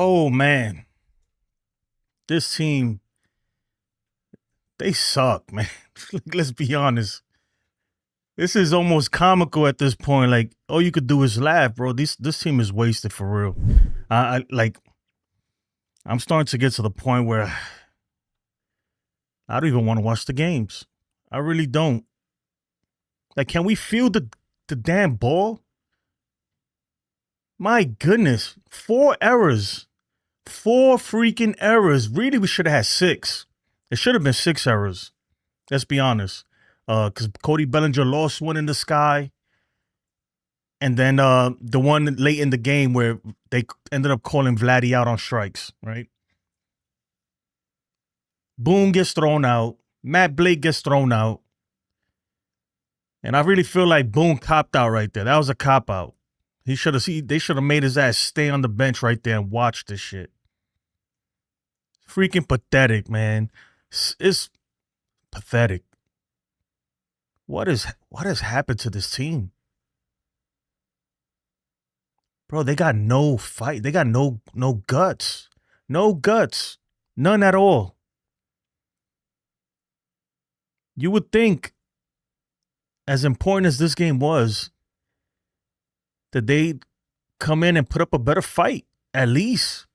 Oh man, this team, they suck, man. Let's be honest. This is almost comical at this point. Like, all you could do is laugh, bro. This team is wasted for real. I'm starting to get to the point where I don't even want to watch the games. I really don't. Like, can we feel the damn ball? My goodness, 4 errors. 4 freaking errors. Really, we should have had 6. It should have been 6 errors. Let's be honest. Because Cody Bellinger lost one in the sky. And then the one late in the game where they ended up calling Vladdy out on strikes, right? Boone gets thrown out. Matt Blake gets thrown out. And I really feel like Boone copped out right there. That was a cop out. They should have made his ass stay on the bench right there and watch this shit. Freaking pathetic, man. It's pathetic. What has happened to this team? Bro, they got no fight. They got no guts. No guts. None at all. You would think, as important as this game was, that they'd come in and put up a better fight, at least.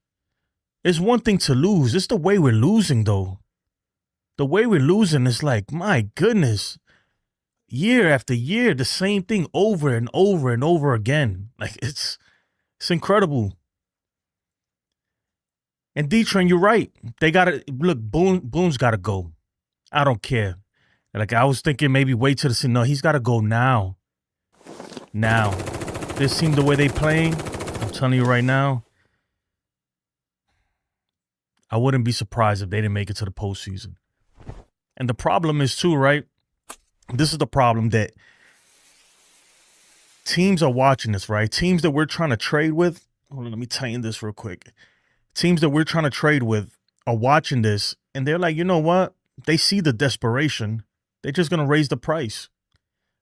It's one thing to lose. It's the way we're losing, though. The way we're losing is like, my goodness. Year after year, the same thing over and over and over again. Like, it's incredible. And D-Train, you're right. They gotta look. Boone's gotta go. I don't care. Like, I was thinking maybe wait till the scene. No, he's gotta go now. Now, this team, the way they playing, I'm telling you right now, I wouldn't be surprised if they didn't make it to the postseason. And the problem is too, right? This is the problem, that teams are watching this, right? Teams that we're trying to trade with. Hold on, let me tighten this real quick. Teams that we're trying to trade with are watching this, and they're like, you know what? They see the desperation. They're just going to raise the price.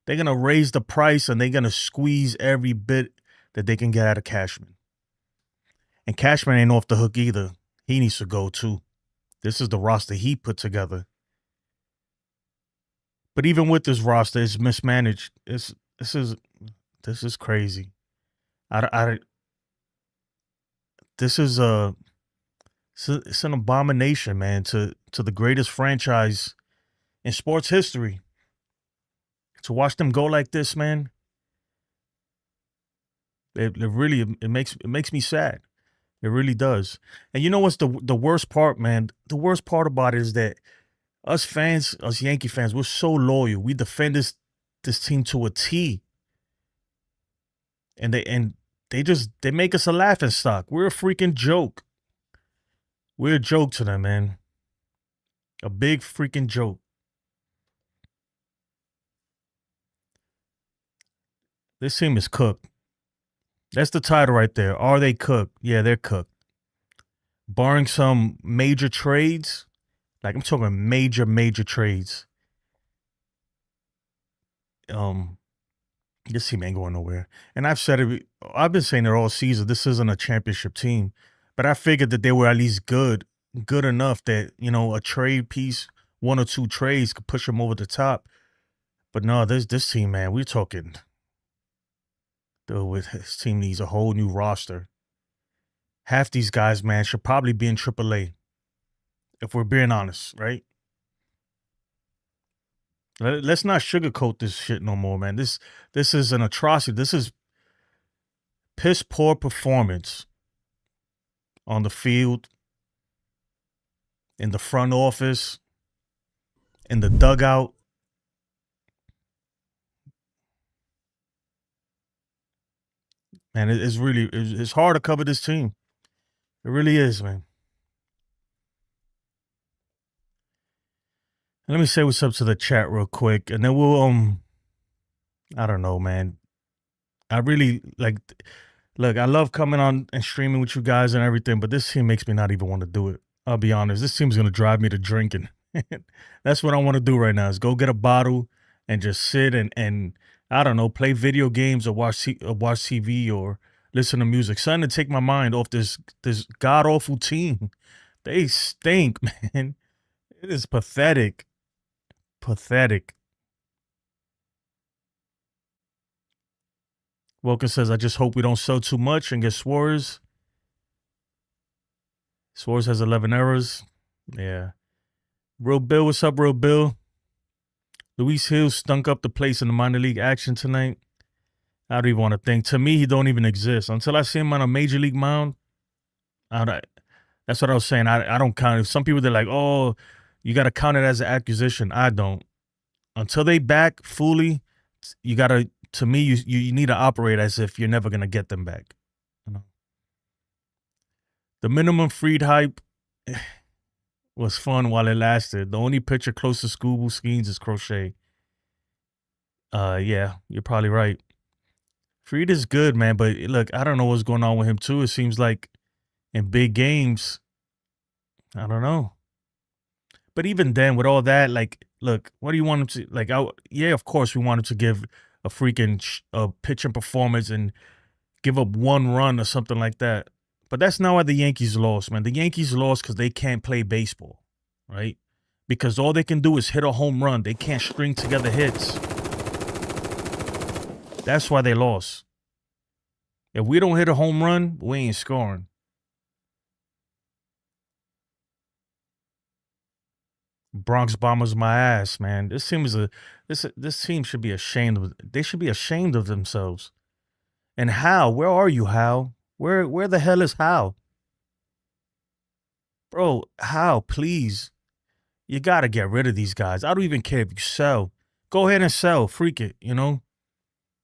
They're going to raise the price, and they're going to squeeze every bit that they can get out of Cashman. And Cashman ain't off the hook either. He needs to go too. This is the roster he put together. But even with this roster, it's mismanaged. This is crazy. It's an abomination, man, to the greatest franchise in sports history. To watch them go like this, man, it really makes me sad. It really does. And you know what's the worst part, man? The worst part about it is that us fans, us Yankee fans, we're so loyal. We defend this team to a T. And they make us a laughing stock. We're a freaking joke. We're a joke to them, man. A big freaking joke. This team is cooked. That's the title right there. Are they cooked? Yeah, they're cooked. Barring some major trades, like I'm talking major trades. This team ain't going nowhere. And I've been saying it all season. This isn't a championship team, but I figured that they were at least good enough that, you know, a trade piece, 1 or 2 trades could push them over the top. But no, this team, man, we're talking. Dude, this team needs a whole new roster. Half these guys, man, should probably be in AAA. If we're being honest, right? Let's not sugarcoat this shit no more, man. This is an atrocity. This is piss poor performance on the field, in the front office, in the dugout. Man, it's hard to cover this team. It really is, man. Let me say what's up to the chat real quick, and then we'll I don't know, man. I really look, I love coming on and streaming with you guys and everything, but this team makes me not even want to do it. I'll be honest. This team's gonna drive me to drinking. That's what I want to do right now, is go get a bottle and just sit and I don't know, play video games or watch TV or listen to music, something to take my mind off this god awful team. They stink, man. It is pathetic. Pathetic. Wilkins says, I just hope we don't sell too much and get Suarez. Suarez has 11 errors. Yeah. Real Bill, what's up, Real Bill? Luis Hill stunk up the place in the minor league action tonight. I don't even want to think. To me, he don't even exist. Until I see him on a major league mound, that's what I was saying. I don't count it. Some people, they're like, oh, you got to count it as an acquisition. I don't. Until they back fully, you got to, to me, you need to operate as if you're never going to get them back. You know? The minimum Freed hype was fun while it lasted. The only pitcher close to Scooble Skeens is Crochet. Yeah, you're probably right. Freed is good, man, but look, I don't know what's going on with him too. It seems like in big games, I don't know. But even then, with all that, like, look, what do you want him to like? Yeah, of course, we want him to give a freaking pitching performance and give up one run or something like that. But that's not why the Yankees lost, man. The Yankees lost because they can't play baseball, right? Because all they can do is hit a home run. They can't string together hits. That's why they lost. If we don't hit a home run, we ain't scoring. Bronx Bombers my ass, man. This team is this team should be ashamed of. They should be ashamed of themselves. And Hal, where are you, Hal? Where the hell is Hal? Bro, Hal, please. You gotta get rid of these guys. I don't even care if you sell. Go ahead and sell. Freak it, you know?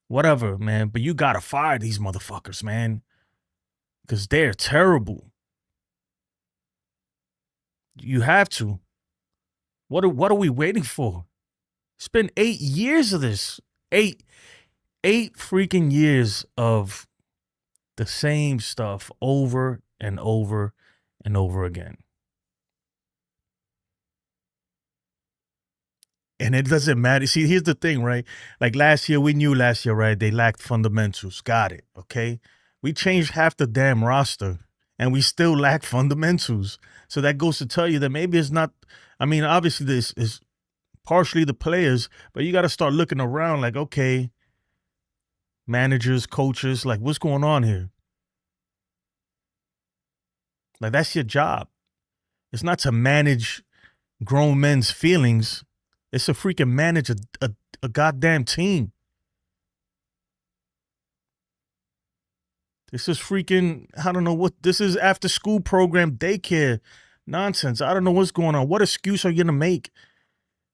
Whatever, man. But you gotta fire these motherfuckers, man. Because they're terrible. You have to. What are we waiting for? It's been 8 years of this. Eight freaking years of the same stuff over and over and over again. And it doesn't matter. See, here's the thing, right? Like we knew last year, right? They lacked fundamentals. Got it, okay? We changed half the damn roster, and we still lack fundamentals. So that goes to tell you that maybe it's not, I mean, obviously this is partially the players, but you got to start looking around like, okay, managers, coaches, like what's going on here? Like that's your job. It's not to manage grown men's feelings. It's to freaking manage a goddamn team. This is freaking, I don't know what, this is after school program, daycare nonsense. I don't know what's going on. What excuse are you going to make?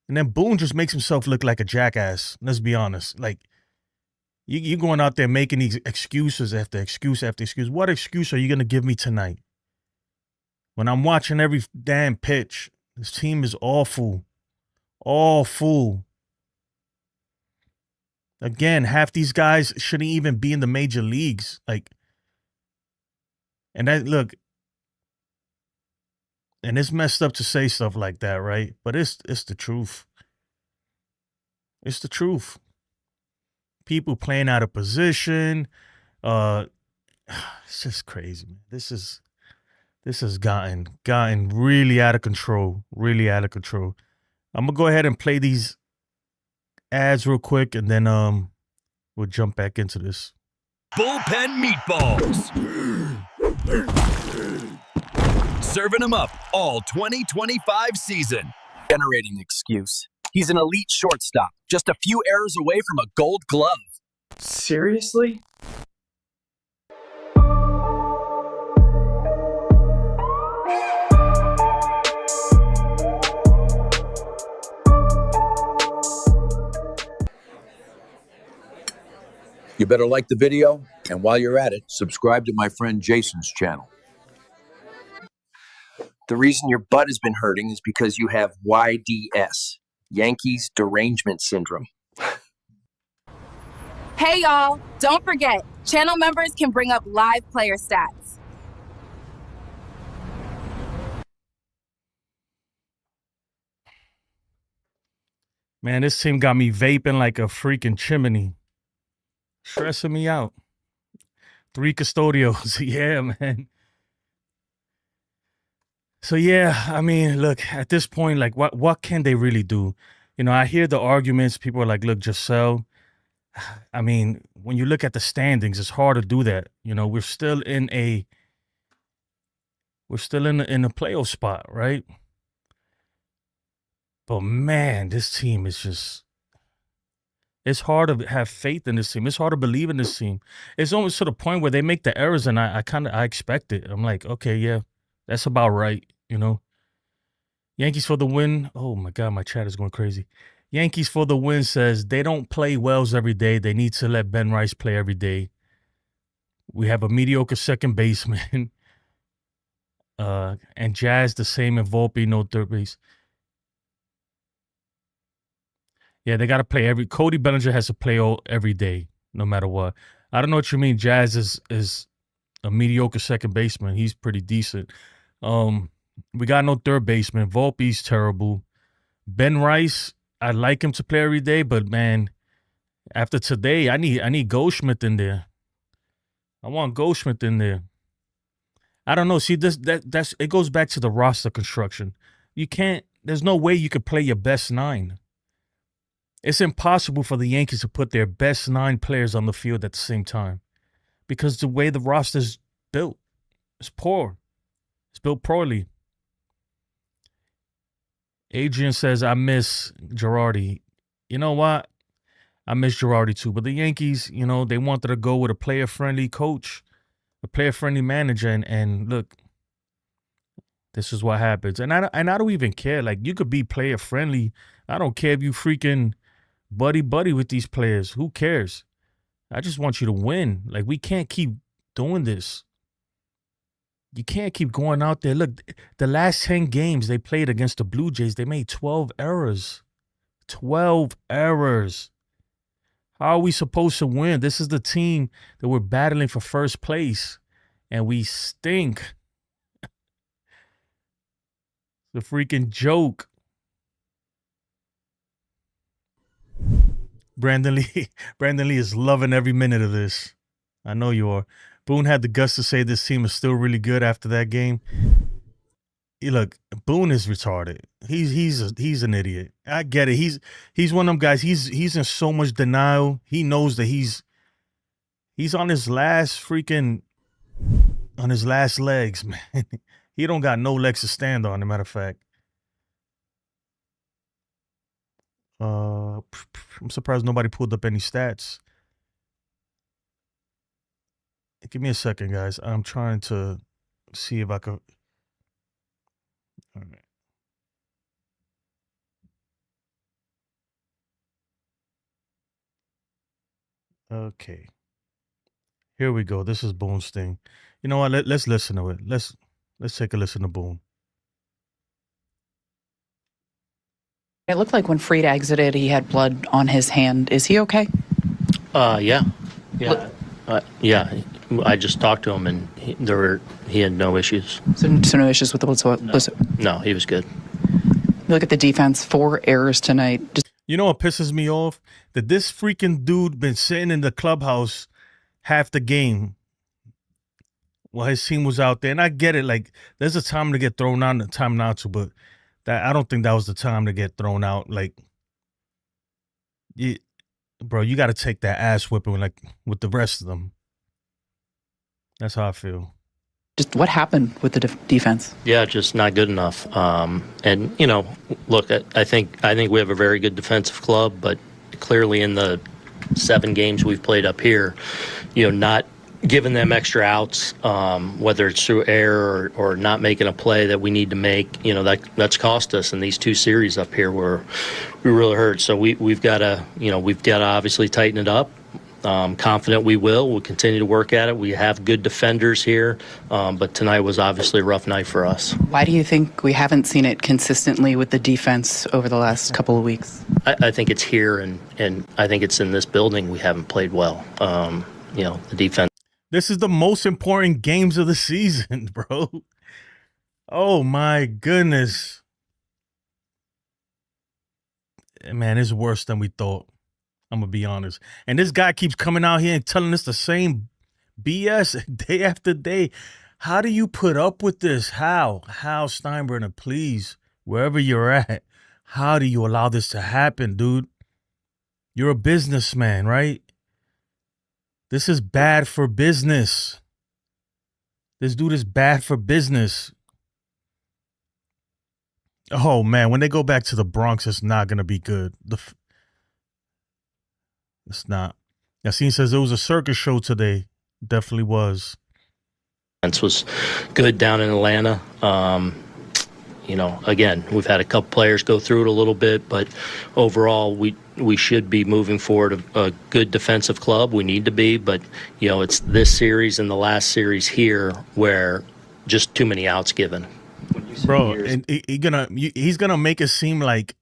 And then Boone just makes himself look like a jackass. Let's be honest. Like, you going out there making these excuses after excuse after excuse. What excuse are you going to give me tonight? When I'm watching every damn pitch, this team is awful. Awful. Again, half these guys shouldn't even be in the major leagues. Like, and that, look, and it's messed up to say stuff like that, right? But it's the truth. It's the truth. People playing out of position. It's just crazy, man. This has gotten really out of control. Really out of control. I'm gonna go ahead and play these ads real quick, and then we'll jump back into this. Bullpen meatballs. Serving them up all 2025 season. Generating excuse. He's an elite shortstop, just a few errors away from a gold glove. Seriously? You better like the video, and while you're at it, subscribe to my friend Jason's channel. The reason your butt has been hurting is because you have YDS, Yankees Derangement Syndrome. Hey y'all, don't forget, channel members can bring up live player stats. Man, this team got me vaping like a freaking chimney. Stressing me out. 3 custodials. Yeah, man. So yeah, I mean, look, at this point, like what can they really do? You know, I hear the arguments. People are like, look, just sell. I mean, when you look at the standings, it's hard to do that. You know, we're still in a playoff spot, right? But man, this team is just, it's hard to have faith in this team. It's hard to believe in this team. It's almost to the point where they make the errors and I expect it. I'm like, okay, yeah, that's about right, you know. Yankees for the win. Oh my God, my chat is going crazy. Yankees for the win says they don't play Wells every day. They need to let Ben Rice play every day. We have a mediocre second baseman. And Jazz the same, and Volpe, no third base. Yeah, they got to play Cody Bellinger has to play every day, no matter what. I don't know what you mean. Jazz is a mediocre second baseman. He's pretty decent. We got no third baseman. Volpe's terrible. Ben Rice, I like him to play every day, but man, after today, I need Goldschmidt in there. I want Goldschmidt in there. I don't know. See, that's it goes back to the roster construction. You can't. There's no way you could play your best 9. It's impossible for the Yankees to put their best 9 players on the field at the same time because the way the roster's built is poor. It's built poorly. Adrian says, I miss Girardi. You know what? I miss Girardi too. But the Yankees, you know, they wanted to go with a player-friendly coach, a player-friendly manager, and look, this is what happens. And I don't even care. Like, you could be player-friendly. I don't care if you freaking buddy with these players. Who cares? I just want you to win. Like, we can't keep doing this. You can't keep going out there. Look, the last 10 games they played against the Blue Jays, they made 12 errors. 12 errors. How are we supposed to win? This is the team that we're battling for first place, and we stink. The freaking joke. Brandon Lee is loving every minute of this. I know you are. Boone had the guts to say this team is still really good after that game. Look, Boone is retarded. He's an idiot. I get it. He's one of them guys. He's in so much denial. He knows that he's on his last legs, man. He don't got no legs to stand on, as a matter of fact. I'm surprised nobody pulled up any stats. Give me a second, guys. I'm trying to see if I could. All right. Okay. Here we go. This is Boone's thing. You know what? Let's listen to it. Let's take a listen to Boone. It looked like when Fried exited, he had blood on his hand. Is he okay? Yeah. I just talked to him, and he had no issues. So no issues with the whatsoever? No, he was good. You look at the defense, 4 errors tonight. You know what pisses me off? That this freaking dude been sitting in the clubhouse half the game while his team was out there. And I get it. Like, there's a time to get thrown out and a time not to, but I don't think that was the time to get thrown out. Like, bro, you got to take that ass whipping like with the rest of them. That's how I feel. Just what happened with the defense? Yeah, just not good enough. And you know, look, I think we have a very good defensive club, but clearly in the 7 games we've played up here, you know, not giving them extra outs, whether it's through error or not making a play that we need to make, you know, that's cost us in these 2 series up here where we really hurt. So we've got to obviously tighten it up. Confident we will. We'll continue to work at it. We have good defenders here, but tonight was obviously a rough night for us. Why do you think we haven't seen it consistently with the defense over the last couple of weeks? I think it's here, and I think it's in this building we haven't played well. You know, the defense. This is the most important games of the season, bro. Oh, my goodness. Man, it's worse than we thought. I'm going to be honest. And this guy keeps coming out here and telling us the same BS day after day. How do you put up with this? How Steinbrenner, please, wherever you're at, how do you allow this to happen, dude? You're a businessman, right? This is bad for business. This dude is bad for business. Oh man, when they go back to the Bronx, it's not gonna be good. It's not. Yassine says it was a circus show today. Definitely was. Was good down in Atlanta. Again, we've had a couple players go through it a little bit, but overall, we should be moving forward a good defensive club. We need to be, but it's this series and the last series here where just too many outs given. Bro, and he's gonna make it seem like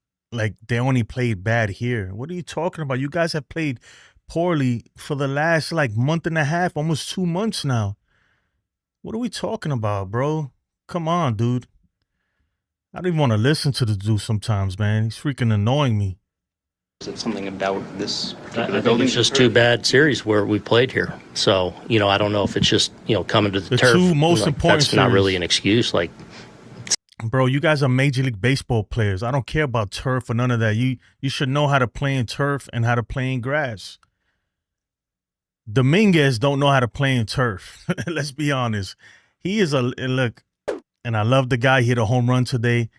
they only played bad here. What are you talking about? You guys have played poorly for the last month and a half, almost 2 months now. What are we talking about, bro? Come on, dude. I don't even want to listen to the dude sometimes, man. He's freaking annoying me. Is it something about this particular I think building? it's just two bad series where we played here. So, I don't know if it's just, coming to the turf. Two most important That's not series. really an excuse. Bro, you guys are Major League Baseball players. I don't care about turf or none of that. You should know how to play in turf and how to play in grass. Dominguez don't know how to play in turf. Let's be honest. He is look, and I love the guy. He hit a home run today.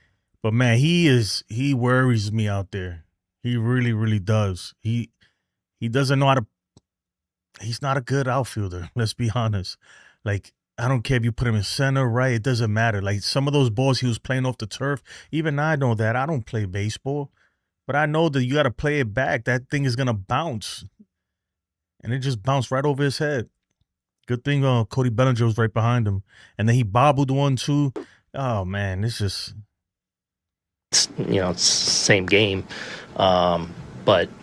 But man, he worries me out there. He really, really does. He doesn't know how to. He's not a good outfielder. Let's be honest. I don't care if you put him in center, right? It doesn't matter. Some of those balls he was playing off the turf, even I know that. I don't play baseball. But I know that you got to play it back. That thing is going to bounce. And it just bounced right over his head. Good thing Cody Bellinger was right behind him. And then he bobbled one, too. Oh, man, it's just... It's the same game. But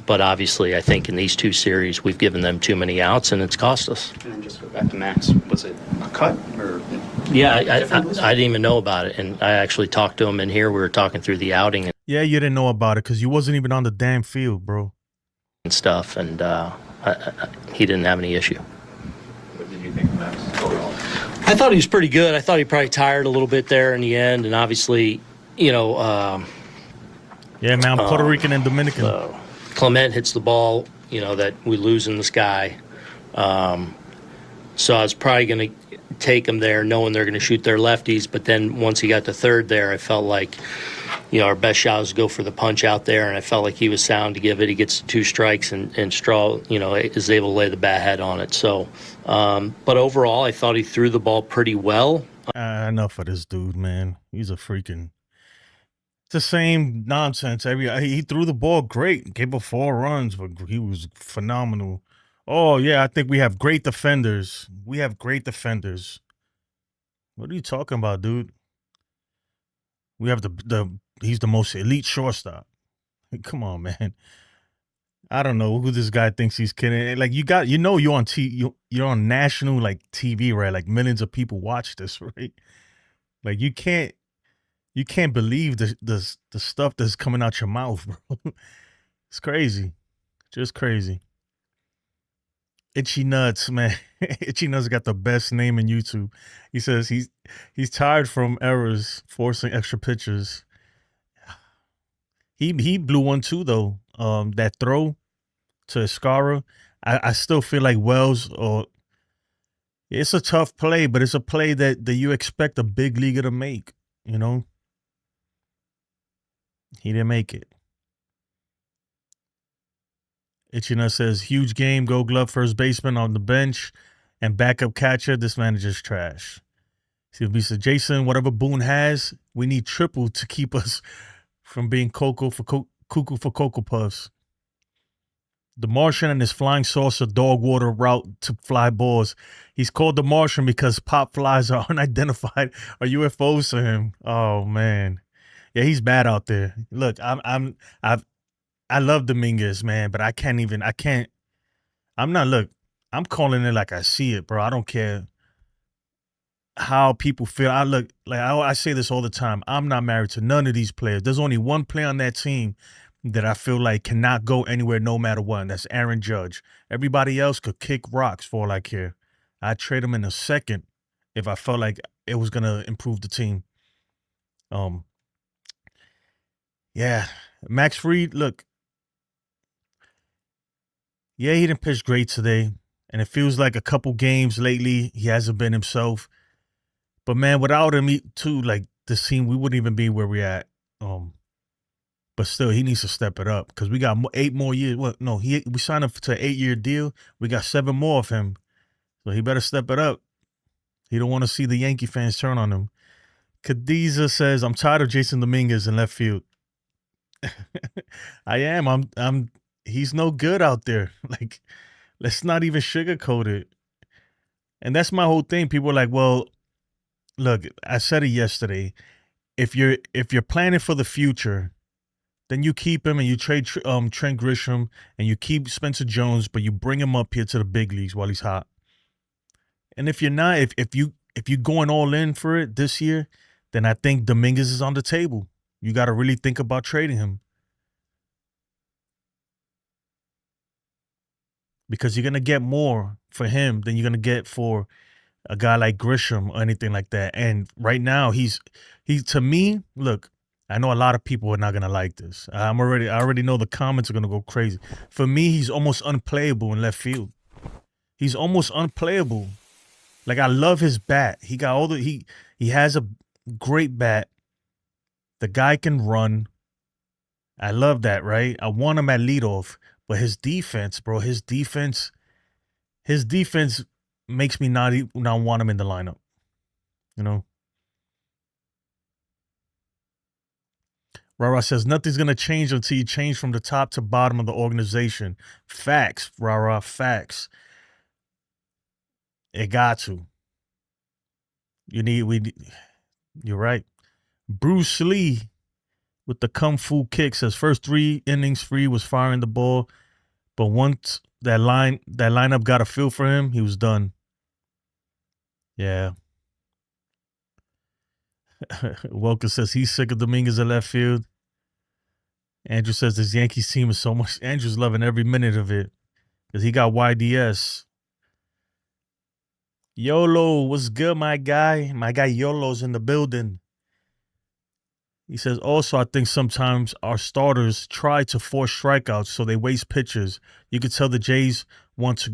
obviously, I think in these two series, we've given them too many outs, and it's cost us. And then just go back to Max. Was it a cut or? Yeah, I didn't even know about it, and I actually talked to him in here. We were talking through the outing. Yeah, you didn't know about it because you wasn't even on the damn field, bro. And stuff, and he didn't have any issue. What did you think of Max overall? I thought he was pretty good. I thought he probably tired a little bit there in the end, and obviously, yeah, man, I'm Puerto Rican and Dominican. Clement hits the ball, that we lose in the sky. So I was probably going to take him there knowing they're going to shoot their lefties. But then once he got to third there, I felt like, our best shot was to go for the punch out there. And I felt like he was sound to give it. He gets 2 strikes and Straw, is able to lay the bat head on it. So, but overall, I thought he threw the ball pretty well. Enough of this dude, man. He's a freaking... It's the same nonsense. He threw the ball great, gave up 4 runs, but he was phenomenal. Oh yeah, I think we have great defenders. We have great defenders. What are you talking about, dude? We have he's the most elite shortstop. Come on, man. I don't know who this guy thinks he's kidding. You're on you're on national TV, right? Millions of people watch this, right? You can't believe the stuff that's coming out your mouth, bro. It's crazy. Just crazy. Itchy Nuts, man. Itchy Nuts got the best name in YouTube. He says he's tired from errors, forcing extra pitches. He blew one too, though. That throw to Escara, I still feel like Wells, it's a tough play, but it's a play that you expect a big leaguer to make, He didn't make it. Ichina says, huge game, Gold Glove, first baseman on the bench, and backup catcher. This man is just trash. CB says, Jason, whatever Boone has, we need triple to keep us from being cuckoo for Cocoa Puffs. The Martian and his flying saucer dog water route to fly balls. He's called the Martian because pop flies are unidentified or UFOs to him. Oh, man. Yeah, he's bad out there. Look, I love Dominguez, man, but I'm calling it like I see it, bro. I don't care how people feel. I say this all the time. I'm not married to none of these players. There's only one player on that team that I feel like cannot go anywhere no matter what, and that's Aaron Judge. Everybody else could kick rocks for all I care. I'd trade him in a second if I felt like it was gonna improve the team. Yeah, Max Fried, look, yeah, he didn't pitch great today, and it feels like a couple games lately he hasn't been himself. But man, without him, too, like this team, we wouldn't even be where we're at. But still, he needs to step it up because we got 8 more years. Well, no, we signed him to an 8-year deal. We got 7 more of him, so he better step it up. He don't want to see the Yankee fans turn on him. Cadiza says, "I'm tired of Jason Dominguez in left field." I am. I'm. He's no good out there. Like, let's not even sugarcoat it. And that's my whole thing. People are like, "Well, look, I said it yesterday. If you're planning for the future, then you keep him and you trade Trent Grisham and you keep Spencer Jones, but you bring him up here to the big leagues while he's hot. And if you're not, if you're going all in for it this year, then I think Dominguez is on the table. You got to really think about trading him because you're gonna get more for him than you're gonna get for a guy like Grisham or anything like that. And right now, he to me, look, I know a lot of people are not gonna like this. I already know the comments are gonna go crazy. For me, he's almost unplayable in left field. He's almost unplayable. Like, I love his bat. He got all he has a great bat. The guy can run. I love that, right? I want him at leadoff, but his defense, bro, his defense makes me not want him in the lineup. You know. Rara says nothing's gonna change until you change from the top to bottom of the organization. Facts, Rara, facts. It got to. You're right. Bruce Lee with the Kung Fu kick says first 3 innings Free was firing the ball, but once that lineup got a feel for him, he was done. Yeah. Welker says he's sick of Dominguez at left field. Andrew says this Yankees team is so much. Andrew's loving every minute of it because he got YDS. YOLO, what's good, my guy? My guy YOLO's in the building. He says, also, I think sometimes our starters try to force strikeouts, so they waste pitches. You could tell the Jays want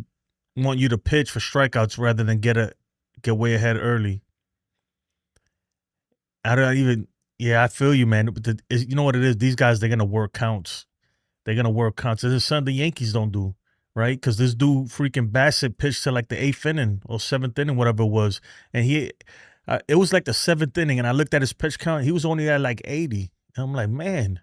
you to pitch for strikeouts rather than get way ahead early. I feel you, man. You know what it is? These guys, they're going to work counts. They're going to work counts. This is something the Yankees don't do. Right? Because this dude freaking Bassett pitched to like the 8th inning or 7th inning, whatever it was. And it was like the 7th inning, and I looked at his pitch count. He was only at like 80. And I'm like, man.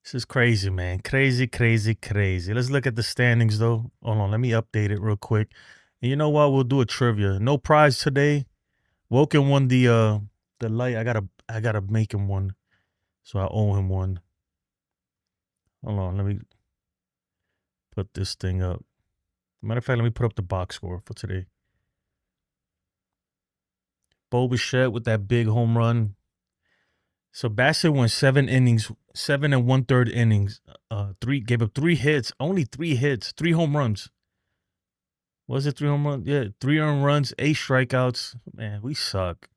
This is crazy, man. Crazy, crazy, crazy. Let's look at the standings, though. Hold on. Let me update it real quick. And you know what? We'll do a trivia. No prize today. Woken won the light. I gotta make him one. So I owe him one. Hold on, let me put this thing up. Matter of fact, let me put up the box score for today. Bo Bichette with that big home run. So Bassett went 7 innings, 7 1/3 innings. Gave up 3 hits, only 3 hits, 3 home runs. Was it 3 home runs? Yeah, 3 earned runs, 8 strikeouts. Man, we suck.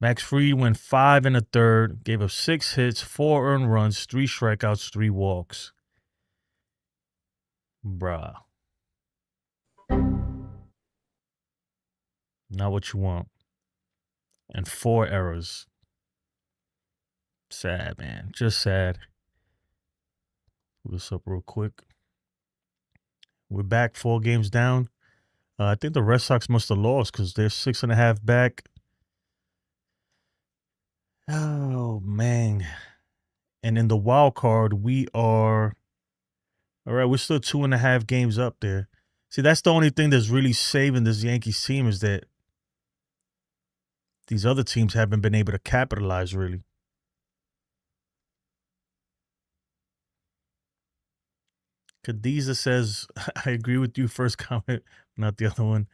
Max Fried went 5 1/3, gave up 6 hits, 4 earned runs, 3 strikeouts, 3 walks. Bruh. Not what you want. And 4 errors. Sad, man. Just sad. Pull this up real quick. We're back 4 games down. I think the Red Sox must have lost because they're 6.5 back. Oh, man. And in the wild card, we are... All right, we're still 2.5 games up there. See, that's the only thing that's really saving this Yankees team is that these other teams haven't been able to capitalize, really. Cadiza says, I agree with you, first comment, not the other one.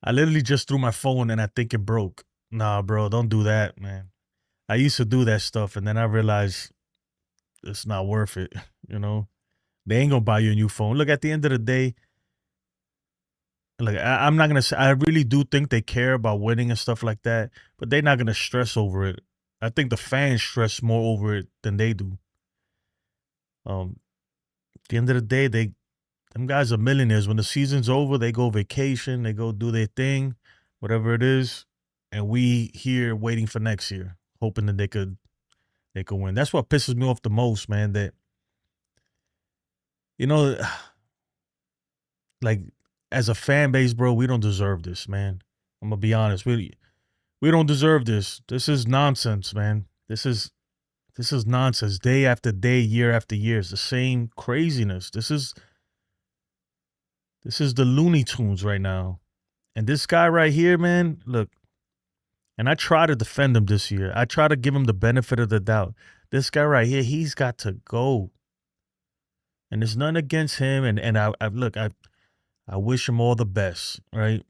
I literally just threw my phone and I think it broke. Nah, bro, don't do that, man. I used to do that stuff, and then I realized it's not worth it, you know? They ain't gonna buy you a new phone. Look, at the end of the day, like I'm not gonna say I really do think they care about winning and stuff like that, but they're not gonna stress over it. I think the fans stress more over it than they do. At the end of the day, them guys are millionaires. When the season's over, they go vacation, they go do their thing, whatever it is, and we here waiting for next year, hoping that they could win. That's what pisses me off the most, man. That you know, like as a fan base, bro, we don't deserve this, man. I'm gonna be honest. We don't deserve this. This is nonsense, man. This is nonsense. Day after day, year after year, it's the same craziness. This is the Looney Tunes right now. And this guy right here, man, look, and I try to defend him this year. I try to give him the benefit of the doubt. This guy right here, he's got to go. And there's nothing against him. And I look, I wish him all the best, right?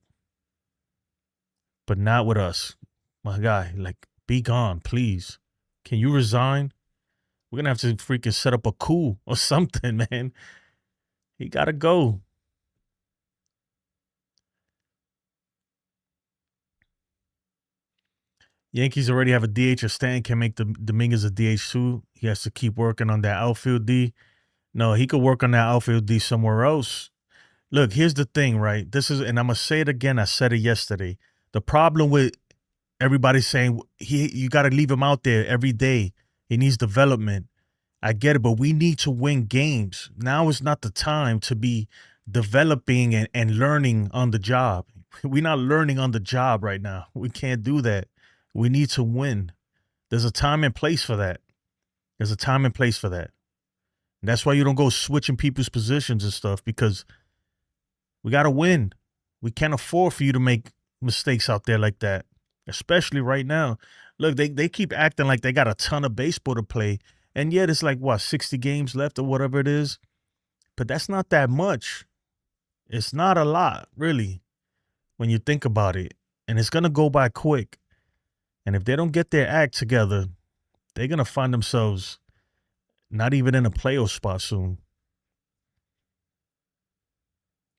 But not with us. My guy, like, be gone, please. Can you resign? We're going to have to freaking set up a coup or something, man. He got to go. Yankees already have a DH. A Stan can make the Dominguez a DH too. He has to keep working on that outfield D. No, he could work on that outfield D somewhere else. Look, here's the thing, right? This is, and I'm gonna say it again. I said it yesterday. The problem with everybody saying you got to leave him out there every day. He needs development. I get it, but we need to win games. Now is not the time to be developing and learning on the job. We're not learning on the job right now. We can't do that. We need to win. There's a time and place for that. There's a time and place for that. And that's why you don't go switching people's positions and stuff, because we got to win. We can't afford for you to make mistakes out there like that, especially right now. Look, they keep acting like they got a ton of baseball to play, and yet it's like, what, 60 games left or whatever it is? But that's not that much. It's not a lot, really, when you think about it. And it's going to go by quick. And if they don't get their act together, they're going to find themselves not even in a playoff spot soon.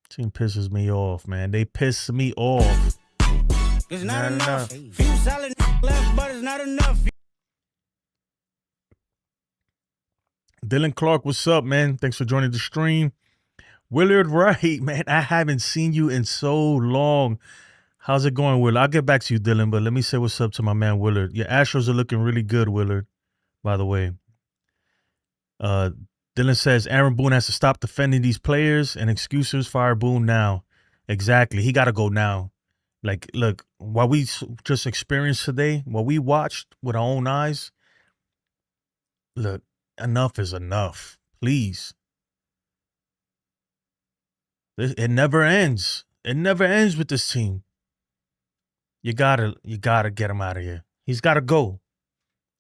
Team pisses me off, man. They piss me off. It's not enough. Few solid left, but it's not enough. Dylan Clark, what's up, man? Thanks for joining the stream. Willard Wright, man, I haven't seen you in so long. How's it going, Willard? I'll get back to you, Dylan, but let me say what's up to my man, Willard. Your Astros are looking really good, Willard, by the way. Dylan says Aaron Boone has to stop defending these players and excuses. Fire Boone now. Exactly. He got to go now. Like, look, what we just experienced today, what we watched with our own eyes, look, enough is enough. Please. It never ends. It never ends with this team. You gotta get him out of here. He's gotta go.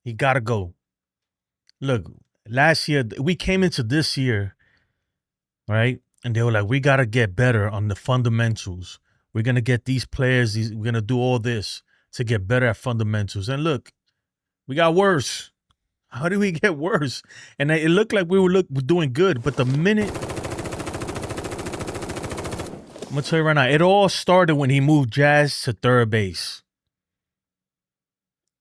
He gotta go. Look, last year, we came into this year, right? And they were like, we gotta get better on the fundamentals. We're gonna get these players, we're gonna do all this to get better at fundamentals. And look, we got worse. How did we get worse? And it looked like we were doing good, but the minute, I'm going to tell you right now, it all started when he moved Jazz to third base.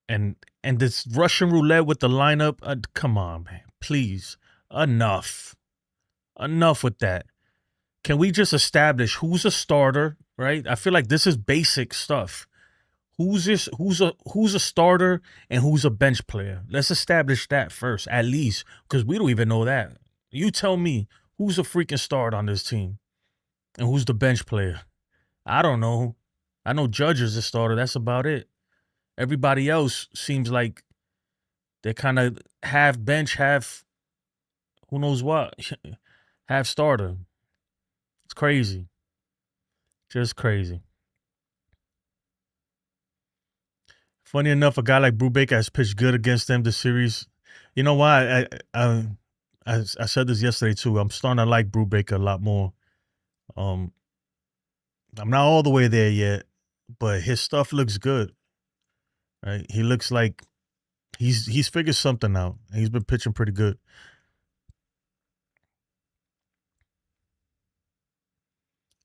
And this Russian roulette with the lineup, come on, man. Please. Enough. Enough with that. Can we just establish who's a starter, right? I feel like this is basic stuff. Who's a starter and who's a bench player? Let's establish that first, at least, because we don't even know that. You tell me who's a freaking starter on this team. And who's the bench player? I don't know. I know Judge is the starter. That's about it. Everybody else seems like they're kind of half bench, half who knows what, half starter. It's crazy. Just crazy. Funny enough, a guy like Brubaker has pitched good against them this series. You know why? I said this yesterday too. I'm starting to like Brubaker a lot more. I'm not all the way there yet, but his stuff looks good. Right? He looks like he's figured something out. He's been pitching pretty good.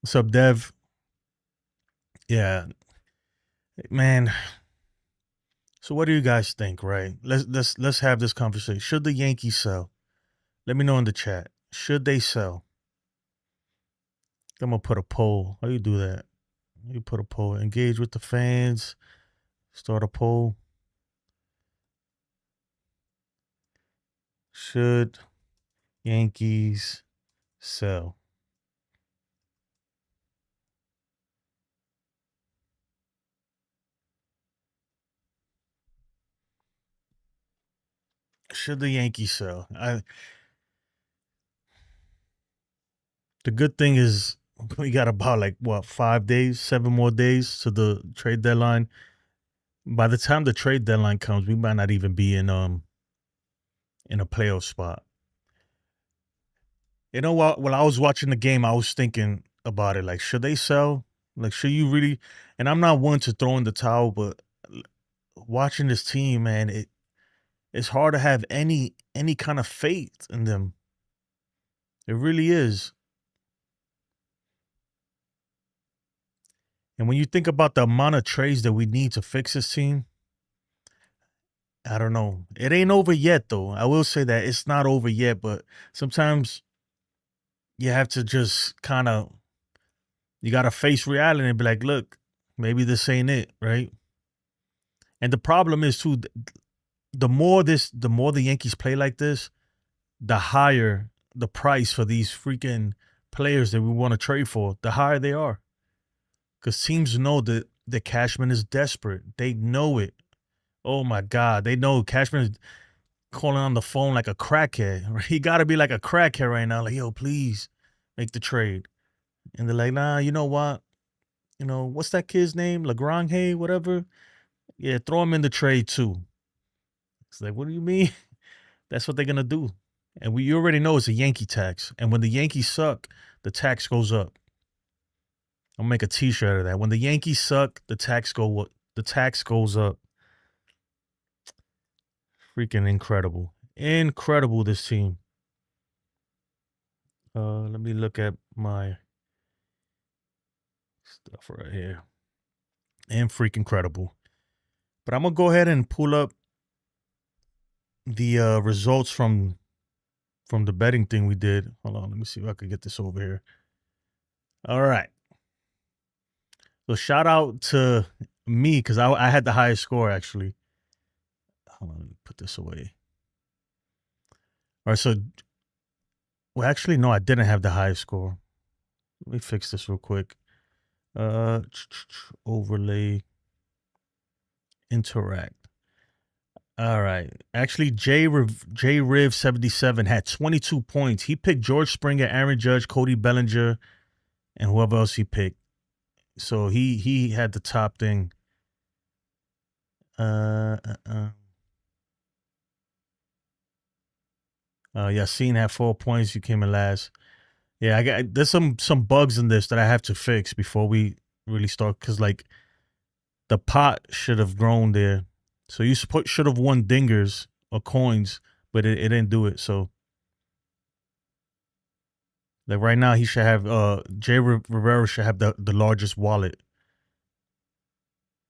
What's up, Dev? Yeah, man. So what do you guys think, right? Let's have this conversation. Should the Yankees sell? Let me know in the chat. Should they sell? I'm gonna put a poll. How you do that? You put a poll. Engage with the fans. Start a poll. Should Yankees sell? Should the Yankees sell? The good thing is we got about like what 5 days, 7 more days to the trade deadline. By the time the trade deadline comes, we might not even be in a playoff spot. You know what? While I was watching the game, I was thinking about it. Like, should they sell? Like, should you really? And I'm not one to throw in the towel, but watching this team, man, it's hard to have any kind of faith in them. It really is. And when you think about the amount of trades that we need to fix this team, I don't know. It ain't over yet, though. I will say that it's not over yet, but sometimes you have to just you got to face reality and be like, look, maybe this ain't it, right? And the problem is, too, the more the Yankees play like this, the higher the price for these freaking players that we want to trade for, the higher they are. Because teams know that Cashman is desperate. They know it. Oh, my God. They know Cashman is calling on the phone like a crackhead. He got to be like a crackhead right now. Like, yo, please make the trade. And they're like, nah, you know what? You know, what's that kid's name? Lagrange, whatever? Yeah, throw him in the trade, too. It's like, what do you mean? That's what they're going to do. And you already know it's a Yankee tax. And when the Yankees suck, the tax goes up. I'll make a T-shirt of that. When the Yankees suck, the tax goes up. Freaking incredible. Incredible, this team. Let me look at my stuff right here. And freaking incredible. But I'm going to go ahead and pull up the results from the betting thing we did. Hold on, let me see if I can get this over here. All right. So shout out to me because I had the highest score, actually. Hold on, let me put this away. All right, so, well, actually, no, I didn't have the highest score. Let me fix this real quick. Overlay, interact. All right. Actually, J Riv 77 had 22 points. He picked George Springer, Aaron Judge, Cody Bellinger, and whoever else he picked. So he had the top thing. Yassine had 4 points. You came in last. Yeah, there's some bugs in this that I have to fix before we really start. Cause like the pot should have grown there. So you should have won dingers or coins, but it didn't do it. So like right now he should have Jay Rivera should have the largest wallet.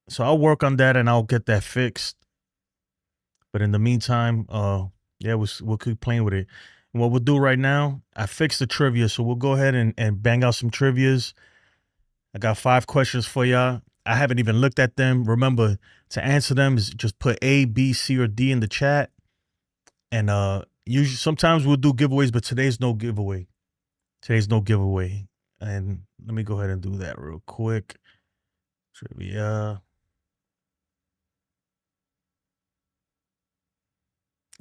So I'll work on that and I'll get that fixed. But in the meantime, we'll keep playing with it. And what we'll do right now, I fixed the trivia, so we'll go ahead and bang out some trivias. I got 5 questions for y'all. I haven't even looked at them. Remember, to answer them is just put A, B, C, or D in the chat. And usually sometimes we'll do giveaways, but today's no giveaway. And let me go ahead and do that real quick. Trivia.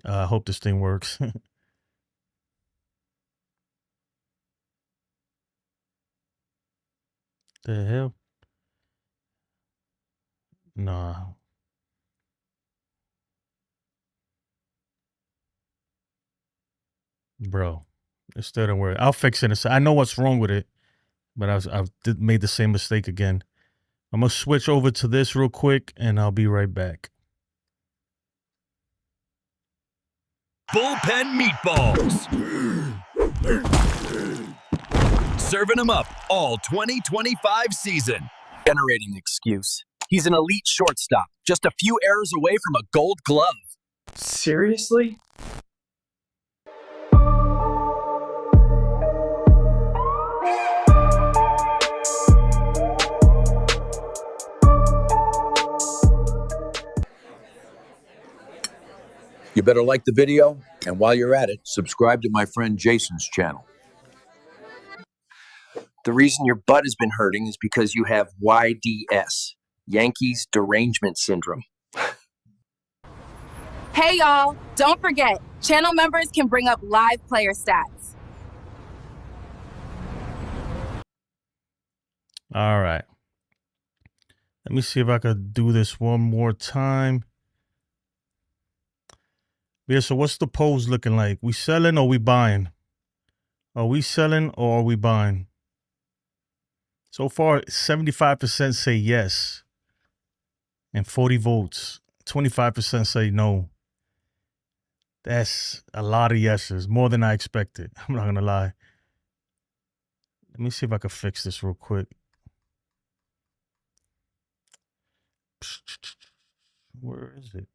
I hope this thing works. The hell? Nah. Bro, it still didn't work. I'll fix it. I know what's wrong with it, but I've made the same mistake again. I'm going to switch over to this real quick, and I'll be right back. Bullpen meatballs. Serving them up all 2025 season. Generating excuse. He's an elite shortstop, just a few errors away from a gold glove. Seriously? You better like the video, and while you're at it, subscribe to my friend Jason's channel. The reason your butt has been hurting is because you have YDS, Yankees Derangement Syndrome. Hey, y'all. Don't forget, channel members can bring up live player stats. All right. Let me see if I could do this one more time. Yeah, so what's the polls looking like? We selling or we buying? Are we selling or are we buying? So far, 75% say yes. And 40 votes. 25% say no. That's a lot of yeses. More than I expected. I'm not going to lie. Let me see if I can fix this real quick. Where is it?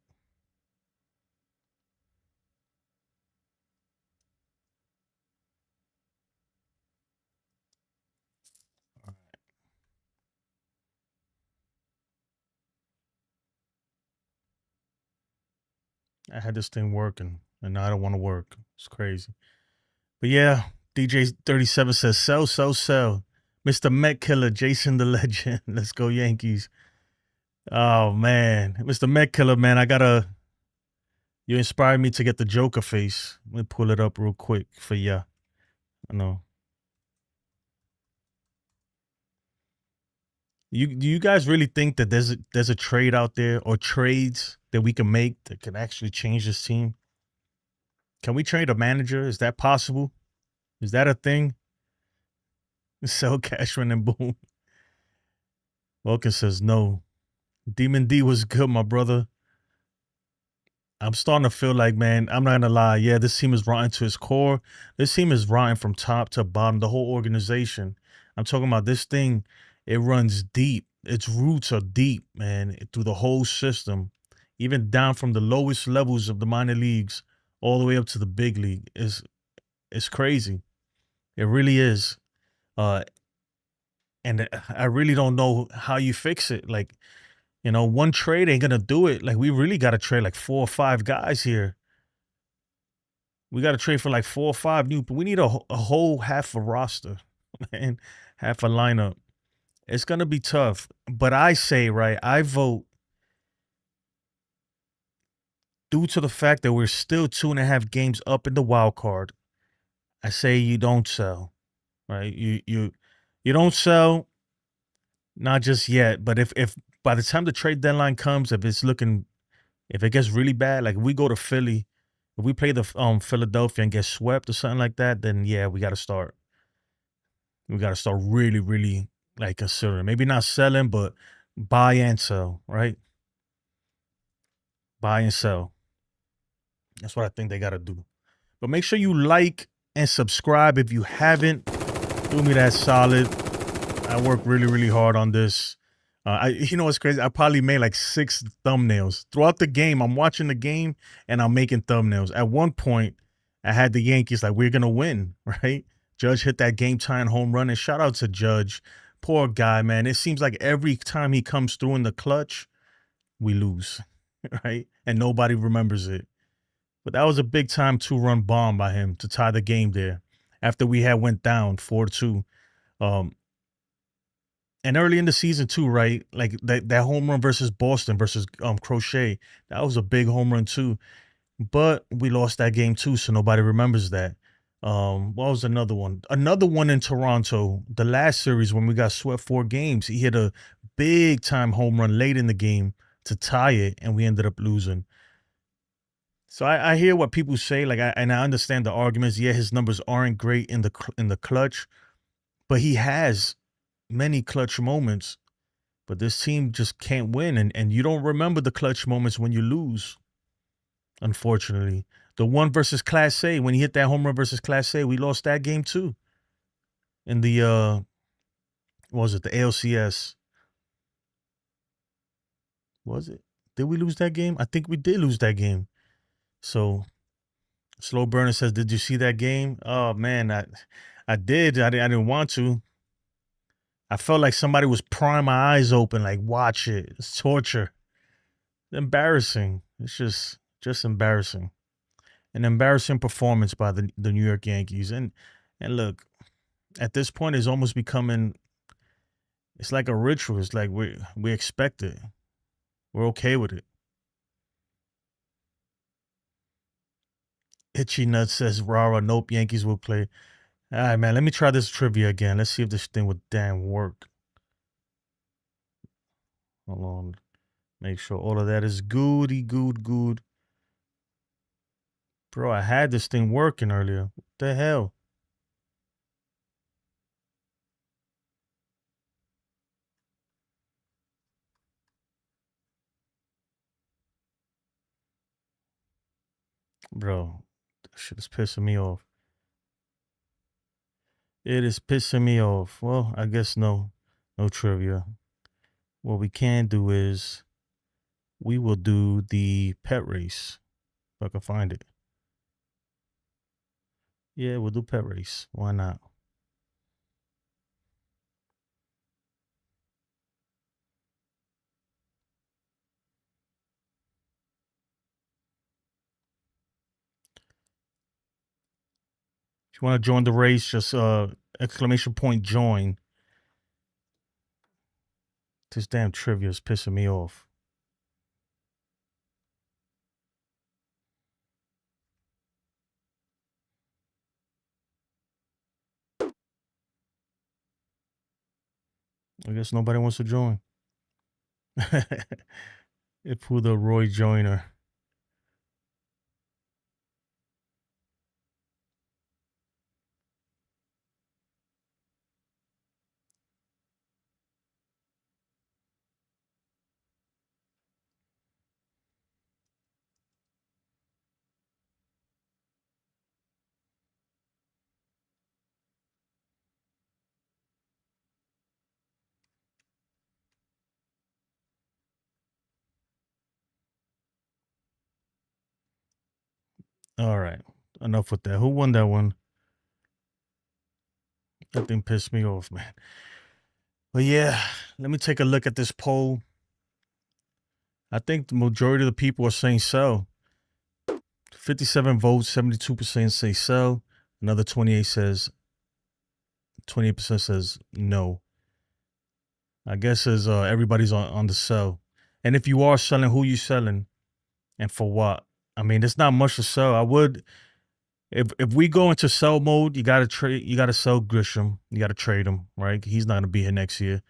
I had this thing working, and now I don't want to work. It's crazy. But yeah, DJ37 says, sell, sell, sell. Mr. Met Killer, Jason the Legend. Let's go Yankees. Oh, man. Mr. Met Killer, man, you inspired me to get the Joker face. Let me pull it up real quick for ya. I know. Do you guys really think that there's a trade out there or trades that we can make that can actually change this team? Can we trade a manager? Is that possible? Is that a thing? Sell Cashman and Boone. Vulcan says no. Demon D was good, my brother. I'm starting to feel like, man, I'm not going to lie. Yeah, this team is rotten to its core. This team is rotten from top to bottom, the whole organization. I'm talking about this thing. It runs deep. Its roots are deep, man, through the whole system, even down from the lowest levels of the minor leagues all the way up to the big league. It's crazy. It really is. And I really don't know how you fix it. Like, you know, one trade ain't going to do it. Like, we really got to trade like 4 or 5 guys here. We got to trade for like 4 or 5 new. We need a whole half a roster, man, half a lineup. It's going to be tough. But I say, right, I vote due to the fact that we're still 2.5 games up in the wild card. I say you don't sell, right? You don't sell, not just yet. But if by the time the trade deadline comes, if it gets really bad, like if we go to Philly, if we play the Philadelphia and get swept or something like that, then yeah, we got to start. We got to start really, really like considering. Maybe not selling, but buy and sell, right? Buy and sell. That's what I think they got to do. But make sure you like and subscribe if you haven't. Do me that solid. I work really, really hard on this. You know what's crazy? I probably made like 6 thumbnails. Throughout the game, I'm watching the game and I'm making thumbnails. At one point, I had the Yankees like, we're going to win, right? Judge hit that game-tying home run. And shout out to Judge. Poor guy, man. It seems like every time he comes through in the clutch, we lose, right? And nobody remembers it. But that was a big-time 2-run bomb by him to tie the game there after we had went down 4-2. And early in the season too, right? Like that home run versus Boston versus Crochet, that was a big home run too. But we lost that game too, so nobody remembers that. What was another one? Another one in Toronto, the last series when we got swept 4 games. He hit a big time home run late in the game to tie it, and we ended up losing. So I hear what people say, like, and I understand the arguments. Yeah, his numbers aren't great in the clutch, but he has many clutch moments. But this team just can't win, and you don't remember the clutch moments when you lose. Unfortunately, the one versus Class A, when he hit that home run versus Class A, we lost that game too. in the what was it, the ALCS? Was it? Did we lose that game? I think we did lose that game. So Slow Burner says, "Did you see that game?" Oh man, I did. I didn't want to. I felt like somebody was prying my eyes open, like, watch it. It's torture. Embarrassing. It's just embarrassing. An embarrassing performance by the New York Yankees. And look, at this point, it's almost becoming. It's like a ritual. It's like we expect it. We're okay with it. Itchy Nut says, "Rara, nope, Yankees will play." All right, man. Let me try this trivia again. Let's see if this thing would damn work. Hold on. Make sure all of that is goody, good. Bro, I had this thing working earlier. What the hell? Bro, that shit is pissing me off. It is pissing me off. Well, I guess no trivia. What we can do is we will do the pet race. If I can find it. Yeah, we'll do pet race. Why not? If you want to join the race, just exclamation point join. This damn trivia is pissing me off. I guess nobody wants to join. It pulled the Roy Joyner. All right. Enough with that. Who won that one? That thing pissed me off, man. But yeah, let me take a look at this poll. I think the majority of the people are saying sell. 57 votes, 72% say sell. Another 28% says no. I guess as everybody's on the sell. And if you are selling, who you selling and for what? I mean, there's not much to sell. I would, if we go into sell mode, you gotta trade. You gotta sell Grisham. You gotta trade him, right? He's not gonna be here next year.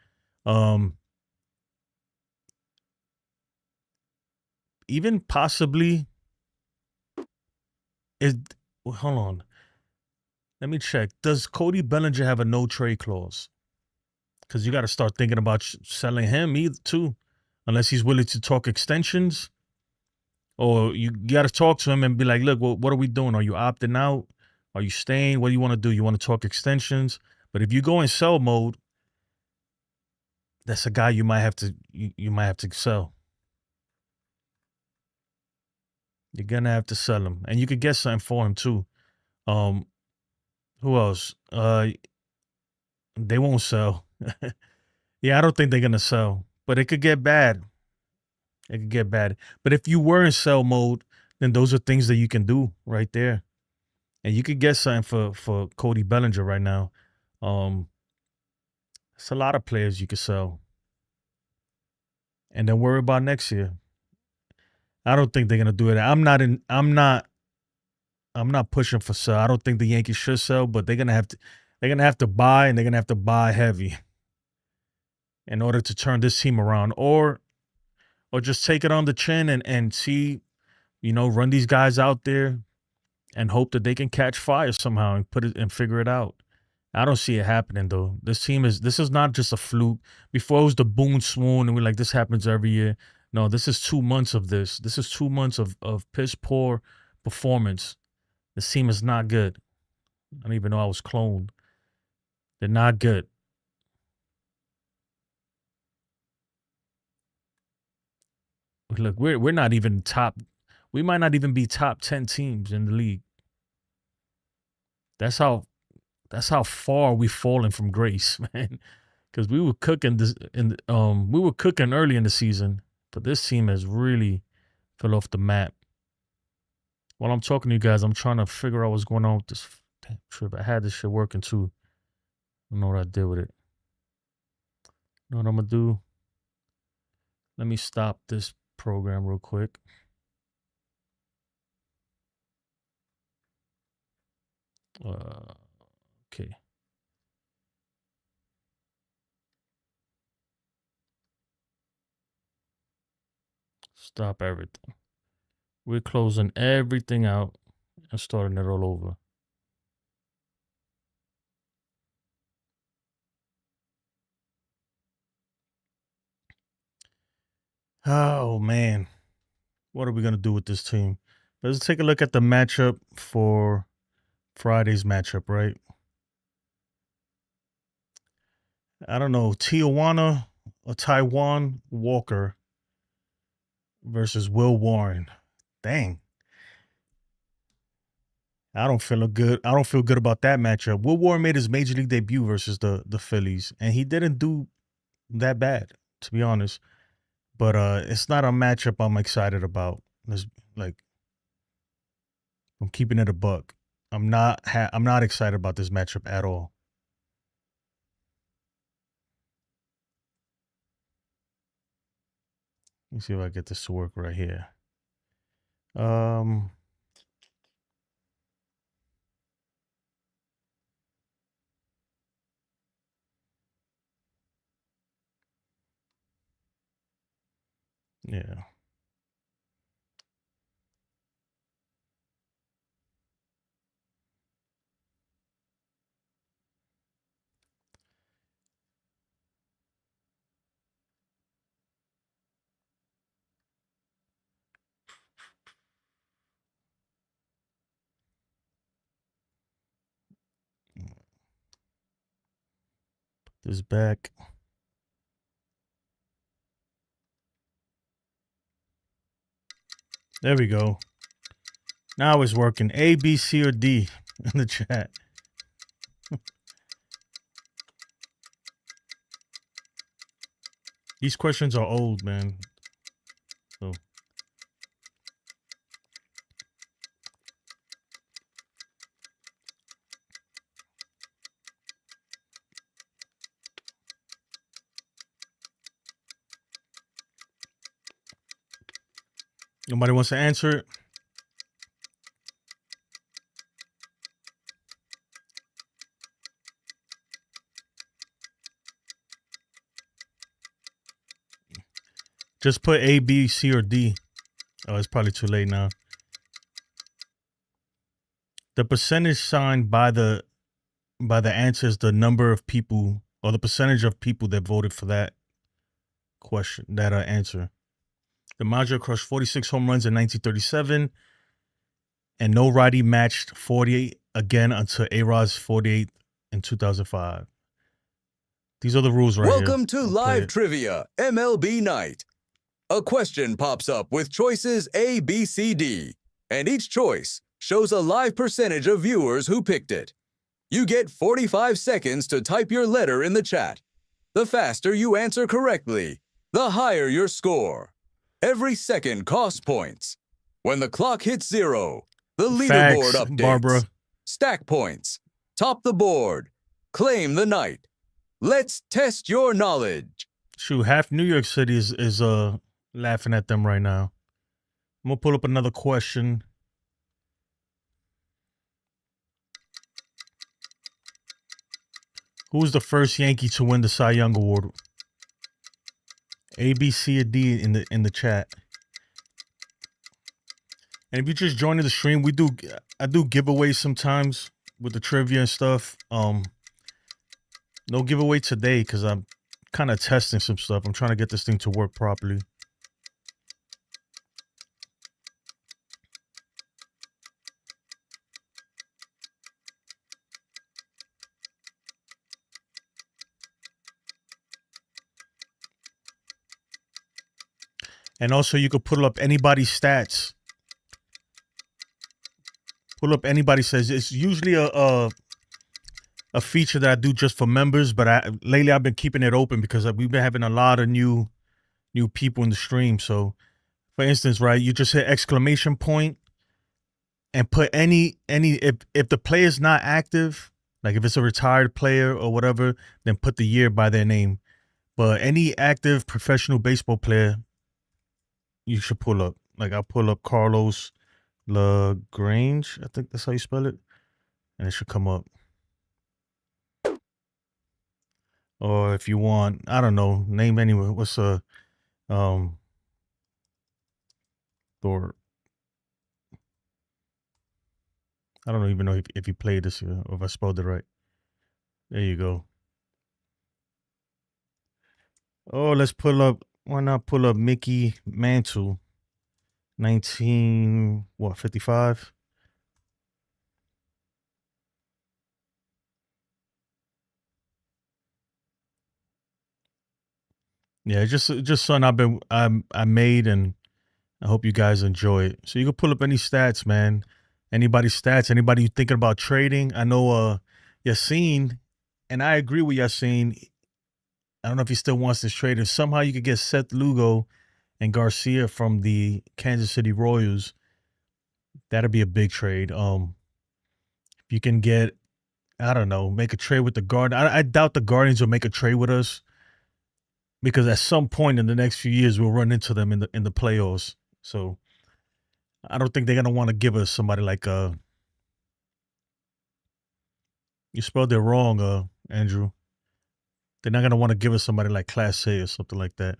Even possibly hold on. Let me check. Does Cody Bellinger have a no trade clause? Because you got to start thinking about selling him too, unless he's willing to talk extensions. Or you got to talk to him and be like, look, what are we doing? Are you opting out? Are you staying? What do you want to do? You want to talk extensions? But if you go in sell mode, that's a guy you might have to sell. You're gonna have to sell him, and you could get something for him too. Who else? They won't sell. Yeah, I don't think they're gonna sell, but it could get bad. It could get bad. But if you were in sell mode, then those are things that you can do right there. And you could get something for Cody Bellinger right now. It's a lot of players you could sell. And then worry about next year. I don't think they're gonna do it. I'm not pushing for sell. I don't think the Yankees should sell, but they're gonna have to buy, and they're gonna have to buy heavy in order to turn this team around. Or just take it on the chin and see, run these guys out there and hope that they can catch fire somehow and put it and figure it out. I don't see it happening though. This is not just a fluke. Before it was the Boone swoon, and we're like, this happens every year. No, this is 2 months of this. This is 2 months of piss poor performance. This team is not good. I don't even know I was cloned. They're not good. Look, we're not even top. We might not even be top 10 teams in the league. That's how far we've fallen from grace, man. Because we were cooking we were cooking early in the season, but this team has really fell off the map. While I'm talking to you guys, I'm trying to figure out what's going on with this damn trip. I had this shit working too. I don't know what I did with it. You know what I'm gonna do? Let me stop this program real quick. Okay. Stop everything. We're closing everything out and starting it all over. Oh, man. What are we going to do with this team? Let's take a look at the matchup for Friday's matchup, right? I don't know. Tijuana or Taiwan Walker versus Will Warren. Dang. I don't feel good. I don't feel good about that matchup. Will Warren made his major league debut versus the Phillies, and he didn't do that bad, to be honest. But it's not a matchup I'm excited about. Like, I'm keeping it a buck. I'm not excited about this matchup at all. Let me see if I get this to work right here. Yeah. This back. There we go. Now it's working. A, B, C, or D in the chat. These questions are old, man. So nobody wants to answer it. Just put A, B, C, or D. Oh, it's probably too late now. The percentage sign by the answer is the number of people or the percentage of people that voted for that question, that answer. DiMaggio crushed 46 home runs in 1937, and no righty matched 48 again until A-Rod's 48 in 2005. These are the rules right here. Welcome to I'll play Live it. Trivia MLB Night. A question pops up with choices A, B, C, D, and each choice shows a live percentage of viewers who picked it. You get 45 seconds to type your letter in the chat. The faster you answer correctly, the higher your score. Every second costs points. When the clock hits 0, the leaderboard Facts, updates. Barbara. Stack points. Top the board. Claim the night. Let's test your knowledge. Shoot, half New York City is laughing at them right now. I'm gonna pull up another question. Who's the first Yankee to win the Cy Young Award? A, B, C, or D in the chat. And if you're just joining the stream, I do giveaways sometimes with the trivia and stuff. No giveaway today because I'm kind of testing some stuff. I'm trying to get this thing to work properly. And also you could pull up anybody's stats. Pull up anybody's stats. It's usually a feature that I do just for members, but lately I've been keeping it open because we've been having a lot of new people in the stream. So for instance, right, you just hit exclamation point and put any if the player's not active, like if it's a retired player or whatever, then put the year by their name. But any active professional baseball player, you should pull up. Like I'll pull up Carlos LaGrange, I think that's how you spell it, and it should come up. Or if you want, I don't know, name anyway. What's Thor? I don't even know if you played this or if I spelled it right. There you go. Oh, let's pull up. Why not pull up Mickey Mantle? 55? Yeah, just something I made, and I hope you guys enjoy it. So you can pull up any stats, man. Anybody's stats, anybody you thinking about trading. I know Yassine, and I agree with Yassine. I don't know if he still wants this trade. If somehow you could get Seth Lugo and Garcia from the Kansas City Royals, that'd be a big trade. If you can get, I don't know, make a trade with the Guardians. I doubt the Guardians will make a trade with us because at some point in the next few years we'll run into them in the playoffs. So I don't think they're gonna want to give us somebody like you spelled it wrong, Andrew. They're not gonna want to give us somebody like Class A or something like that.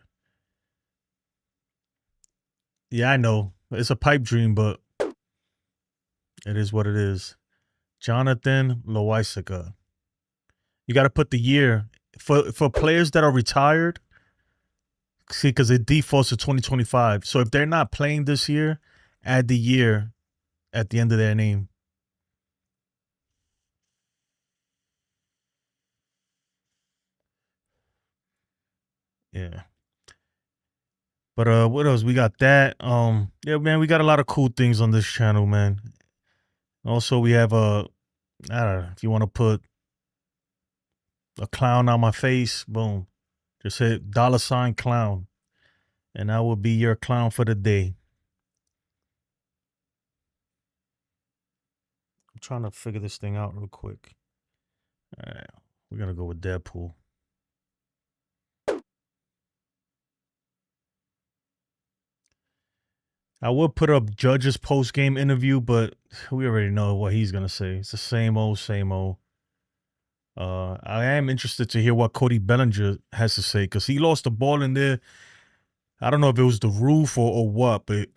Yeah, I know. It's a pipe dream, but it is what it is. Jonathan Loaisiga. You got to put the year for players that are retired. See, because it defaults to 2025. So if they're not playing this year, add the year at the end of their name. Yeah. But what else? We got that. Yeah, man, we got a lot of cool things on this channel, man. Also, we have I don't know, if you want to put a clown on my face, boom. Just hit $clown. And I will be your clown for the day. I'm trying to figure this thing out real quick. All right. We're going to go with Deadpool. I would put up Judge's post-game interview, but we already know what he's going to say. It's the same old, same old. I am interested to hear what Cody Bellinger has to say because he lost the ball in there. I don't know if it was the roof or what, but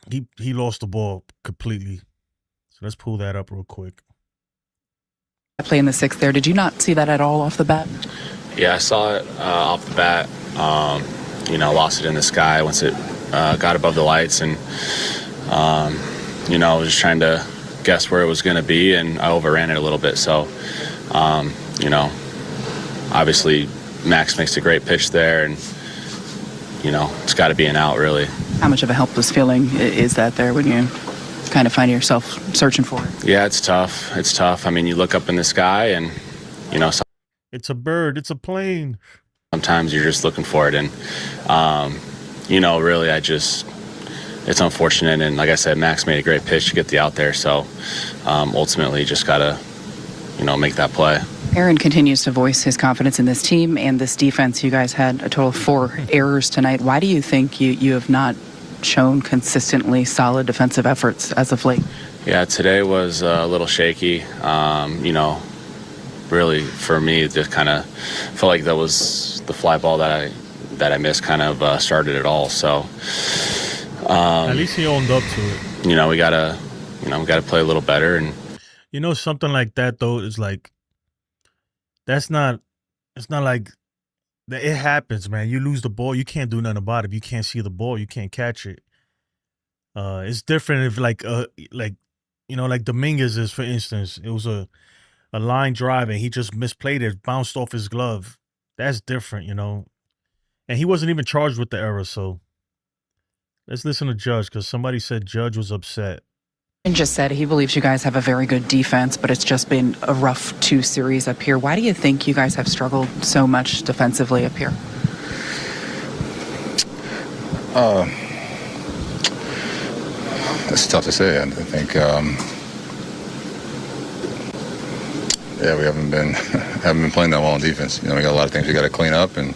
he lost the ball completely. So let's pull that up real quick. Play in the sixth there. Did you not see that at all off the bat? Yeah, I saw it off the bat. Lost it in the sky once it got above the lights, and I was just trying to guess where it was going to be, and I overran it a little bit. So, obviously Max makes a great pitch there, and it's got to be an out, really. How much of a helpless feeling is that there when you kind of find yourself searching for it? Yeah, it's tough. It's tough. I mean, you look up in the sky, and it's a bird. It's a plane. Sometimes you're just looking for it, and really, it's unfortunate. And like I said, Max made a great pitch to get the out there. So ultimately, just gotta, make that play. Aaron continues to voice his confidence in this team and this defense. You guys had a total of 4 errors tonight. Why do you think you have not shown consistently solid defensive efforts as of late? Yeah, today was a little shaky. Really for me, it just kind of felt like that was the fly ball that I missed kind of started it all. So at least he owned up to it. We gotta play a little better. And something like that though is like, it's not like it happens, man. You lose the ball, you can't do nothing about it. If you can't see the ball, you can't catch it. It's different if like Dominguez is, for instance, it was a line drive and he just misplayed it, bounced off his glove. That's different, And he wasn't even charged with the error, so Let's listen to Judge because somebody said Judge was upset. And just said he believes you guys have a very good defense, but it's just been a rough 2 series up here. Why do you think you guys have struggled so much defensively up here? It's tough to say. I think, we haven't been playing that well on defense. We got a lot of things we got to clean up, and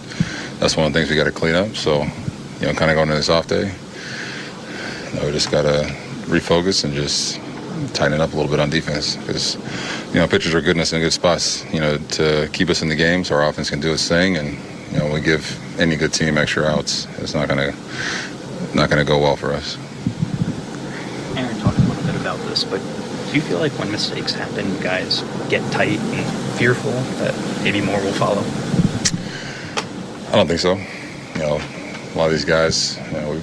that's one of the things we got to clean up. So, kind of going into this off day, we just got to refocus and just tighten it up a little bit on defense because, pitchers are getting us in good spots, to keep us in the game so our offense can do its thing. And, we give any good team extra outs. It's not gonna go well for us. Aaron talked a little bit about this, but do you feel like when mistakes happen, you guys get tight and fearful that maybe more will follow? I don't think so. A lot of these guys, we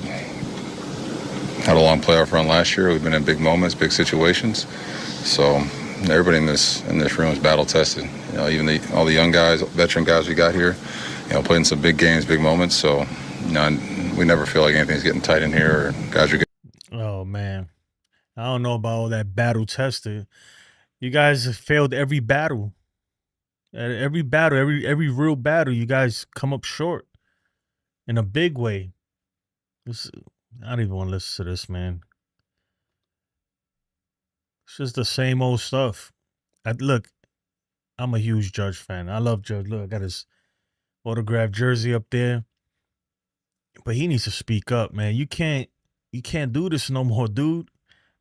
had a long playoff run last year. We've been in big moments, big situations. So everybody in this room is battle tested. Even all the young guys, veteran guys we got here, played in some big games, big moments. So we never feel like anything's getting tight in here or guys are getting. Oh man, I don't know about all that battle tested. You guys have failed every battle. Every battle, every real battle, you guys come up short in a big way. I don't even want to listen to this, man. It's just the same old stuff. Look, I'm a huge Judge fan. I love Judge. Look, I got his autographed jersey up there. But he needs to speak up, man. You can't do this no more, dude.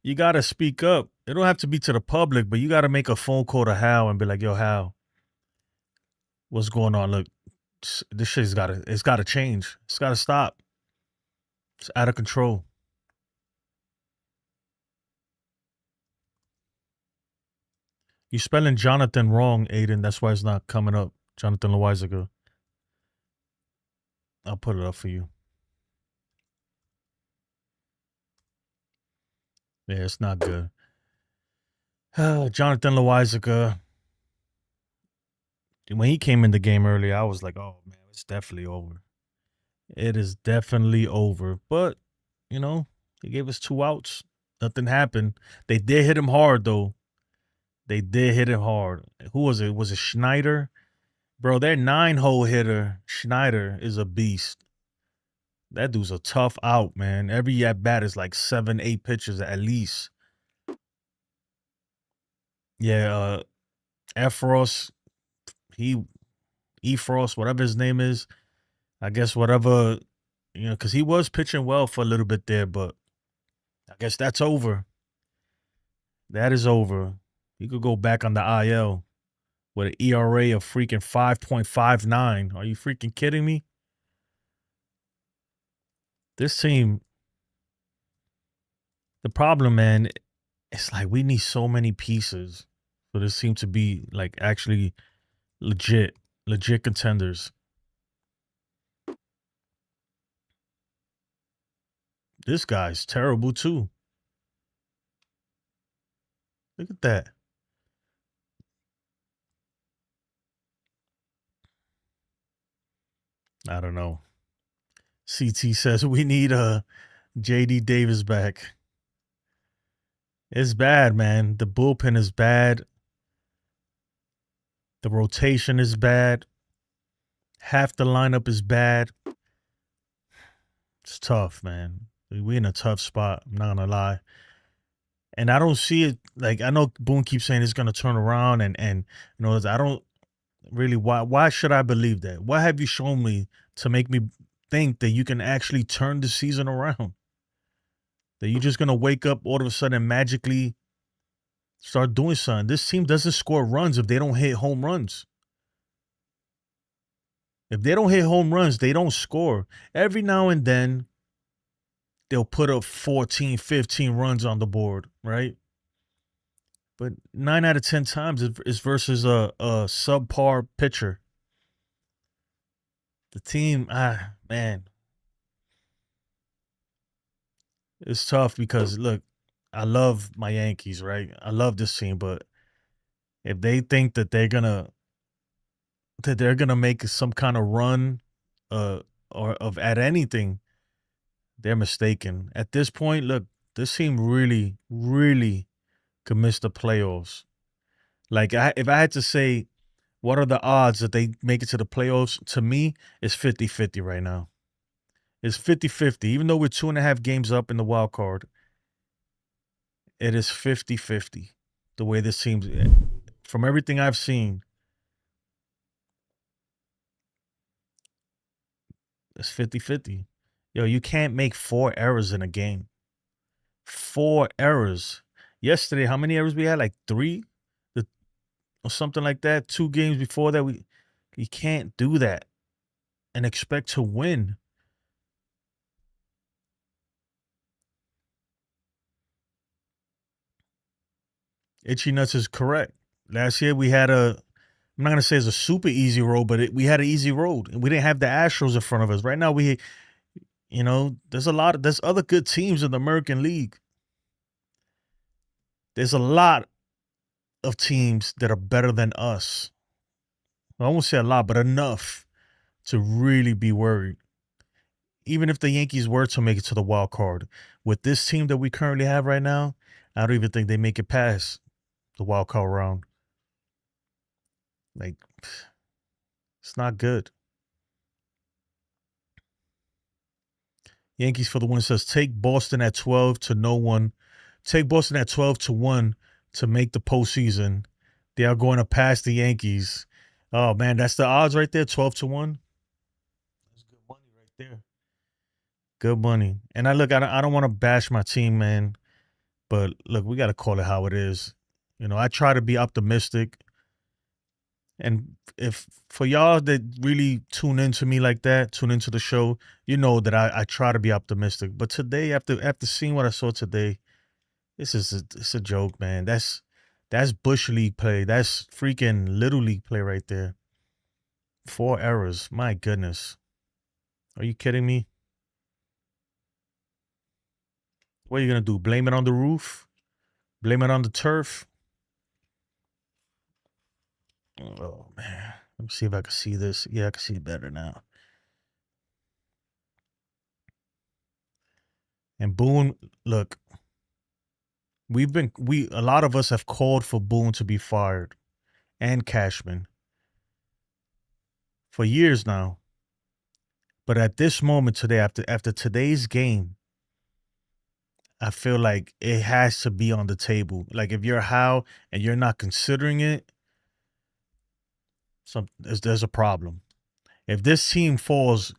You gotta speak up. It don't have to be to the public, but you gotta make a phone call to Hal and be like, yo, Hal, what's going on? Look, this shit's gotta change. It's gotta stop. It's out of control. You're spelling Jonathan wrong, Aiden. That's why it's not coming up. Jonathan Loizaga. I'll put it up for you. Yeah, it's not good. Jonathan Loizaga. When he came in the game earlier, I was like, oh, man, it's definitely over. It is definitely over. But, they gave us 2 outs. Nothing happened. They did hit him hard, though. They did hit him hard. Who was it? Was it Schneider? Bro, their 9-hole hitter, Schneider, is a beast. That dude's a tough out, man. Every at-bat is like 7, 8 pitches at least. Yeah, Efros, Efros, whatever his name is. I guess whatever, because he was pitching well for a little bit there, but I guess that's over. That is over. He could go back on the IL with an ERA of freaking 5.59. Are you freaking kidding me? This team, the problem, man, it's like we need so many pieces for this team to be like actually legit contenders. This guy's terrible too. Look at that. I don't know. CT says we need JD Davis back. It's bad, man. The bullpen is bad. The rotation is bad. Half the lineup is bad. It's tough, man. We're in a tough spot. I'm not gonna lie. And I don't see it, like, I know Boone keeps saying it's gonna turn around and I don't really, why should I believe that? What have you shown me to make me think that you can actually turn the season around? That you're just gonna wake up all of a sudden and magically start doing something. This team doesn't score runs if they don't hit home runs. If they don't hit home runs, they don't score. Every now and then, they'll put up 14, 15 runs on the board, right? But 9 out of 10 times it's versus a subpar pitcher. The team, man. It's tough because, look, I love my Yankees, right? I love this team, but if they think that they're gonna make some kind of run or of at anything, they're mistaken. At this point, look, this team really, really could miss the playoffs. Like, if I had to say, what are the odds that they make it to the playoffs? To me, it's 50-50 right now. It's 50-50. Even though we're 2.5 games up in the wild card, it is 50-50. The way this seems, from everything I've seen, it's 50-50. Yo, you can't make 4 errors in a game. 4 errors. Yesterday, how many errors we had? Like 3? Or something like that. 2 games before that, you can't do that and expect to win. Itchy Nuts is correct. Last year we had I'm not gonna say it's a super easy road, but we had an easy road, and we didn't have the Astros in front of us. Right now, there's other good teams in the American League. There's a lot of teams that are better than us. I won't say a lot, but enough to really be worried. Even if the Yankees were to make it to the wild card, with this team that we currently have right now, I don't even think they make it past the wild card round. Like, it's not good. Yankees for the win says, take Boston at 12 to no one. Take Boston at 12-1 to make the postseason. They are going to pass the Yankees. Oh, man, that's the odds right there, 12-1. That's good money right there. Good money. And I don't want to bash my team, man. But, look, we got to call it how it is. I try to be optimistic. And if for y'all that really tune into me like that, tune into the show, that I try to be optimistic. But today, after seeing what I saw today, it's a joke, man. That's Bush League play. That's freaking Little League play right there. 4 errors. My goodness. Are you kidding me? What are you going to do? Blame it on the roof? Blame it on the turf? Oh, man. Let me see if I can see this. Yeah, I can see it better now. And Boone, look, a lot of us have called for Boone to be fired and Cashman for years now. But at this moment today, after today's game, I feel like it has to be on the table. Like, if you're Howe and you're not considering it, there's a problem. If this team falls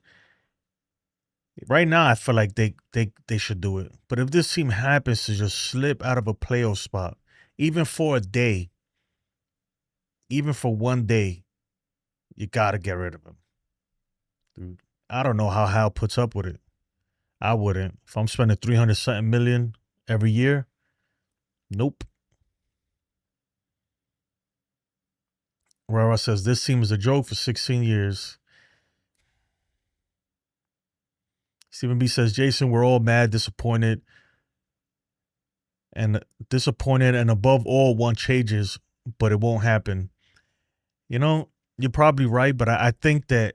right now, I feel like they should do it. But if this team happens to just slip out of a playoff spot, even for a day, even for one day, you gotta get rid of him. Dude, I don't know how Hal puts up with it. I wouldn't. If I'm spending $300-something million every year, nope. Rara says, this team is a joke for 16 years. Stephen B says, Jason, we're all mad, disappointed, and above all want changes, but it won't happen. You're probably right, but I think that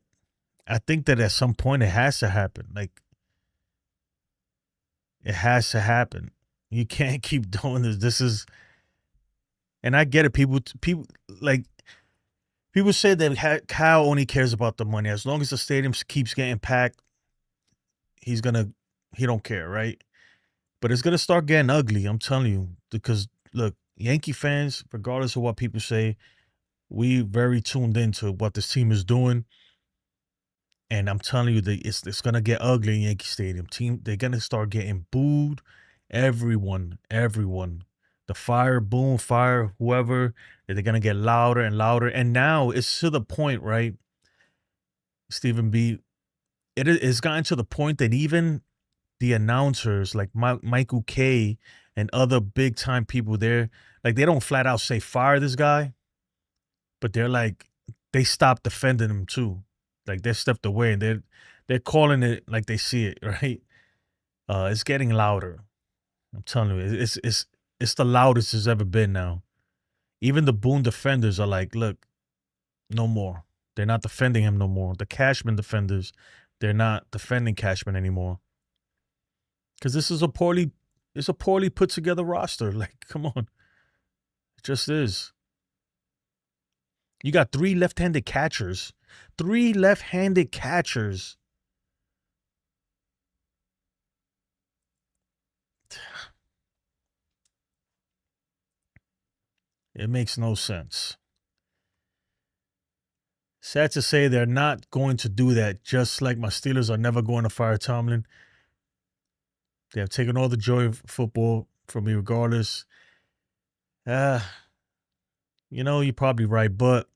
at some point it has to happen. Like, it has to happen. You can't keep doing this. And I get it. People say that Kyle only cares about the money. As long as the stadium keeps getting packed, he don't care, right? But it's gonna start getting ugly, I'm telling you. Because look, Yankee fans, regardless of what people say, we very tuned into what this team is doing. And I'm telling you that it's gonna get ugly in Yankee Stadium. They're gonna start getting booed. Everyone. The Boone, whoever, they're gonna get louder and louder. And now it's to the point, right, Stephen B. It's gotten to the point that even the announcers like Michael Kay and other big time people there, like, they don't flat out say fire this guy, but they stop defending him too. Like, they stepped away and they're calling it like they see it, right? It's getting louder. I'm telling you, it's the loudest it's ever been now. Even the Boone defenders are like, look, no more. They're not defending him no more. The Cashman defenders, they're not defending Cashman anymore. Because this is it's a poorly put together roster. Like, come on. It just is. You got 3 left-handed catchers. 3 left-handed catchers. It makes no sense. Sad to say they're not going to do that, just like my Steelers are never going to fire Tomlin. They have taken all the joy of football from me regardless. You're probably right, but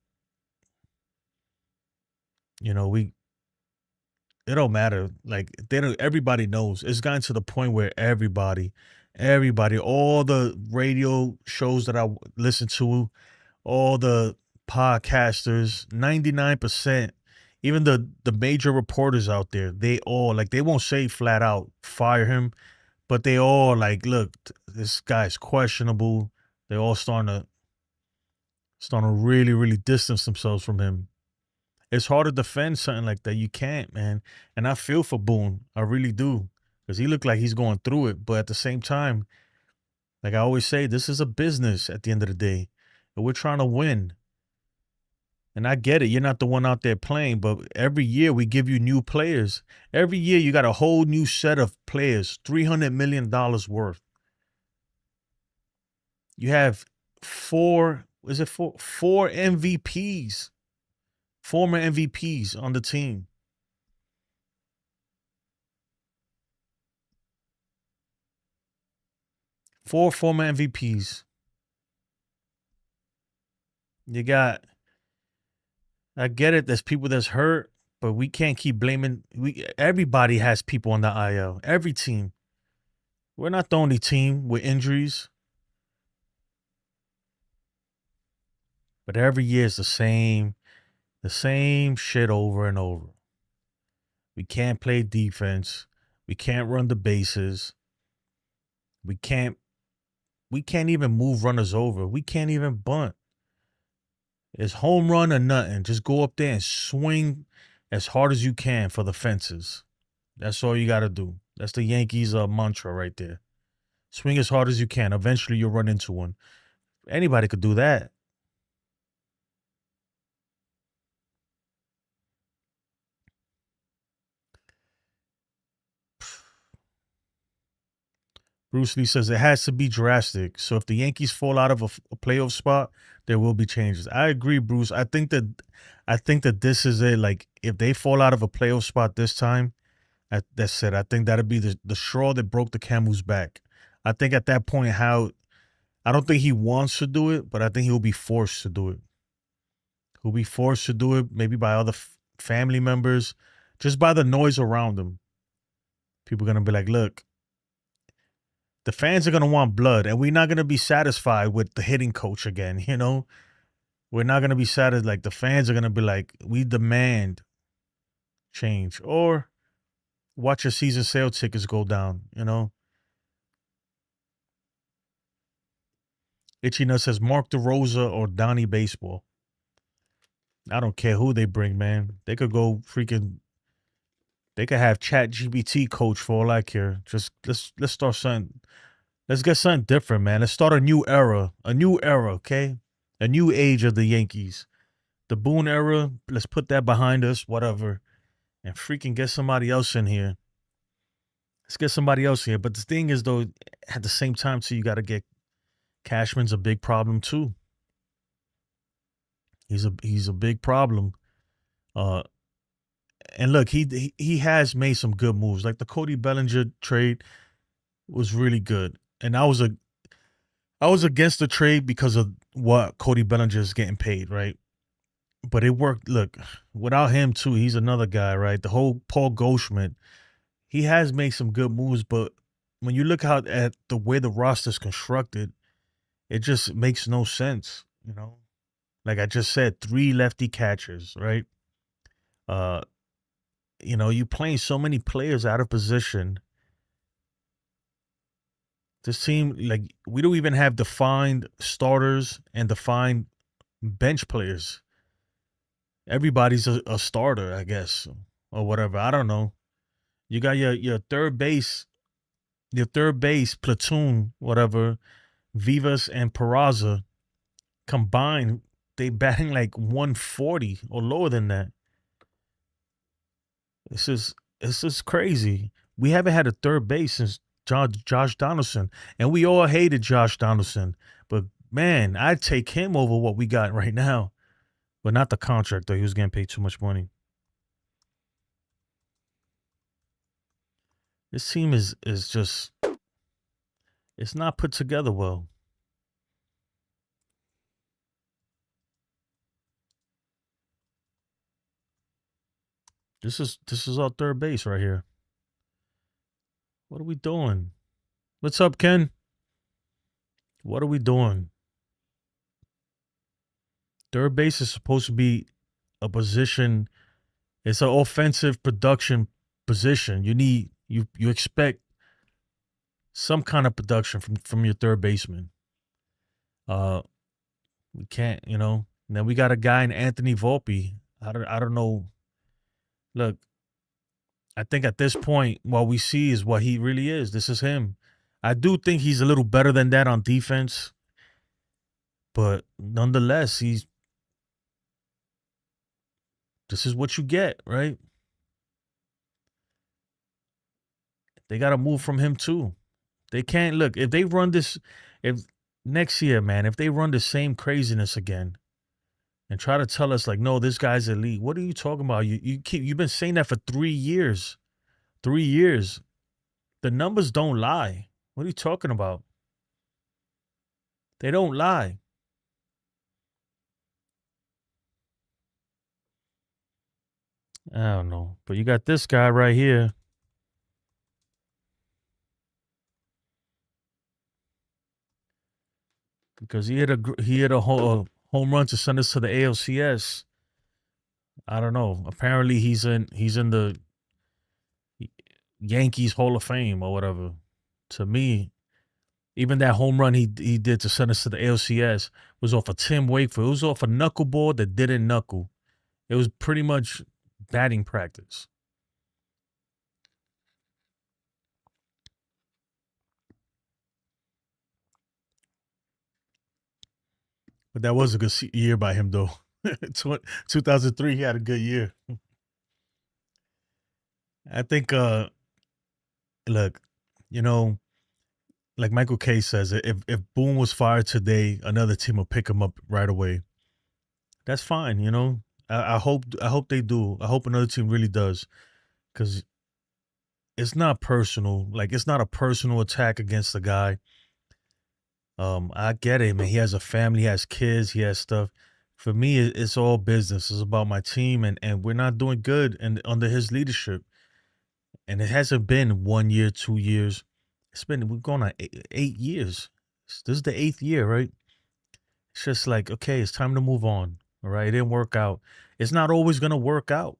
it don't matter. Like, everybody knows. It's gotten to the point where everybody, all the radio shows that I listen to, all the podcasters, 99%, even the major reporters out there, they all, like, they won't say flat out fire him, but they all like, look, this guy's questionable. They all starting to really, really distance themselves from him. It's hard to defend something like that. You can't, man. And I feel for Boone. I really do. Because he looked like he's going through it. But at the same time, like I always say, this is a business at the end of the day. And we're trying to win. And I get it. You're not the one out there playing. But every year we give you new players. Every year you got a whole new set of players. $300 million worth. You have four MVPs. Former MVPs on the team. Four former MVPs. You got, I get it, there's people that's hurt, but we can't keep blaming. Everybody has people on the IL. Every team. We're not the only team with injuries. But every year it's the same shit over and over. We can't play defense. We can't run the bases. We can't even move runners over. We can't even bunt. It's home run or nothing. Just go up there and swing as hard as you can for the fences. That's all you got to do. That's the Yankees mantra right there. Swing as hard as you can. Eventually you'll run into one. Anybody could do that. Bruce Lee says it has to be drastic. So if the Yankees fall out of a playoff spot, there will be changes. I agree, Bruce. I think that this is it. Like, if they fall out of a playoff spot this time, that's it. I think that'll be the straw that broke the camel's back. I think at that point, I don't think he wants to do it, but I think he'll be forced to do it. He'll be forced to do it, maybe by other family members, just by the noise around him. People are going to be like, look, the fans are going to want blood, and we're not going to be satisfied with the hitting coach again, We're not going to be satisfied. Like, the fans are going to be like, we demand change. Or watch your season sale tickets go down, Itchy Nut says, Mark DeRosa or Donnie Baseball. I don't care who they bring, man. They could go they could have ChatGPT coach for all I care. Just let's start something. Let's get something different, man. Let's start a new era, okay? A new age of the Yankees. The Boone era, let's put that behind us, whatever, and freaking get somebody else in here. Let's get somebody else here. But the thing is, though, at the same time, too, you got to get Cashman's a big problem too. He's a big problem. And look, he has made some good moves. Like the Cody Bellinger trade was really good. And I was against the trade because of what Cody Bellinger is getting paid, right? But it worked. Look, without him too, he's another guy, right? The whole Paul Goldschmidt, he has made some good moves, but when you look at the way the roster's constructed, it just makes no sense, Like I just said, 3 lefty catchers, right? You playing so many players out of position. This team, like, we don't even have defined starters and defined bench players. Everybody's a starter, I guess, or whatever. I don't know. You got your third base. your third base platoon, whatever, Vivas and Peraza combined, they batting like 140 or lower than that. This is crazy. We haven't had a third base since Josh Donaldson, and we all hated Josh Donaldson. But man, I'd take him over what we got right now. But not the contract, though. He was getting paid too much money. This team is just, it's not put together well. This is our third base right here. What are we doing? What's up, Ken? What are we doing? Third base is supposed to be a position. It's an offensive production position. You expect some kind of production from your third baseman. We can't, you know. And then we got a guy in Anthony Volpe. I don't know. Look, I think at this point, what we see is what he really is. This is him. I do think he's a little better than that on defense, but nonetheless, this is what you get, right? They got to move from him too. They can't look if they run this. If next year, man, if they run the same craziness again, and try to tell us like, no, this guy's elite. What are you talking about? You've been saying that for 3 years. 3 years. The numbers don't lie. What are you talking about? They don't lie. I don't know. But you got this guy right here. Because he hit a home run to send us to the ALCS. I don't know. Apparently he's in the Yankees Hall of Fame or whatever. To me, even that home run he did to send us to the ALCS was off of Tim Wakefield. It was off a knuckleball that didn't knuckle. It was pretty much batting practice. But that was a good year by him, though. 2003, he had a good year. I think, look, you know, like Michael Kay says, if Boone was fired today, another team will pick him up right away. That's fine, you know. I hope they do. I hope another team really does, because it's not personal. Like, it's not a personal attack against the guy. I get it, man. He has a family, he has kids, he has stuff. For me, it's all business. It's about my team, and we're not doing good under his leadership. And it hasn't been 1 year, 2 years. We're going on 8 years. This is the 8th year, right? It's just like, okay, it's time to move on. All right, it didn't work out. It's not always gonna work out.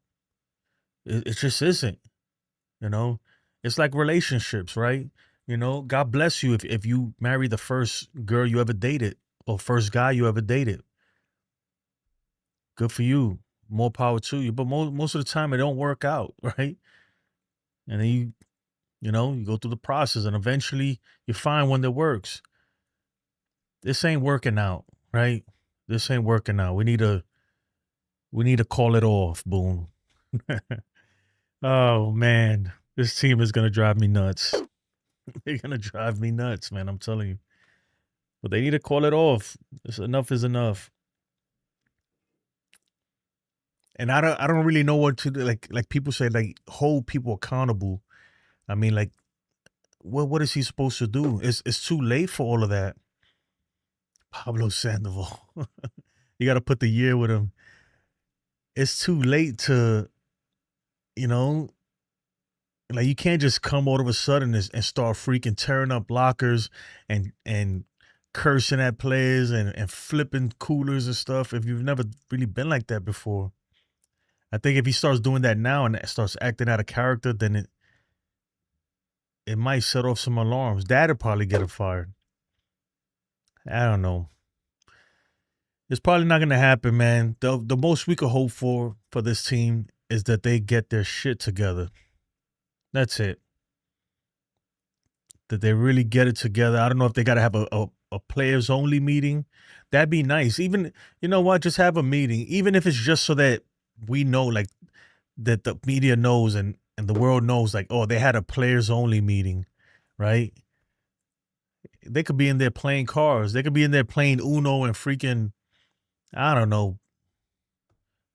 It just isn't. You know, it's like relationships, right? You know, God bless you if you marry the first girl you ever dated or first guy you ever dated. Good for you. More power to you. But most of the time it don't work out, right? And then you go through the process and eventually you find one that works. This ain't working out, right? This ain't working out. We need to call it off, Boone. Oh man, this team is gonna drive me nuts. They're gonna drive me nuts, man. I'm telling you. But they need to call it off. Enough is enough. And I don't really know what to do. Like people say, like, hold people accountable. I mean, like, what is he supposed to do? It's too late for all of that. Pablo Sandoval. You got to put the year with him. It's too late to, you know, like, you can't just come all of a sudden and start freaking tearing up lockers and cursing at players and flipping coolers and stuff if you've never really been like that before. I think if he starts doing that now and starts acting out of character, then it might set off some alarms. Dad'll probably get him fired. I don't know. It's probably not going to happen, man. The most we could hope for this team is that they get their shit together. That's it. that they really get it together. I don't know if they got to have a players only meeting. That'd be nice. Even, you know what, just have a meeting, even if it's just so that we know, like, that the media knows and the world knows, like, oh, they had a players only meeting, right? They could be in there playing cards. They could be in there playing Uno and freaking, I don't know,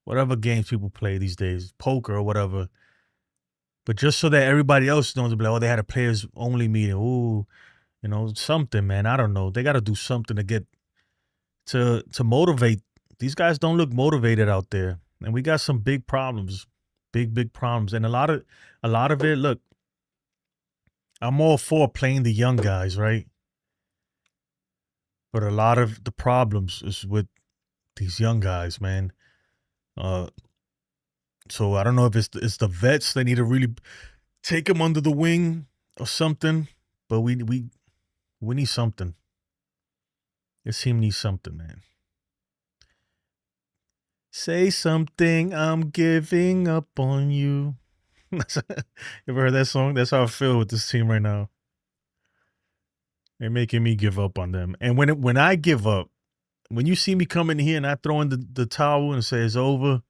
whatever games people play these days, poker or whatever. But just so that everybody else knows, like, oh, they had a players only meeting. Ooh, you know, something, man. I don't know. They got to do something to get to motivate. These guys don't look motivated out there, and we got some big problems, big problems, and a lot of it. Look, I'm all for playing the young guys, right? But a lot of the problems is with these young guys, man. So I don't know if it's the vets. They need to really take them under the wing or something. But we need something. This team needs something, man. Say something, I'm giving up on you. You ever heard that song? That's how I feel with this team right now. They're making me give up on them. And when I give up, when you see me come in here and I throw in the towel and say it's over,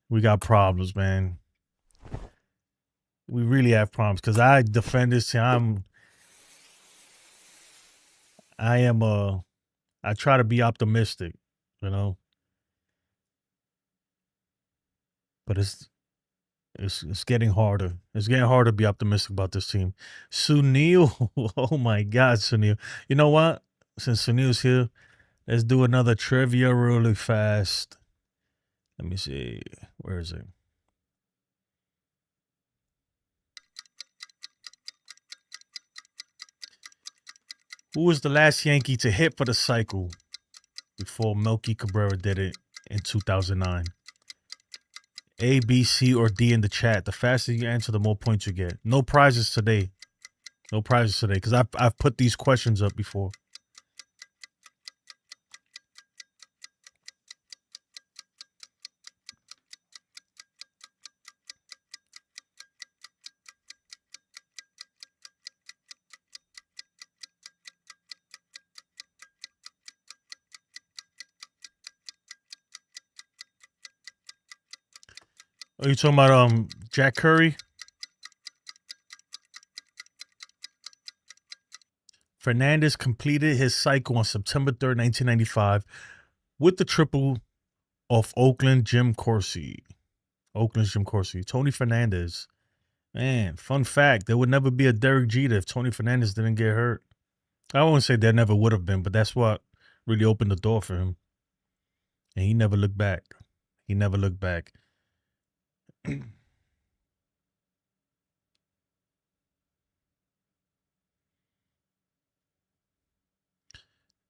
we got problems, man. We really have problems because I defend this team. I try to be optimistic, you know. But it's getting harder. It's getting harder to be optimistic about this team. Sunil, oh my God, Sunil. You know what? Since Sunil's here, let's do another trivia really fast. Let me see. Where is it? Who was the last Yankee to hit for the cycle before Melky Cabrera did it in 2009? A, B, C, or D in the chat. The faster you answer, the more points you get. No prizes today. No prizes today because I've put these questions up before. Are you talking about Jack Curry? Fernandez completed his cycle on September 3rd, 1995 with the triple of Oakland Jim Corsi. Oakland's Jim Corsi. Tony Fernandez. Man, fun fact, there would never be a Derek Jeter if Tony Fernandez didn't get hurt. I won't say there never would have been, but that's what really opened the door for him. And he never looked back. He never looked back.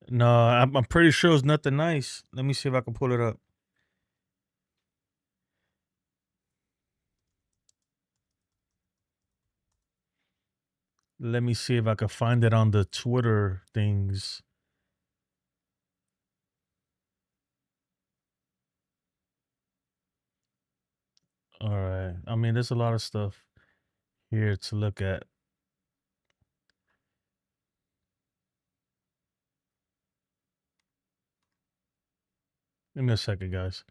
No, I'm pretty sure it's nothing nice. Let me see if I can pull it up. Let me see if I can find it on the Twitter things. All right. I mean, there's a lot of stuff here to look at. Give me a second, guys.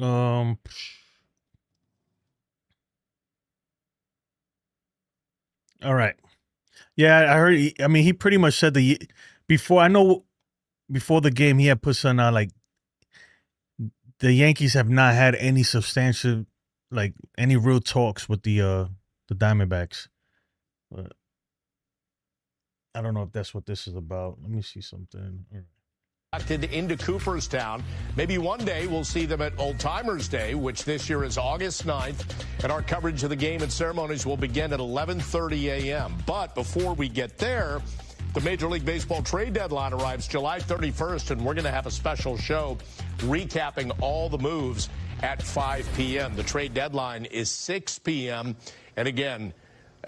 All right. Yeah, I heard. I mean, he pretty much said before the game, he had put something out like the Yankees have not had any substantial, like any real talks with the Diamondbacks. But I don't know if that's what this is about. Let me see something. Into Cooperstown. Maybe one day we'll see them at Old Timers Day, which this year is August 9th. And our coverage of the game and ceremonies will begin at 11:30 a.m. But before we get there, the Major League Baseball trade deadline arrives July 31st, and we're going to have a special show recapping all the moves at 5 p.m. The trade deadline is 6 p.m. And again,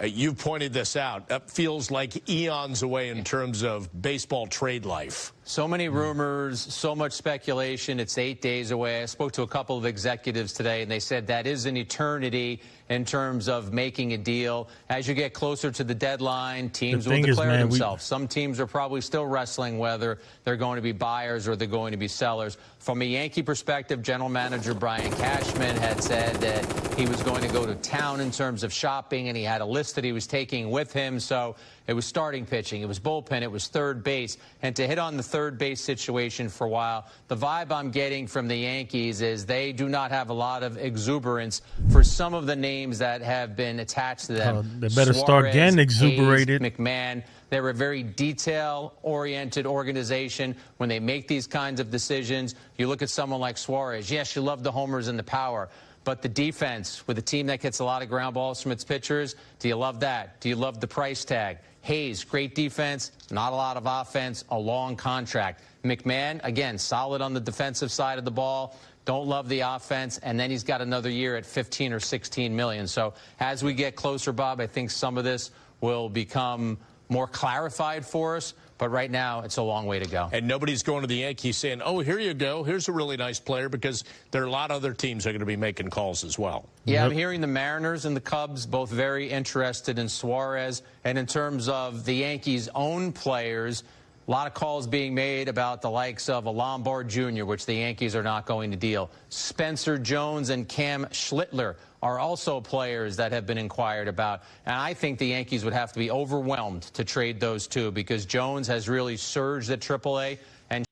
you've pointed this out. That feels like eons away in terms of baseball trade life. So many rumors, so much speculation. It's 8 days away. I spoke to a couple of executives today, and they said that is an eternity in terms of making a deal. As you get closer to the deadline, teams will declare themselves. Some teams are probably still wrestling whether they're going to be buyers or they're going to be sellers. From a Yankee perspective, General Manager Brian Cashman had said that he was going to go to town in terms of shopping, and he had a list that he was taking with him. So it was starting pitching, it was bullpen, it was third base. And to hit on the third base situation for a while, the vibe I'm getting from the Yankees is they do not have a lot of exuberance for some of the names that have been attached to them. They better start getting exuberated. Hayes, McMahon. They're a very detail-oriented organization. When they make these kinds of decisions, you look at someone like Suarez. Yes, you love the homers and the power. But the defense, with a team that gets a lot of ground balls from its pitchers, do you love that? Do you love the price tag? Hayes, great defense, not a lot of offense, a long contract. McMahon, again, solid on the defensive side of the ball. Don't love the offense, and then he's got another year at 15 or 16 million. So as we get closer, Bob, I think some of this will become more clarified for us. But right now, it's a long way to go. And nobody's going to the Yankees saying, oh, here you go. Here's a really nice player, because there are a lot of other teams that are going to be making calls as well. Yeah, I'm hearing the Mariners and the Cubs both very interested in Suarez. And in terms of the Yankees' own players, a lot of calls being made about the likes of a Lombard Jr., which the Yankees are not going to deal. Spencer Jones and Cam Schlittler are also players that have been inquired about. And I think the Yankees would have to be overwhelmed to trade those two, because Jones has really surged at AAA. And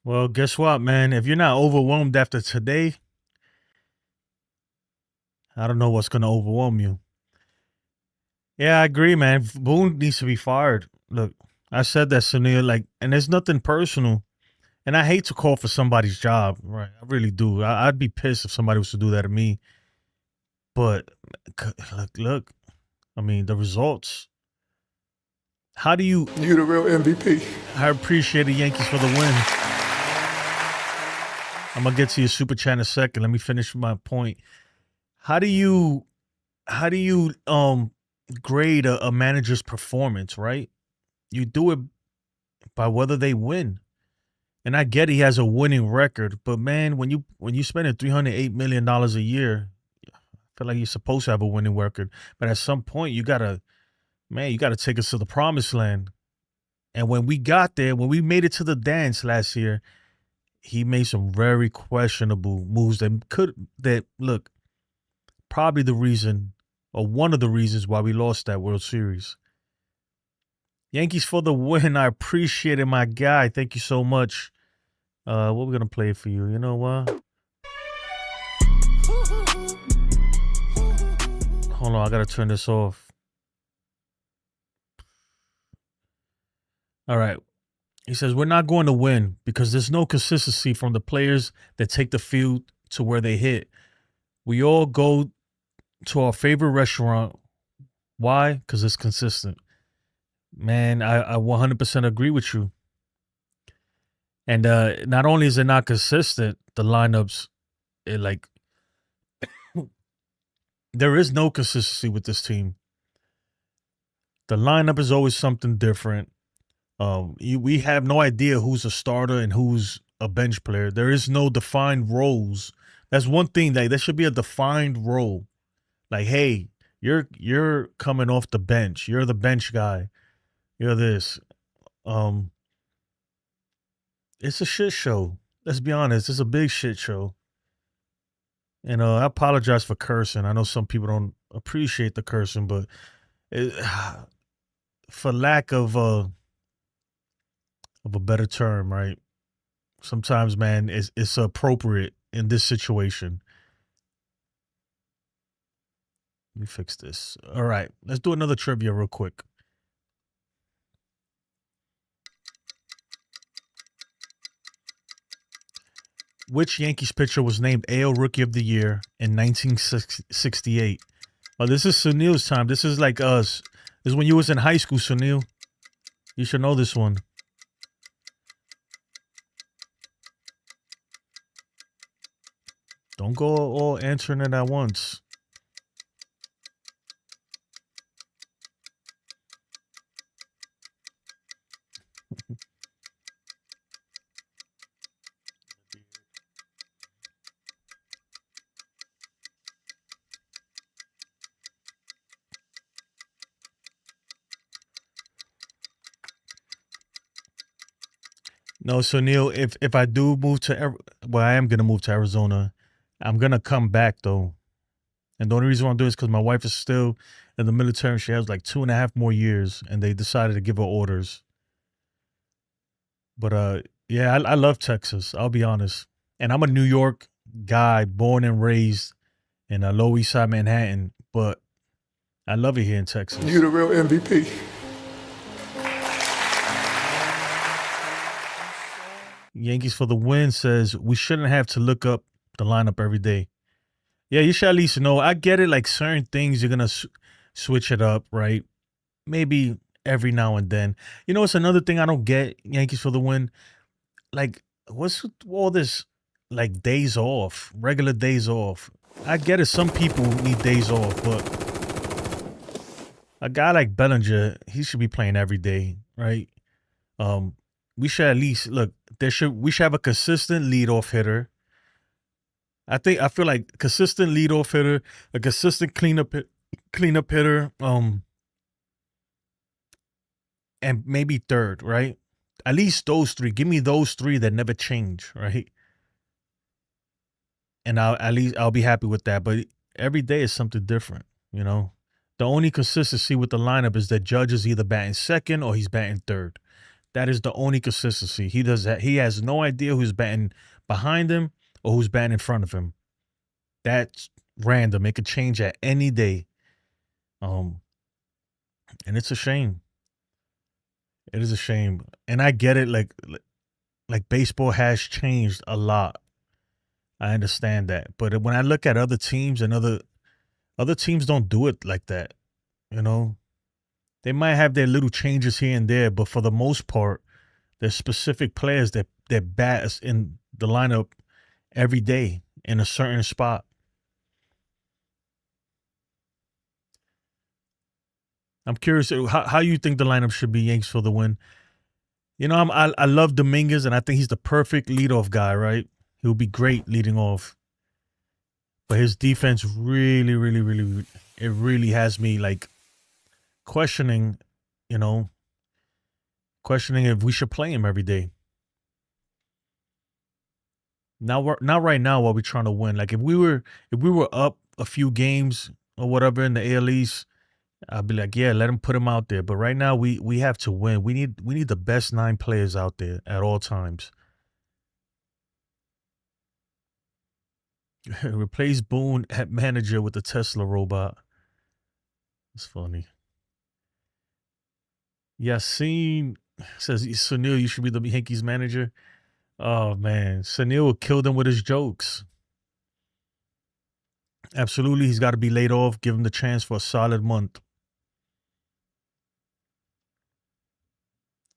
well, guess what, man? If you're not overwhelmed after today, I don't know what's going to overwhelm you. Yeah, I agree, man. Boone needs to be fired. Look, I said that, Sunil, and there's nothing personal. And I hate to call for somebody's job, right? I really do. I'd be pissed if somebody was to do that to me. But look, I mean, the results. How do you... You're the real MVP. I appreciate the Yankees for the win. I'm going to get to your super chat in a second. Let me finish my point. How do you grade a manager's performance, right? You do it by whether they win. And I get he has a winning record, but man, when you spending $308 million a year, I feel like you're supposed to have a winning record. But at some point, you gotta take us to the promised land. And when we got there, when we made it to the dance last year, he made some very questionable moves that look, probably the reason, or one of the reasons why we lost that World Series. Yankees for the win. I appreciate it, my guy. Thank you so much. What we're gonna play for you? You know what? Hold on, I gotta turn this off. All right. He says, we're not going to win because there's no consistency from the players that take the field to where they hit. We all go to our favorite restaurant. Why? Because it's consistent. Man, I 100% agree with you. And not only is it not consistent, the lineups, there is no consistency with this team. The lineup is always something different. We have no idea who's a starter and who's a bench player. There is no defined roles. That's one thing. There should be a defined role. Like, hey, you're coming off the bench. You're the bench guy. You're this. It's a shit show. Let's be honest. It's a big shit show. And I apologize for cursing. I know some people don't appreciate the cursing, but for lack of a better term, right? Sometimes, man, it's appropriate in this situation. Let me fix this. All right, let's do another trivia real quick. Which Yankees pitcher was named AL Rookie of the Year in 1968? Oh, this is Sunil's time. This is like us. This is when you was in high school, Sunil. You should know this one. Don't go all answering it at once. No, so Neil, if I do move to, well, I am gonna move to Arizona. I'm gonna come back though, and the only reason why I'm doing it is because my wife is still in the military. She has like 2.5 more years, and they decided to give her orders. But yeah, I love Texas. I'll be honest, and I'm a New York guy, born and raised in a Lower East Side Manhattan, but I love it here in Texas. You the real MVP. Yankees for the win says we shouldn't have to look up the lineup every day. Yeah, you should at least know. I get it. Like certain things, you're gonna switch it up, right? Maybe every now and then. You know, it's another thing I don't get. Yankees for the win. Like, what's with all this? Like days off, regular days off. I get it. Some people need days off, but a guy like Bellinger, he should be playing every day, right? We should at least look. We should have a consistent leadoff hitter. I feel like consistent leadoff hitter, a consistent cleanup hitter, and maybe third, right? At least those three. Give me those three that never change, right? And I'll be happy with that. But every day is something different, you know. The only consistency with the lineup is that Judge is either batting second or he's batting third. That is the only consistency. He does that. He has no idea who's batting behind him or who's batting in front of him. That's random. It could change at any day. And it's a shame. It is a shame. And I get it, like baseball has changed a lot. I understand that. But when I look at other teams and other teams don't do it like that, you know. They might have their little changes here and there, but for the most part, there's specific players that bat in the lineup every day in a certain spot. I'm curious how you think the lineup should be, Yanks for the win. You know, I love Dominguez, and I think he's the perfect leadoff guy, right? He'll be great leading off. But his defense really, really, really, it really has me like questioning if we should play him every day. Not right now while we're trying to win. Like if we were up a few games or whatever in the AL East, I'd be like, yeah, let him put him out there. But right now we have to win. We need the best 9 players out there at all times. Replace Boone at manager with the Tesla robot. It's funny. Yassine says, Sunil, you should be the Yankees manager. Oh, man. Sunil killed him with his jokes. Absolutely. He's got to be laid off. Give him the chance for a solid month.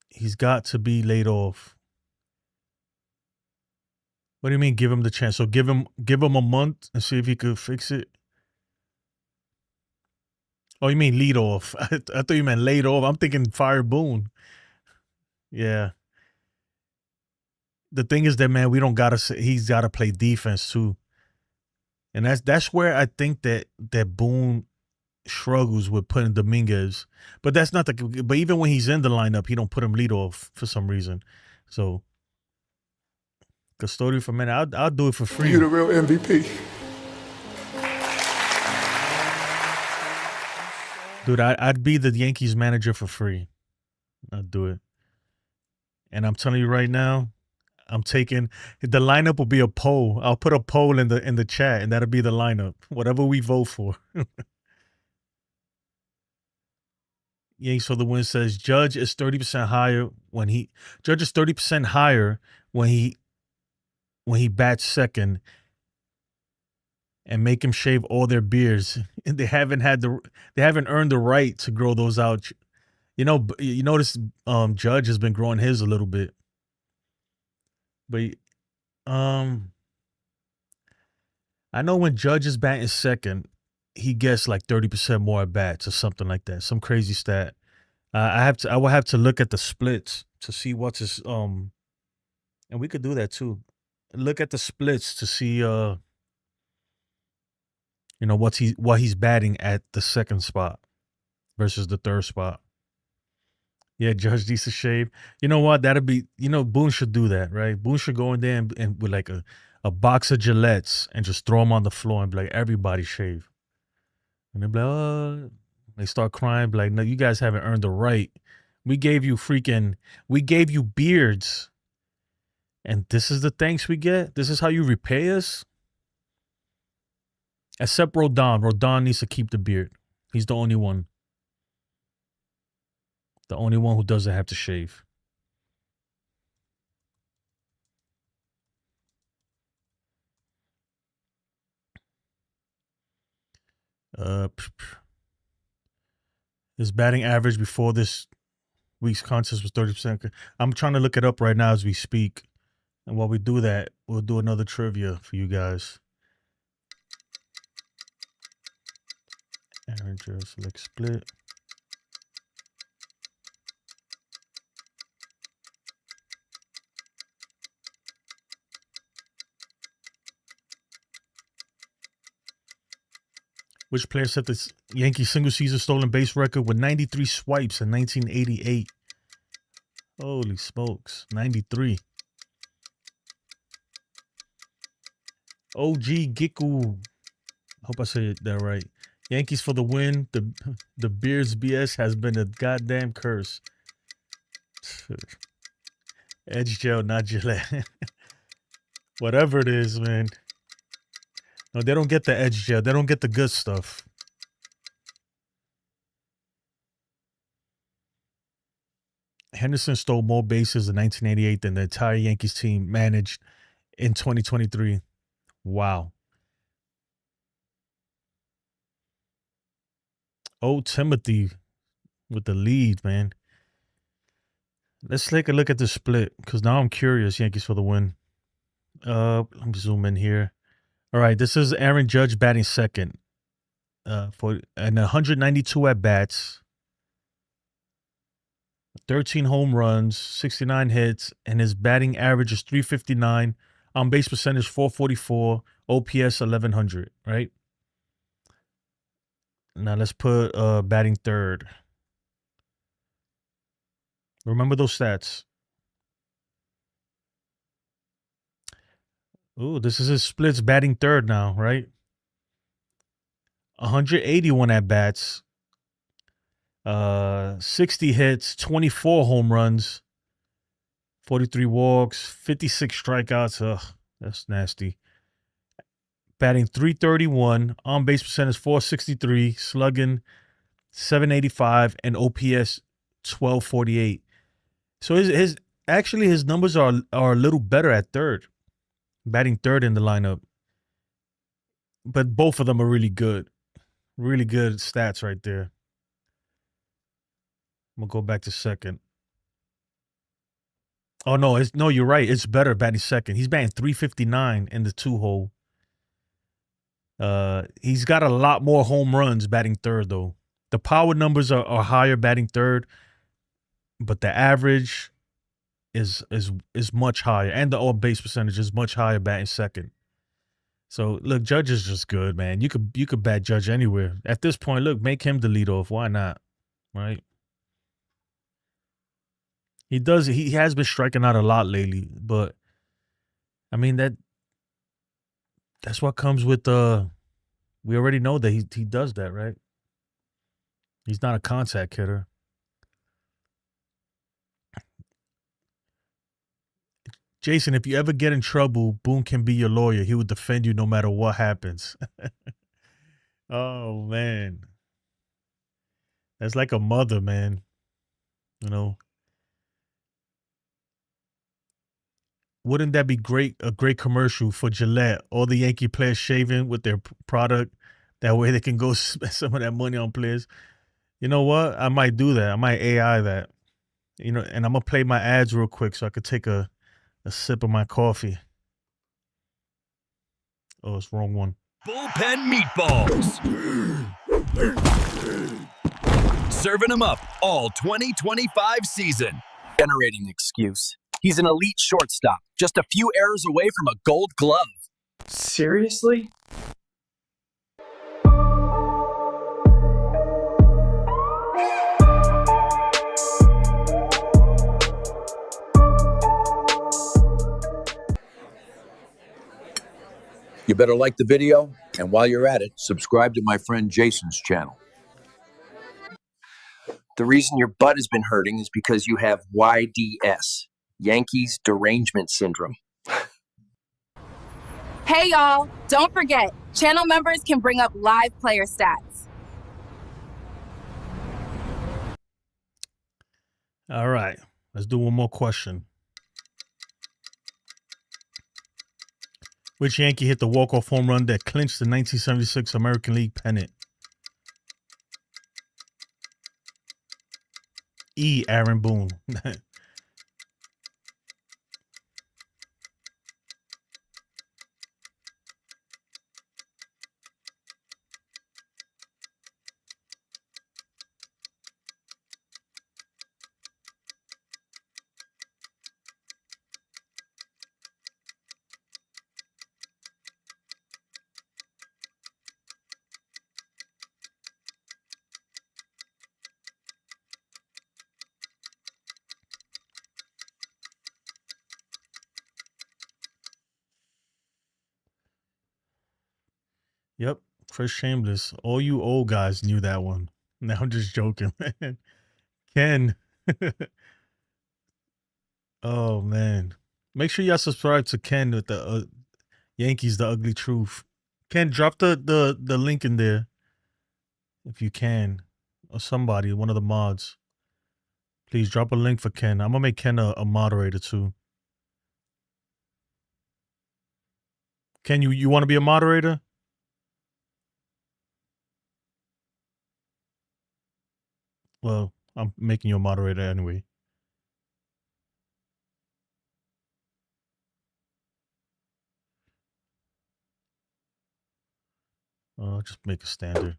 He's got to be laid off. What do you mean give him the chance? So give him a month and see if he could fix it? Oh, you mean lead off? I thought you meant laid off. I'm thinking fire Boone. Yeah. The thing is that, man, we don't gotta say he's gotta play defense too. And that's where I think that Boone struggles with putting Dominguez. But that's not but even when he's in the lineup, he don't put him lead off for some reason. So custodian for man, I'll do it for free. You the real MVP. Dude, I'd be the Yankees manager for free. I'd do it. And I'm telling you right now, I'm taking the lineup will be a poll. I'll put a poll in the chat, and that'll be the lineup. Whatever we vote for. Yanks for the win says Judge is 30% higher when he bats second, and make him shave all their beards. They haven't earned the right to grow those out. You know, you notice Judge has been growing his a little bit. But I know when Judge is batting second, he gets like 30% more at bats or something like that. Some crazy stat. I will have to look at the splits to see what's his and we could do that too. Look at the splits to see what he's batting at the second spot versus the third spot. Yeah, Judge needs to shave. You know what? That'd be, Boone should do that, right? Boone should go in there and with like a box of Gillettes and just throw them on the floor and be like, everybody shave. And they'll be like, oh, they start crying, be like, no, you guys haven't earned the right. We gave you beards. And this is the thanks we get? This is how you repay us? Except Rodon. Rodon needs to keep the beard. He's the only one. The only one who doesn't have to shave. His batting average before this week's contest was 30%. I'm trying to look it up right now as we speak. And while we do that, we'll do another trivia for you guys. Aaron Judge, select split. Which player set the Yankee single-season stolen base record with 93 swipes in 1988? Holy smokes, 93. OG Giku. I hope I said that right. Yankees for the win. The Beards BS has been a goddamn curse. Edge gel, not Gillette. Whatever it is, man. No, they don't get the edge gel. They don't get the good stuff. Henderson stole more bases in 1988 than the entire Yankees team managed in 2023. Wow. Oh, Timothy with the lead, man. Let's take a look at the split because now I'm curious. Yankees for the win. Let me zoom in here. All right, this is Aaron Judge batting second. For 192 at bats, 13 home runs, 69 hits, and his batting average is 359. On base percentage 444, OPS 1100. Right. Now let's put batting third. Remember those stats. Ooh, this is his splits batting third now, right? 181 at bats, 60 hits, 24 home runs, 43 walks, 56 strikeouts. Ugh, that's nasty. Batting 331, on base percentage 463, slugging 785, and OPS 1248. So his numbers are a little better at third. Batting third in the lineup. But both of them are really good. Really good stats right there. I'm going to go back to second. Oh, no, you're right. It's better batting second. He's batting 359 in the 2-hole. He's got a lot more home runs batting third, though. The power numbers are higher batting third, but the average is much higher, and the on-base percentage is much higher batting second. So look, Judge is just good, man. You could bat Judge anywhere at this point. Look, make him the leadoff. Why not? Right? He has been striking out a lot lately, but I mean that's what comes with we already know that he does that, right? He's not a contact hitter. Jason, if you ever get in trouble, Boone can be your lawyer. He will defend you no matter what happens. Oh, man. That's like a mother, man. You know. Wouldn't that be great? A great commercial for Gillette. All the Yankee players shaving with their product. That way they can go spend some of that money on players. You know what? I might do that. I might AI that. And I'm going to play my ads real quick so I could take a sip of my coffee. Oh, it's the wrong one. Bullpen meatballs. Serving them up all 2025 season. Generating excuse. He's an elite shortstop, just a few errors away from a gold glove. Seriously? You better like the video, and while you're at it, subscribe to my friend Jason's channel. The reason your butt has been hurting is because you have YDS, Yankees Derangement Syndrome. Hey, y'all, don't forget, channel members can bring up live player stats. All right, let's do one more question. Which Yankee hit the walk-off home run that clinched the 1976 American League pennant? E. Aaron Boone. Yep, Chris Chambers. All you old guys knew that one. Now I'm just joking, man. Ken. Oh man, make sure y'all subscribe to Ken with the Yankees, the ugly truth. Ken, drop the link in there if you can, or somebody, one of the mods. Please drop a link for Ken. I'm gonna make Ken a moderator too. Ken, you want to be a moderator? Well, I'm making you a moderator anyway. Just make a standard.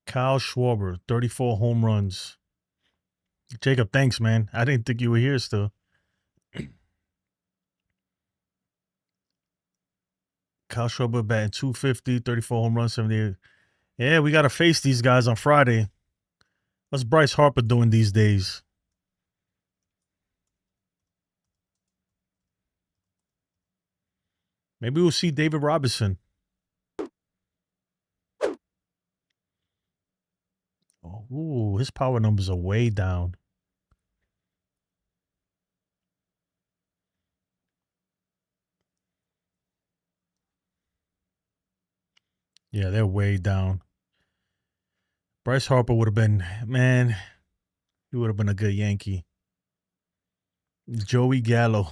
Kyle Schwarber, 34 home runs. Jacob, thanks, man. I didn't think you were here still. Kyle Schwarber batting 250, 34 home runs, 78. Yeah, we got to face these guys on Friday. What's Bryce Harper doing these days? Maybe we'll see David Robinson. Oh, ooh, his power numbers are way down. Yeah, they're way down. Bryce Harper would have been, man, he would have been a good Yankee. Joey Gallo.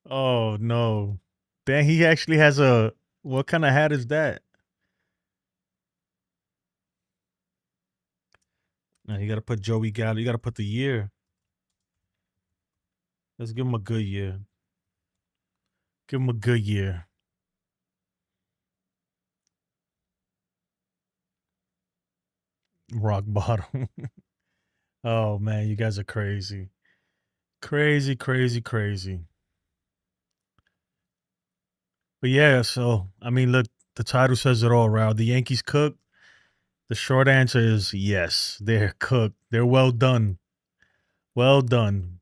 Oh, no. Dang, he actually has a, what kind of hat is that? Now, you got to put Joey Gallo. You got to put the year. Let's give him a good year. Give him a good year. Rock bottom. Oh, man, you guys are crazy. Crazy, crazy, crazy. But yeah, so, I mean, look, the title says it all, Raul. The Yankees cooked. The short answer is yes, they're cooked. They're well done. Well done.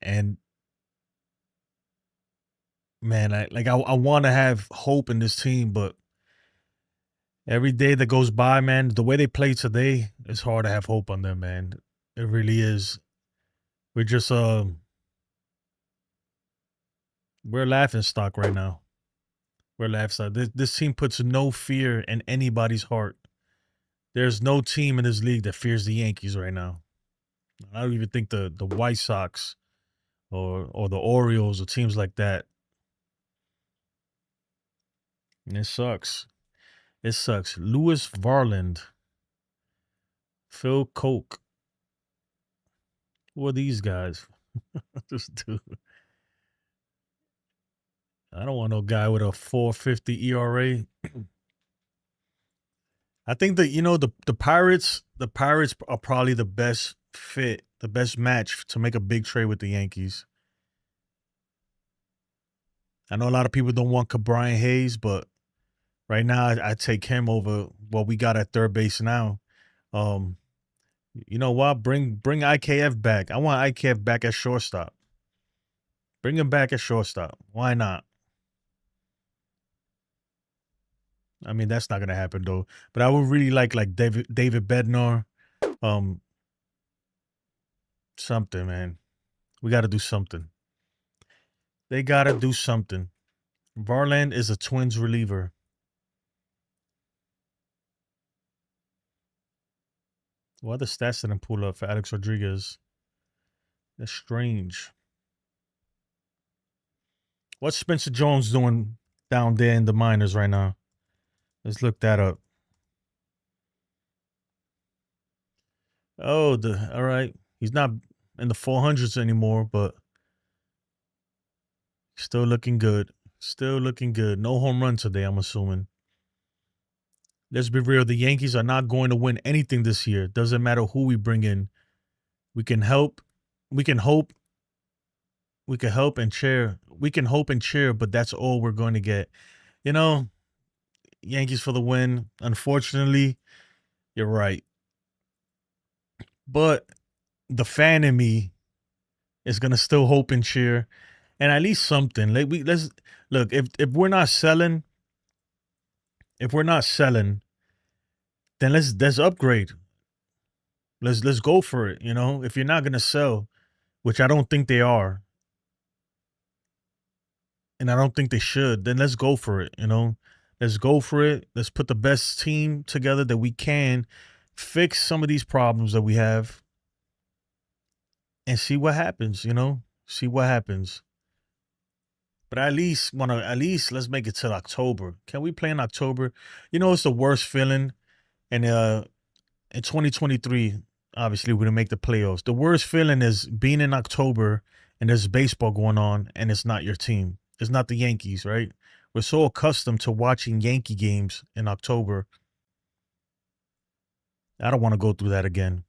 And, man, I want to have hope in this team, but every day that goes by, man, the way they play today, it's hard to have hope on them, man. It really is. We're just, we're laughing stock right now. We're laughing stock. This team puts no fear in anybody's heart. There's no team in this league that fears the Yankees right now. I don't even think the White Sox or the Orioles or teams like that. And it sucks. It sucks. Lewis Varland. Phil Koch. Who are these guys? This dude. I don't want no guy with a 4.50 ERA. I think that, the Pirates are probably the best fit, the best match to make a big trade with the Yankees. I know a lot of people don't want Brian Hayes, but right now I take him over what we got at third base now. You know what? Bring IKF back. I want IKF back at shortstop. Bring him back at shortstop. Why not? I mean, that's not gonna happen though. But I would really like David Bednar. Something, man. We got to do something. They got to do something. Varland is a Twins reliever. What other stats didn't pull up for Alex Rodriguez? That's strange. What's Spencer Jones doing down there in the minors right now? Let's look that up. Oh, all right. He's not in the 400s anymore, but still looking good. Still looking good. No home run today, I'm assuming. Let's be real. The Yankees are not going to win anything this year. Doesn't matter who we bring in. We can help. We can hope. We can help and cheer. We can hope and cheer, but that's all we're going to get. You know, Yankees for the win. Unfortunately, you're right. But the fan in me is gonna still hope and cheer, and at least something. Let's look. If we're not selling, then let's upgrade. Let's go for it. You know, if you're not gonna sell, which I don't think they are, and I don't think they should, then let's go for it. You know, let's go for it. Let's put the best team together that we can, fix some of these problems that we have, and see what happens. You know, see what happens. But at least let's make it till October. Can we play in October? You know, it's the worst feeling. And in 2023, obviously we didn't make the playoffs. The worst feeling is being in October and there's baseball going on and it's not your team. It's not the Yankees, right? We're so accustomed to watching Yankee games in October. I don't want to go through that again.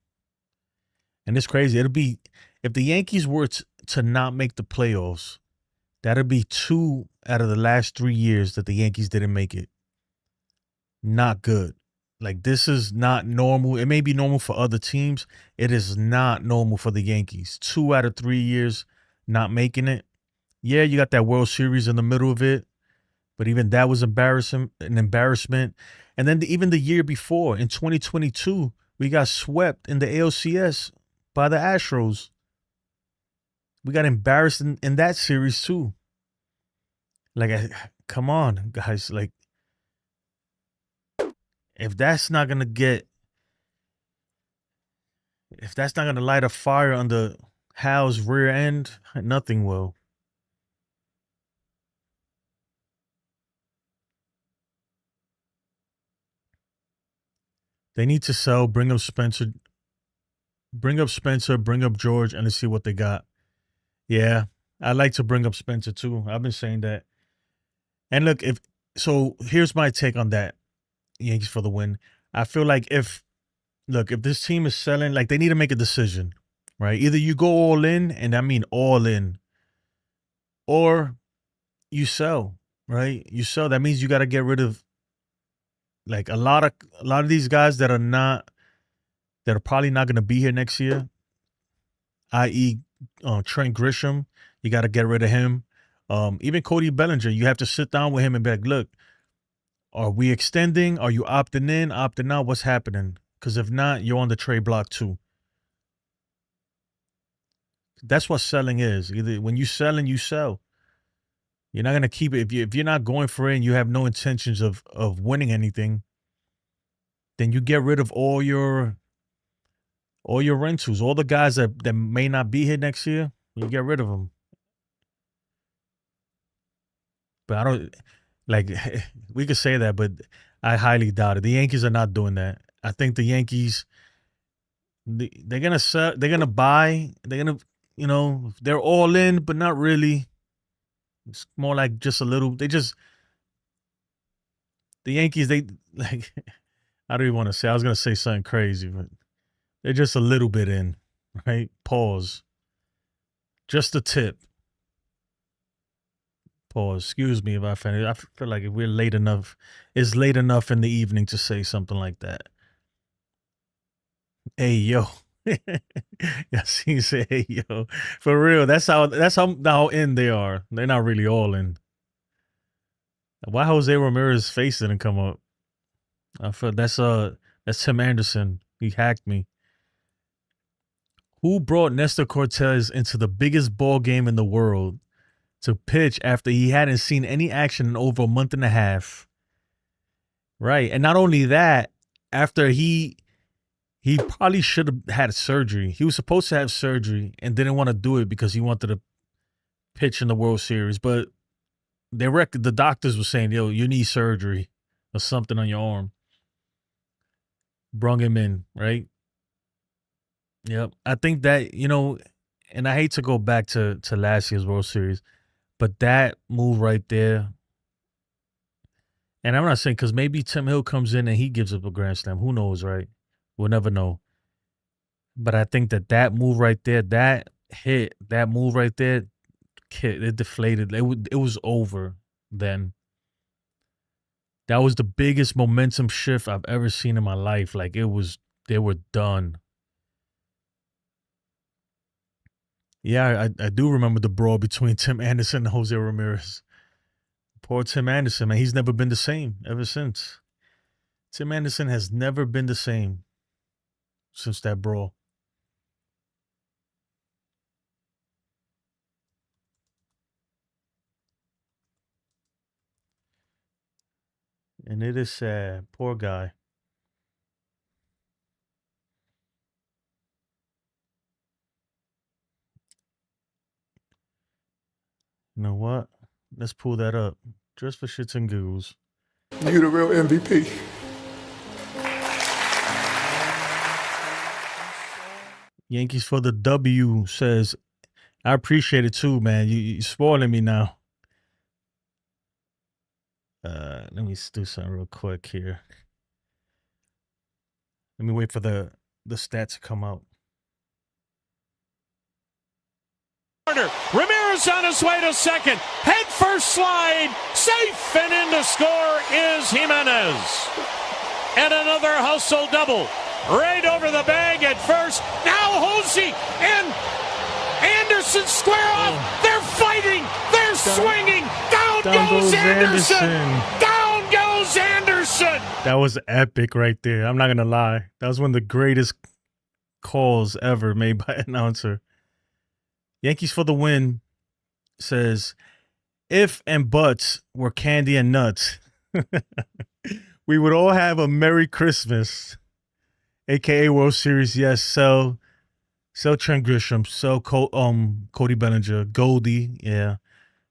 And it's crazy. It'll be, if the Yankees were to not make the playoffs, that'd be 2 out of the last 3 years that the Yankees didn't make it. Not good. Like, this is not normal. It may be normal for other teams. It is not normal for the Yankees. 2 out of 3 years not making it. Yeah, you got that World Series in the middle of it, but even that was an embarrassment. And then even the year before, in 2022, we got swept in the ALCS by the Astros. We got embarrassed in that series too. Like, come on, guys. Like, if that's not gonna light a fire under Hal's rear end, nothing will. They need to sell, bring up Spencer, bring up George, and let's see what they got. Yeah, I like to bring up Spencer too. I've been saying that. And look, here's my take on that. Yankees for the win. I feel like if this team is selling, like, they need to make a decision, right? Either you go all in, and I mean all in, or you sell, right? You sell. That means you got to get rid of, like, a lot of these guys that are probably not going to be here next year, i.e. Trent Grisham. You got to get rid of him. Even Cody Bellinger, you have to sit down with him and be like, look, are we extending? Are you opting in, opting out? What's happening? Because if not, you're on the trade block too. That's what selling is. Either when you selling, you sell. You're not going to keep it. If you're not going for it and you have no intentions of winning anything, then you get rid of all your rentals, all the guys that may not be here next year. You get rid of them. But I don't, like, we could say that, but I highly doubt it. The Yankees are not doing that. I think the Yankees, they're going to sell, they're going to buy, they're going to, they're all in, but not really. It's more like just a little, the Yankees, I don't even want to say, I was going to say something crazy, but they're just a little bit in, right? Pause. Just a tip. Pause. Excuse me if I offended. I feel like if we're late enough, it's late enough in the evening to say something like that. Hey, yo. Yes, he said, hey, yo, for real. That's how in they are. They're not really all in. Why Jose Ramirez's face didn't come up? I feel that's Tim Anderson. He hacked me. Who brought Nestor Cortez into the biggest ball game in the world to pitch after he hadn't seen any action in over a month and a half? Right. And not only that, after he probably should have had surgery. He was supposed to have surgery and didn't want to do it because he wanted to pitch in the World Series. But the doctors were saying, yo, you need surgery or something on your arm. Brung him in, right? Yep. I think that, and I hate to go back to last year's World Series, but that move right there, and I'm not saying because maybe Tim Hill comes in and he gives up a grand slam. Who knows, right? We'll never know. But I think that move right there, that move right there, it deflated. It was over then. That was the biggest momentum shift I've ever seen in my life. Like they were done. Yeah, I do remember the brawl between Tim Anderson and Jose Ramirez. Poor Tim Anderson, man. He's never been the same ever since. Tim Anderson has never been the same since that brawl. And it is sad. Poor guy. You know what? Let's pull that up. Just for shits and giggles. You the real MVP. Yankees for the W says, I appreciate it too, man. You spoiling me now. Let me do something real quick here. Let me wait for the stats to come out. Ramirez on his way to second. Head first slide. Safe and in to score is Jimenez. And another hustle double. Right over the bag at first. Now Hosey and Anderson square off. They're fighting. They're swinging. Down goes Anderson. Down goes Anderson. That was epic right there. I'm not going to lie. That was one of the greatest calls ever made by an announcer. Yankees for the win says, if and buts were candy and nuts, we would all have a Merry Christmas, a.k.a. World Series. Yes, sell Trent Grisham, sell Cody Bellinger, Goldie, yeah,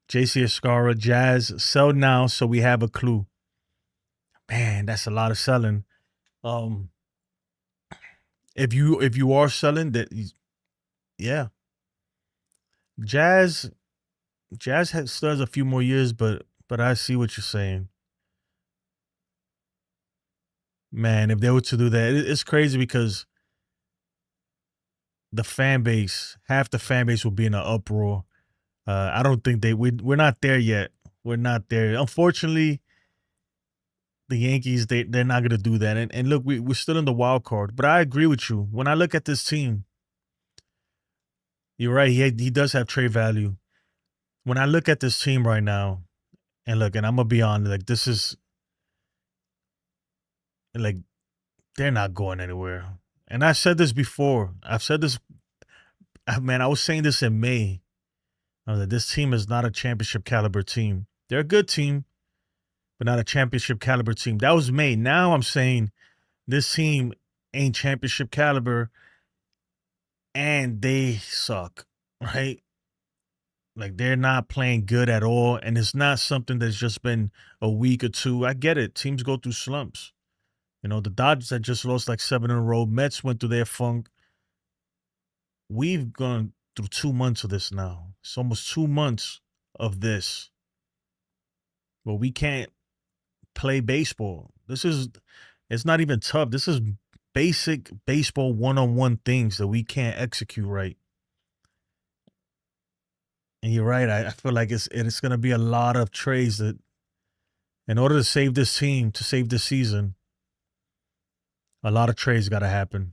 JC Escara, Jazz, sell now so we have a clue. Man, that's a lot of selling. If you are selling that, yeah. Jazz still has a few more years, but I see what you're saying. Man, if they were to do that, it's crazy because the fan base, half the fan base will be in an uproar. I don't think we're not there yet. We're not there. Unfortunately, the Yankees, they're not gonna do that. And look, we're still in the wild card. But I agree with you. When I look at this team, you're right. He does have trade value. When I look at this team right now, and I'm gonna be honest, like this is like they're not going anywhere. And I said this before. I've said this, man. I was saying this in May. I was like, this team is not a championship caliber team. They're a good team, but not a championship caliber team. That was May. Now I'm saying this team ain't championship caliber, and they suck, right? Like they're not playing good at all, and it's not something that's just been a week or two. I get it. Teams go through slumps. The Dodgers had just lost like 7 in a row. Mets went through their funk. We've gone through 2 months of this now. It's almost 2 months of this. But we can't play baseball. It's not even tough. This is basic baseball one-on-one things that we can't execute right. And you're right. I feel like it's going to be a lot of trades that in order to save this team, to save this season, a lot of trades got to happen.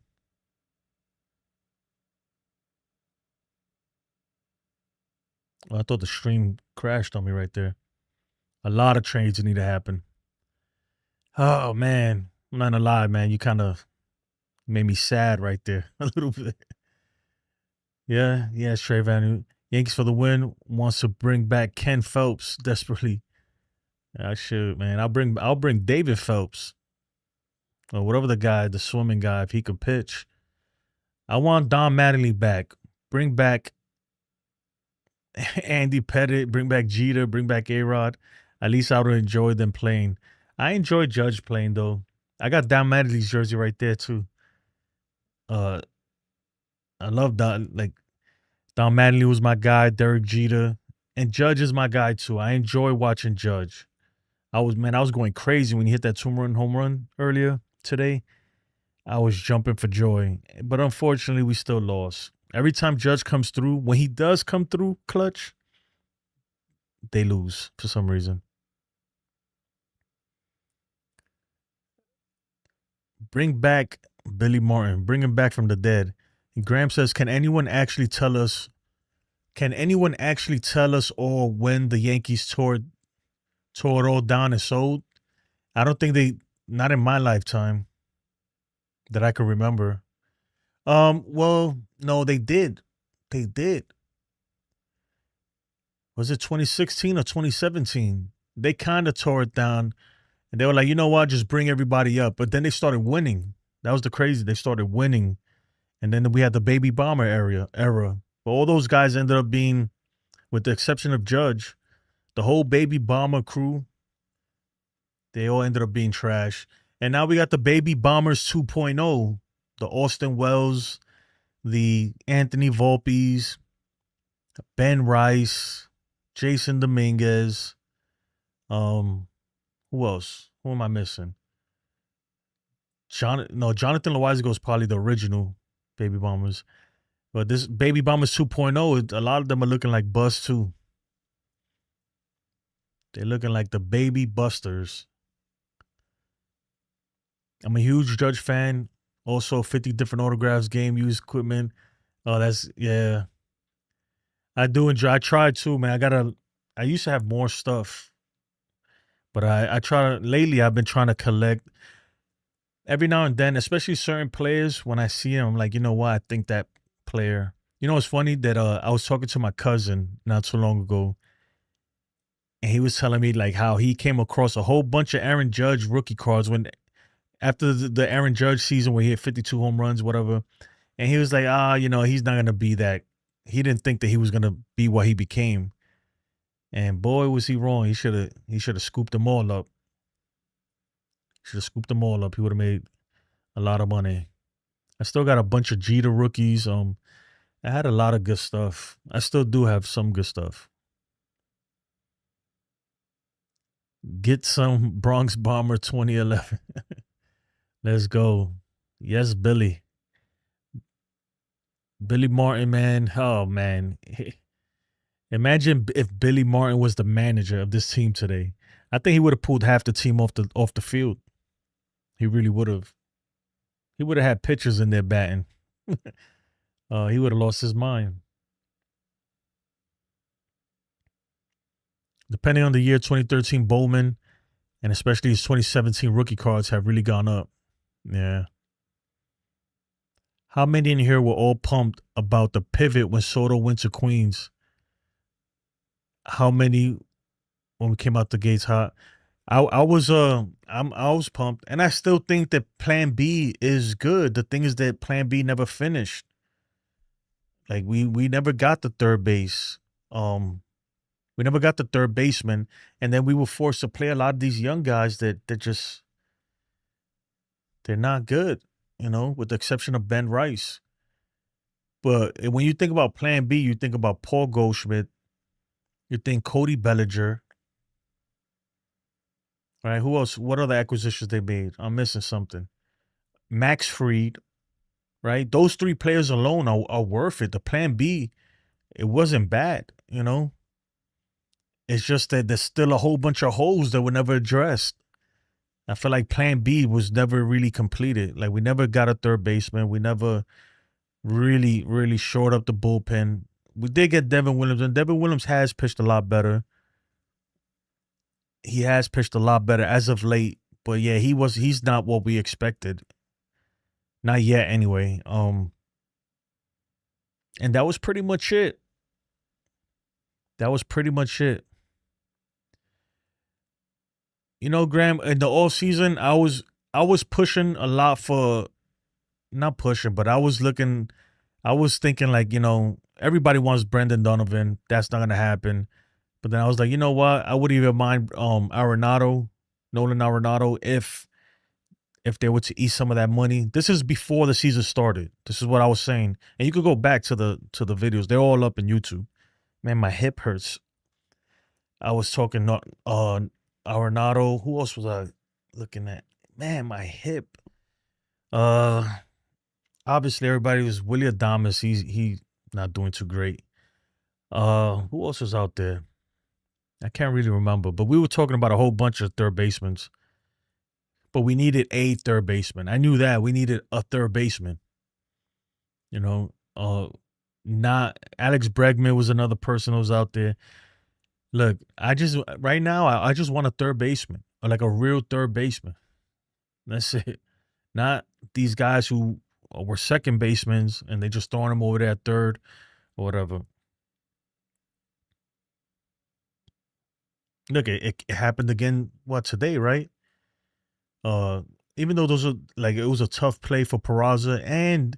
I thought the stream crashed on me right there. A lot of trades need to happen. Oh, man. I'm not gonna lie, man. You kind of made me sad right there a little bit. Yeah, Trey Van. Yankees for the win. Wants to bring back Ken Phelps desperately. I should, man. I'll bring David Phelps. Or whatever the swimming guy, if he could pitch. I want Don Mattingly back. Bring back Andy Pettit. Bring back Jeter. Bring back A-Rod. At least I would enjoy them playing. I enjoy Judge playing, though. I got Don Mattingly's jersey right there, too. I love Don. Like, Don Mattingly was my guy. Derek Jeter. And Judge is my guy, too. I enjoy watching Judge. I was going crazy when he hit that 2-run home run earlier today. I was jumping for joy. But unfortunately, we still lost. Every time Judge comes through, when he does come through clutch, they lose for some reason. Bring back Billy Martin. Bring him back from the dead. And Graham says, can anyone actually tell us all when the Yankees tore it all down and sold? I don't think not in my lifetime that I can remember. Well, no, they did. They did. Was it 2016 or 2017? They kind of tore it down, and they were like, you know what, just bring everybody up. But then they started winning. That was the crazy. They started winning, and then we had the baby bomber era. But all those guys ended up being, with the exception of Judge, the whole baby bomber crew, they all ended up being trash. And now we got the baby bombers 2.0, the Austin Wells, the Anthony Volpes, Ben Rice, Jason Dominguez. Who else? Who am I missing? Jonathan Loizago is probably the original baby bombers. But this baby bombers 2.0, a lot of them are looking like busts too. They're looking like the baby busters. I'm a huge Judge fan. Also, 50 different autographs, game used equipment. Oh, yeah. I do enjoy. I try too, man. I used to have more stuff, but lately I've been trying to collect every now and then, especially certain players. When I see them, I'm like, you know what? I think that player. You know, it's funny that I was talking to my cousin not too long ago, and he was telling me like how he came across a whole bunch of Aaron Judge rookie cards after the Aaron Judge season where he hit 52 home runs, whatever. And he was like, he's not going to be that. He didn't think that he was going to be what he became. And boy, was he wrong. He should have scooped them all up. He would have made a lot of money. I still got a bunch of Jeter rookies. I had a lot of good stuff. I still do have some good stuff. Get some Bronx Bomber 2011. Let's go. Yes, Billy. Billy Martin, man. Oh, man. Imagine if Billy Martin was the manager of this team today. I think he would have pulled half the team off the field. He really would have. He would have had pitchers in there batting. He would have lost his mind. Depending on the year, 2013 Bowman and especially his 2017 rookie cards have really gone up. Yeah. How many in here were all pumped about the pivot when Soto went to Queens? How many when we came out the gates hot? I was pumped, and I still think that Plan B is good. The thing is that Plan B never finished. Like we never got the third base. We never got the third baseman, and then we were forced to play a lot of these young guys that they're not good, with the exception of Ben Rice. But when you think about Plan B, you think about Paul Goldschmidt, you think Cody Bellinger. All right, who else? What other acquisitions they made? I'm missing something. Max Fried, right? Those three players alone are worth it. The Plan B, it wasn't bad, It's just that there's still a whole bunch of holes that were never addressed. I feel like Plan B was never really completed. Like, we never got a third baseman. We never really, really shored up the bullpen. we did get Devin Williams, and Devin Williams has pitched a lot better. He has pitched a lot better as of late. But yeah, he's not what we expected. Not yet, anyway. And that was pretty much it. That was pretty much it. You know, Graham, in the off season, I was pushing a lot for, not pushing, but I was thinking like, you know, everybody wants Brendan Donovan. That's not gonna happen. But then I was like, you know what? I wouldn't even mind Nolan Arenado, if they were to eat some of that money. This is before the season started. This is what I was saying. And you could go back to the videos. They're all up in YouTube. Man, my hip hurts. I was talking Arenado. Who else was I looking at? Man, my hip. Obviously everybody was Willie Adames. He not doing too great. Who else was out there? I can't really remember, but we were talking about a whole bunch of third basemen. But we needed a third baseman. I knew that. We needed a third baseman. You know, not Alex Bregman was another person who was out there. Look, right now, I just want a third baseman, or like a real third baseman. That's it. Not these guys who were second basemen and they just throwing them over there at third or whatever. Look, it happened again, today, right? Even though those are it was a tough play for Peraza and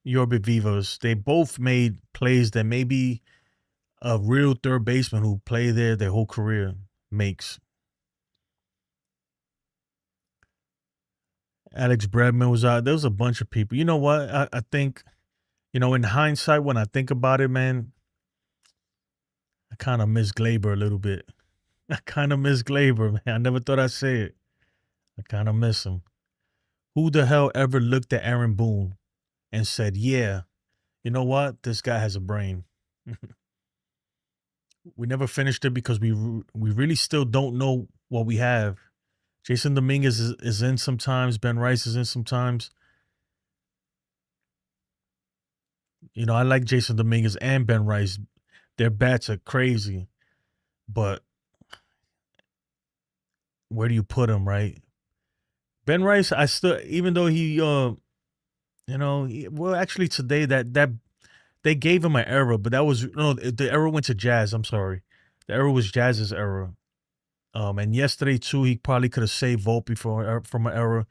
Yorbe Vivas, they both made plays that maybe a real third baseman who played there their whole career makes. Alex Bregman was out. There was a bunch of people. You know what? I think, you know, in hindsight, when I think about it, man, I kind of miss Glaber a little bit. I kind of miss Glaber, man. I never thought I'd say it. I kind of miss him. Who the hell ever looked at Aaron Boone and said, yeah, you know what? This guy has a brain. We never finished it because we really still don't know what we have. Jason Dominguez is in sometimes. Ben Rice is in sometimes. You know, I like Jason Dominguez and Ben Rice. Their bats are crazy. But where do you put him, right? Ben Rice, I still, even though he, you know, actually today that they gave him an error, but that was, no, the error went to Jazz. I'm sorry. The error was Jazz's error. And yesterday too, he probably could have saved Volpe from an error.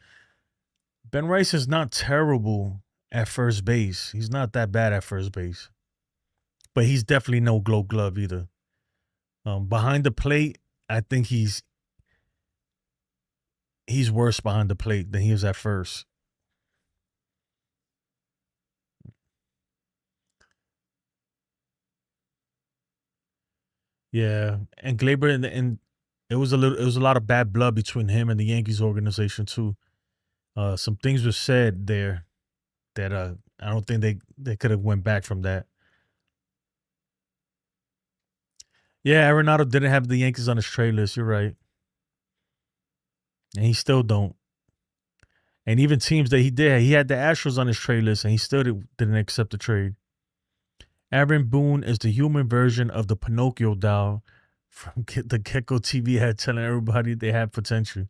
Ben Rice is not terrible at first base. He's not that bad at first base. But he's definitely no Gold Glove either. Behind the plate, I think he's worse behind the plate than he is at first. Yeah, and Glaber and it was a lot of bad blood between him and the Yankees organization too. Some things were said there that I don't think they could have went back from that. Yeah, Arenado didn't have the Yankees on his trade list. You're right. And he still don't. And even teams that he had the Astros on his trade list, and he still didn't accept the trade. Aaron Boone is the human version of the Pinocchio doll from the Gecko TV ad telling everybody they have potential.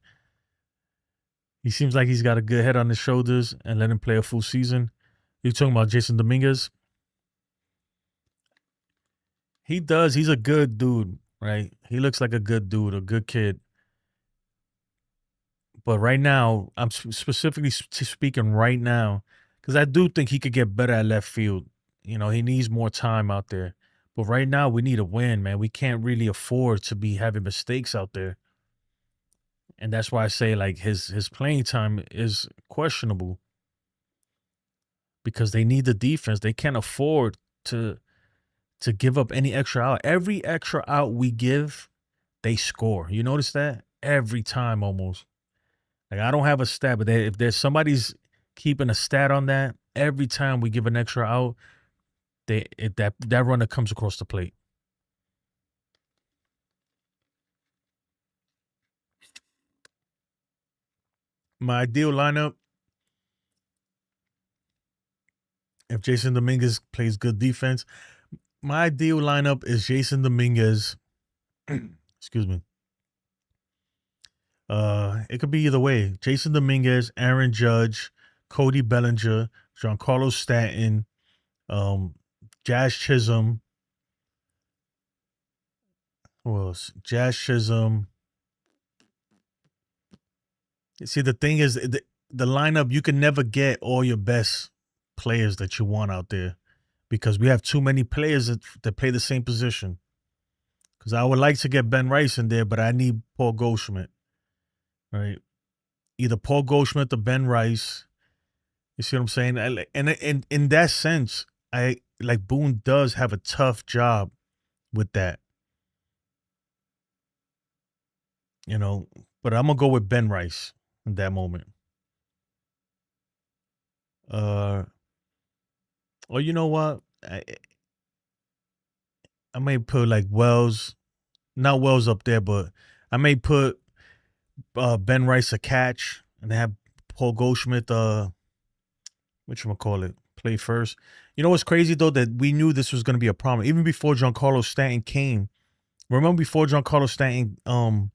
He seems like he's got a good head on his shoulders and let him play a full season. You're talking about Jason Dominguez? He does. He's a good dude, right? He looks like a good dude, a good kid. But right now, I'm specifically speaking right now, because I do think he could get better at left field. You know, he needs more time out there. But right now, we need a win, man. We can't really afford to be having mistakes out there. And that's why I say, like, his playing time is questionable. Because they need the defense. They can't afford to give up any extra out. Every extra out we give, they score. You notice that? Every time almost. Like, I don't have a stat, but if there's somebody's keeping a stat on that, every time we give an extra out, that runner comes across the plate. My ideal lineup, if Jason Dominguez plays good defense, my ideal lineup is Jason Dominguez. Excuse me. It could be either way. Jason Dominguez, Aaron Judge, Cody Bellinger, Giancarlo Stanton, Jazz Chisholm. Who else? Jazz Chisholm. See, the thing is, the lineup, you can never get all your best players that you want out there because we have too many players that play the same position. Because I would like to get Ben Rice in there, but I need Paul Goldschmidt. Right? Either Paul Goldschmidt or Ben Rice. You see what I'm saying? And in that sense, I like Boone does have a tough job with that. You know, but I'm gonna go with Ben Rice in that moment. Or you know what? I may put like Wells, not Wells up there, but I may put Ben Rice a catch and have Paul Goldschmidt whatchamacallit, play first. You know what's crazy though? That we knew this was gonna be a problem. Even before Giancarlo Stanton came. Remember before Giancarlo Stanton,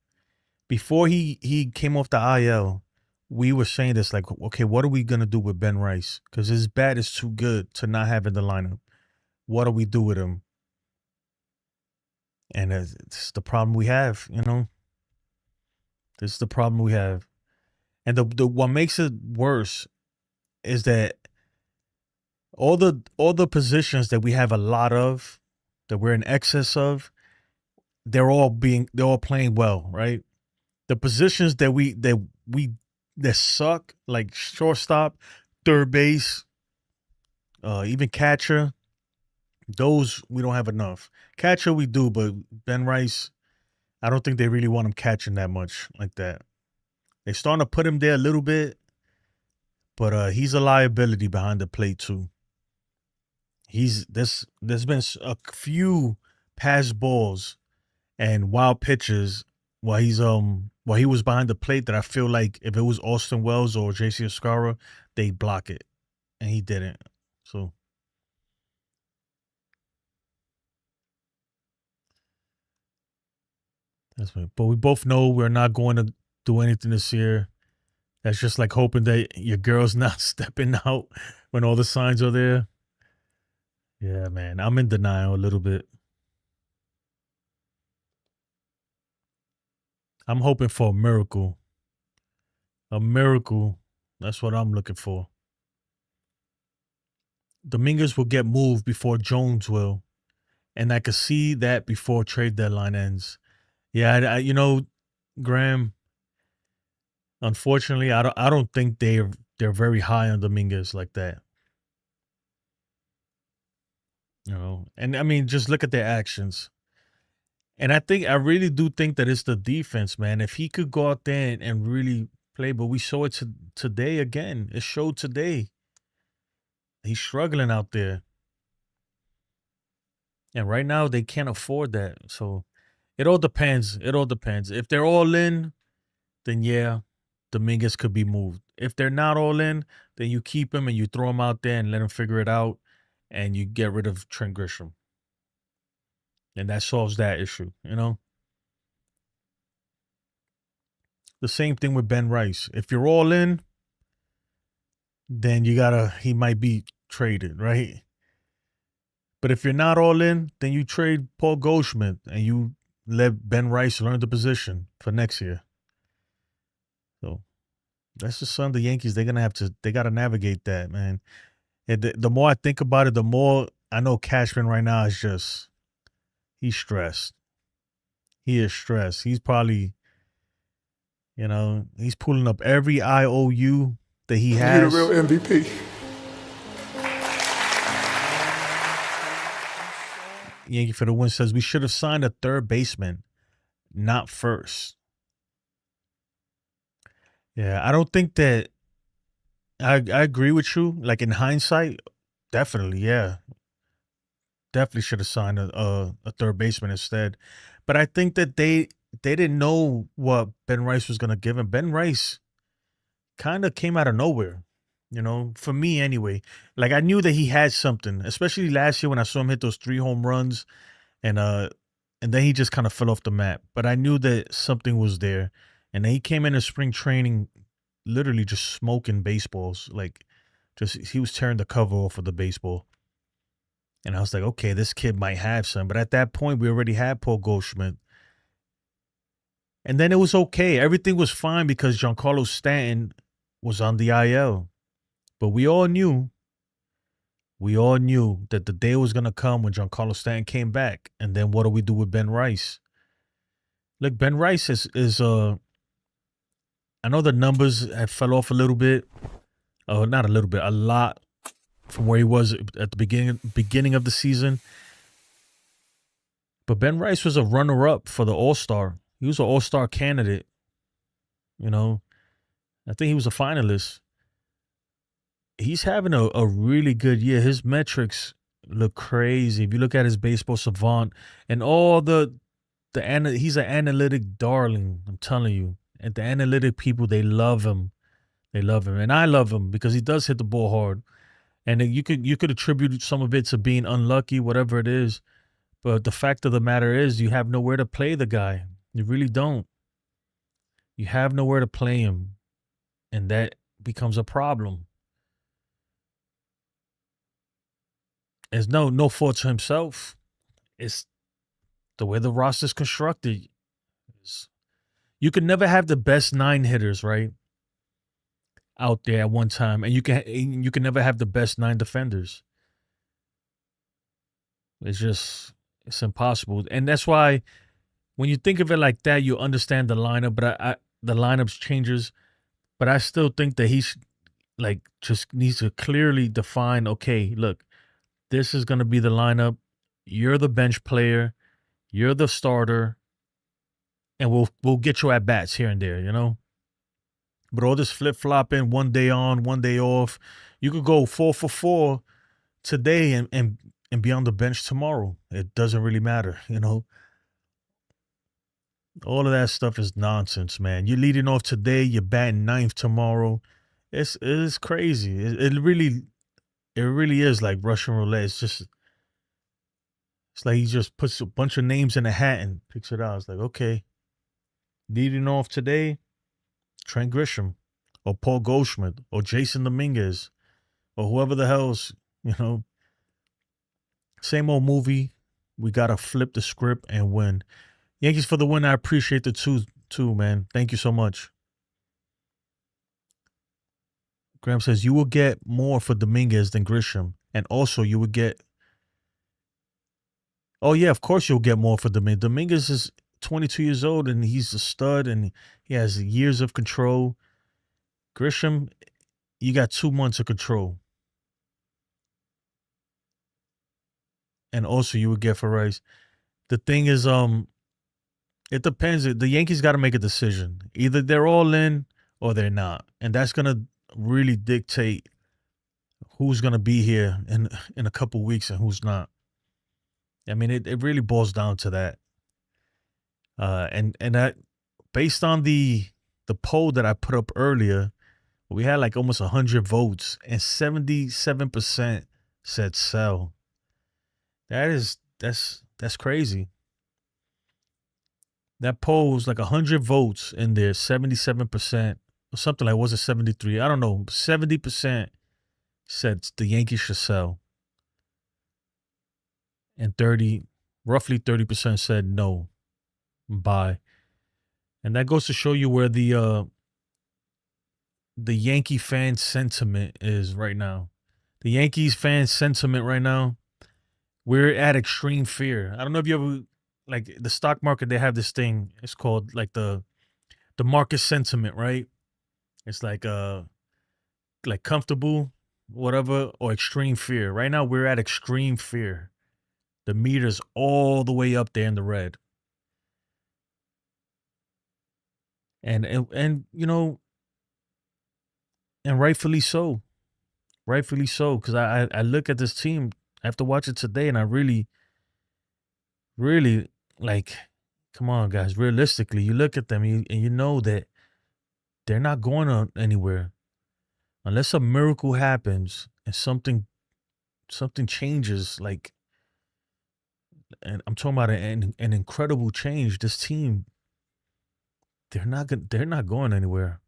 before he came off the IL, we were saying this like, okay, what are we gonna do with Ben Rice? Because his bat is too good to not have in the lineup. What do we do with him? And it's the problem we have, you know. This is the problem we have. And the what makes it worse is that all the positions that we have a lot of, that we're in excess of, they're all playing well, right? The positions that suck, like shortstop, third base, even catcher, those we don't have enough. Catcher we do, but Ben Rice, I don't think they really want him catching that much like that. They're starting to put him there a little bit, but he's a liability behind the plate too. There's been a few pass balls and wild pitches while he was behind the plate that I feel like if it was Austin Wells or JC Escara, they'd block it. And he didn't. So that's right. But we both know we're not going to do anything this year. That's just like hoping that your girl's not stepping out when all the signs are there. Yeah, man. I'm in denial a little bit. I'm hoping for a miracle. A miracle. That's what I'm looking for. Dominguez will get moved before Jones will. And I could see that before trade deadline ends. Yeah, you know, Graham, unfortunately, I don't think they're very high on Dominguez like that. You know, and I mean, just look at their actions. And I really do think that it's the defense, man. If he could go out there and really play, but we saw it today again. It showed today. He's struggling out there. And right now they can't afford that. So it all depends. It all depends. If they're all in, then yeah, Dominguez could be moved. If they're not all in, then you keep him and you throw him out there and let him figure it out, and you get rid of Trent Grisham. And that solves that issue, you know? The same thing with Ben Rice. If you're all in, then he might be traded, right? But if you're not all in, then you trade Paul Goldschmidt and you let Ben Rice learn the position for next year. So that's just something the Yankees, they got to navigate that, man. And the more I think about it, the more I know Cashman right now is just, he's stressed. He is stressed. He's probably, you know, he's pulling up every IOU that he has. You're the real MVP. Yankee for the win says we should have signed a third baseman, not first. Yeah, I don't think that. I agree with you. Like in hindsight, definitely, yeah. Definitely should have signed a third baseman instead. But I think that they didn't know what Ben Rice was going to give him. Ben Rice kind of came out of nowhere. You know, for me anyway. Like I knew that he had something, especially last year when I saw him hit those 3 home runs and then he just kind of fell off the map. But I knew that something was there. And then he came into spring training literally just smoking baseballs. Like just he was tearing the cover off of the baseball. And I was like, okay, this kid might have some. But at that point, we already had Paul Goldschmidt. And then it was okay. Everything was fine because Giancarlo Stanton was on the IL. But we all knew that the day was going to come when Giancarlo Stanton came back. And then what do we do with Ben Rice? Look, Ben Rice is I know the numbers have fell off a little bit. Not a little bit, a lot from where he was at the beginning of the season. But Ben Rice was a runner-up for the All-Star. He was an All-Star candidate. You know, I think he was a finalist. He's having a really good year. His metrics look crazy. If you look at his baseball savant and all he's an analytic darling. I'm telling you. And the analytic people, they love him. They love him. And I love him because he does hit the ball hard. And you could attribute some of it to being unlucky, whatever it is. But the fact of the matter is you have nowhere to play the guy. You really don't. You have nowhere to play him. And that becomes a problem. It's no fault to himself. It's the way the roster's constructed. You can never have the best 9 hitters, right? Out there at one time. And you can never have the best 9 defenders. It's impossible. And that's why when you think of it like that, you understand the lineup, but the lineups changes. But I still think that he's like just needs to clearly define, okay, look, this is going to be the lineup. You're the bench player. You're the starter. And we'll get you at bats here and there, you know? But all this flip-flopping, one day on, one day off, you could go 4 for 4 today and be on the bench tomorrow. It doesn't really matter, you know? All of that stuff is nonsense, man. You're leading off today, you're batting 9th tomorrow. It's crazy. It really is like Russian roulette. It's like he just puts a bunch of names in a hat and picks it out. It's like, okay, leading off today, Trent Grisham or Paul Goldschmidt or Jason Dominguez or whoever the hell's, you know, same old movie. We got to flip the script and win. Yankees for the win. I appreciate the two, man. Thank you so much. Graham says, you will get more for Dominguez than Grisham. And also you would get, oh yeah, of course you'll get more for Dominguez. Dominguez is 22 years old and he's a stud and he has years of control. Grisham, you got 2 months of control. And also you would get for Rice. The thing is, it depends. The Yankees got to make a decision. Either they're all in or they're not. And that's going to really dictate who's going to be here in a couple weeks and who's not. I mean, it really boils down to that. And that based on the poll that I put up earlier, we had like almost 100 votes and 77% said sell. That's crazy. That poll was like 100 votes in there, 77%. Or something like, was it 73? I don't know. 70% said the Yankees should sell. And roughly 30% said no, buy. And that goes to show you where the Yankee fan sentiment is right now. The Yankees fan sentiment right now, we're at extreme fear. I don't know if you ever, like the stock market, they have this thing. It's called like the market sentiment, right? It's like comfortable, whatever, or extreme fear. Right now, we're at extreme fear. The meter's all the way up there in the red. And you know, and rightfully so. Rightfully so, because I look at this team, I have to watch it today, and I really, really, like, come on, guys, realistically, you look at them and you know that they're not going anywhere. Unless a miracle happens and something changes, like, and I'm talking about an incredible change. This team, they're not going anywhere.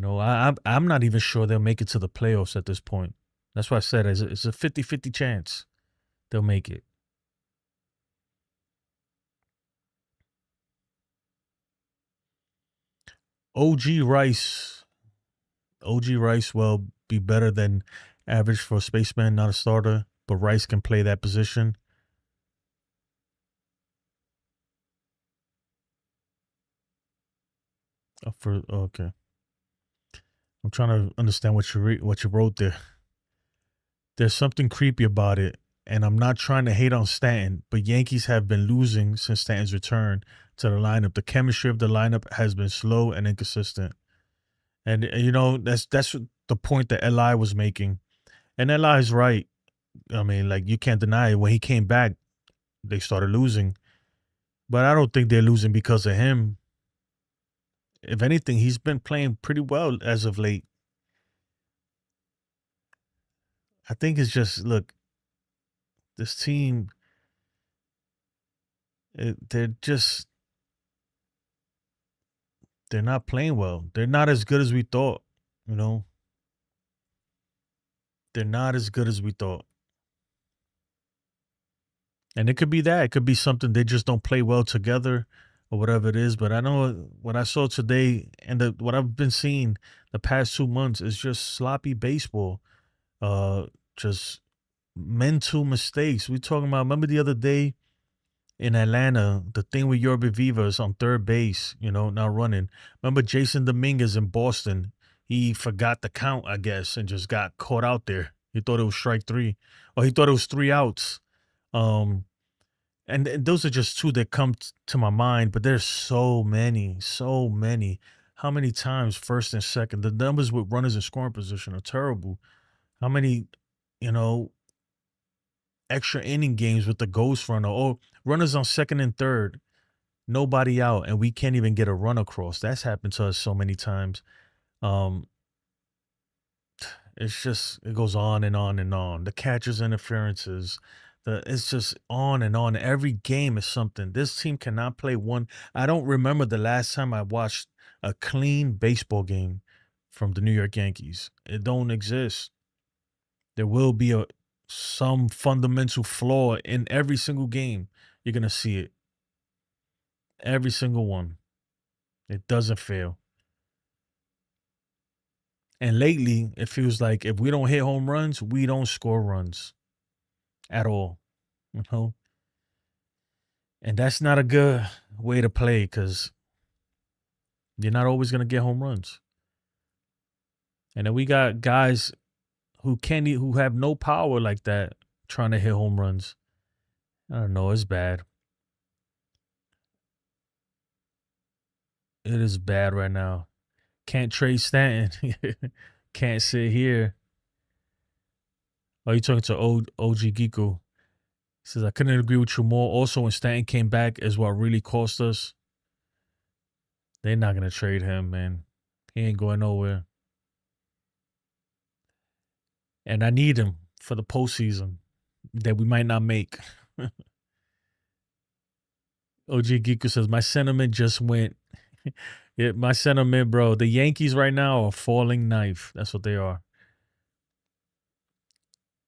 I'm not even sure they'll make it to the playoffs at this point. That's why I said it's a 50-50 chance they'll make it. OG Rice will be better than average for a spaceman, not a starter, but Rice can play that position. Okay. I'm trying to understand what you wrote there. There's something creepy about it, and I'm not trying to hate on Stanton, but Yankees have been losing since Stanton's return to the lineup. The chemistry of the lineup has been slow and inconsistent. And that's the point that Eli was making. And Eli's right. I mean, like, you can't deny it. When he came back, they started losing. But I don't think they're losing because of him. If anything, he's been playing pretty well as of late. I think it's just, look, this team, they're not playing well. They're not as good as we thought, They're not as good as we thought. And it could be that. It could be something they just don't play well together or whatever it is. But I know what I saw today and what I've been seeing the past 2 months is just sloppy baseball. Just mental mistakes. We talking about, remember the other day in Atlanta, the thing with Yorbe Vivas on third base, not running. Remember Jason Dominguez in Boston? He forgot the count, I guess, and just got caught out there. He thought it was strike 3, or he thought it was 3 outs. And those are just two that come to my mind, but there's so many. How many times first and second? The numbers with runners in scoring position are terrible. How many, extra inning games with the ghost runner, or runners on second and third, nobody out, and we can't even get a run across. That's happened to us so many times. It's just, it goes on and on and on. The catcher's interferences, it's just on and on. Every game is something. This team cannot play one. I don't remember the last time I watched a clean baseball game from the New York Yankees. It don't exist. There will be some fundamental flaw in every single game. You're going to see it. Every single one. It doesn't fail. And lately, it feels like if we don't hit home runs, we don't score runs at all. And that's not a good way to play, because you're not always going to get home runs. And then we got guys who have no power like that trying to hit home runs. I don't know. It's bad. It is bad right now. Can't trade Stanton. Can't sit here. Oh, you talking to OG Giku? He says, I couldn't agree with you more. Also, when Stanton came back is what really cost us. They're not going to trade him, man. He ain't going nowhere. And I need him for the postseason that we might not make. OG Giku says, my sentiment just went. Yeah, my sentiment, bro. The Yankees right now are a falling knife. That's what they are.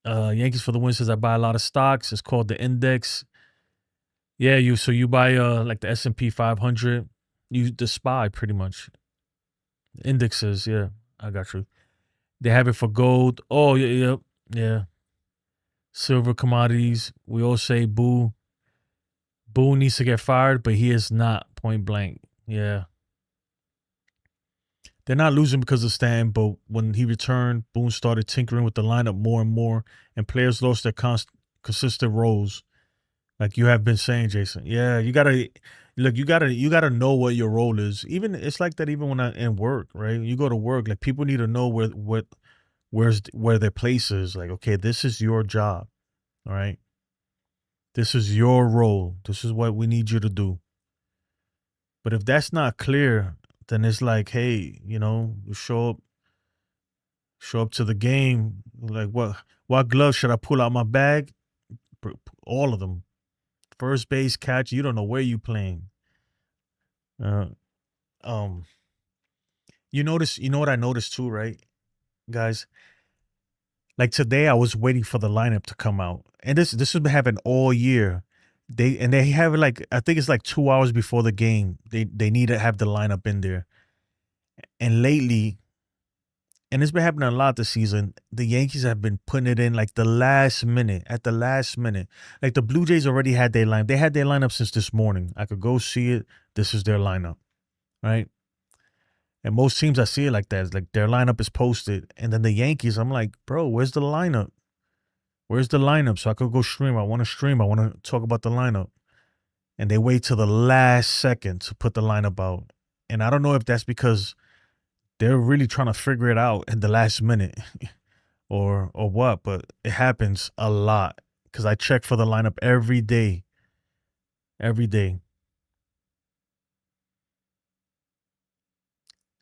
Yankees for the win says, I buy a lot of stocks. It's called the index. Yeah, you buy like the S&P 500. The SPY pretty much. Indexes, yeah. I got you. They have it for gold. Oh, yeah. Silver commodities. We all say Boone needs to get fired, but he is not, point blank. Yeah. They're not losing because of Stan, but when he returned, Boone started tinkering with the lineup more and more, and players lost their consistent roles. Like you have been saying, Jason. Yeah, you gotta know what your role is. Even it's like that even when I in work, right? You go to work, like people need to know where their place is. Like, okay, this is your job. All right. This is your role. This is what we need you to do. But if that's not clear, then it's like, hey, you show up Show up to the game. Like, what glove should I pull out my bag? All of them. First base, catch. You don't know where you playing. You know what I noticed too, right, guys? Like today, I was waiting for the lineup to come out, and this has been happening all year. They have it like, I think it's like 2 hours before the game. They need to have the lineup in there. And lately, and it's been happening a lot this season, the Yankees have been putting it in like the last minute, at the last minute. Like the Blue Jays already had their lineup. They had their lineup since this morning. I could go see it. This is their lineup, right? And most teams I see it like that. It's like their lineup is posted. And then the Yankees, I'm like, bro, where's the lineup? Where's the lineup? So I could go stream. I want to stream. I want to talk about the lineup. And they wait till the last second to put the lineup out. And I don't know if that's because they're really trying to figure it out at the last minute or what, but it happens a lot because I check for the lineup every day. Every day.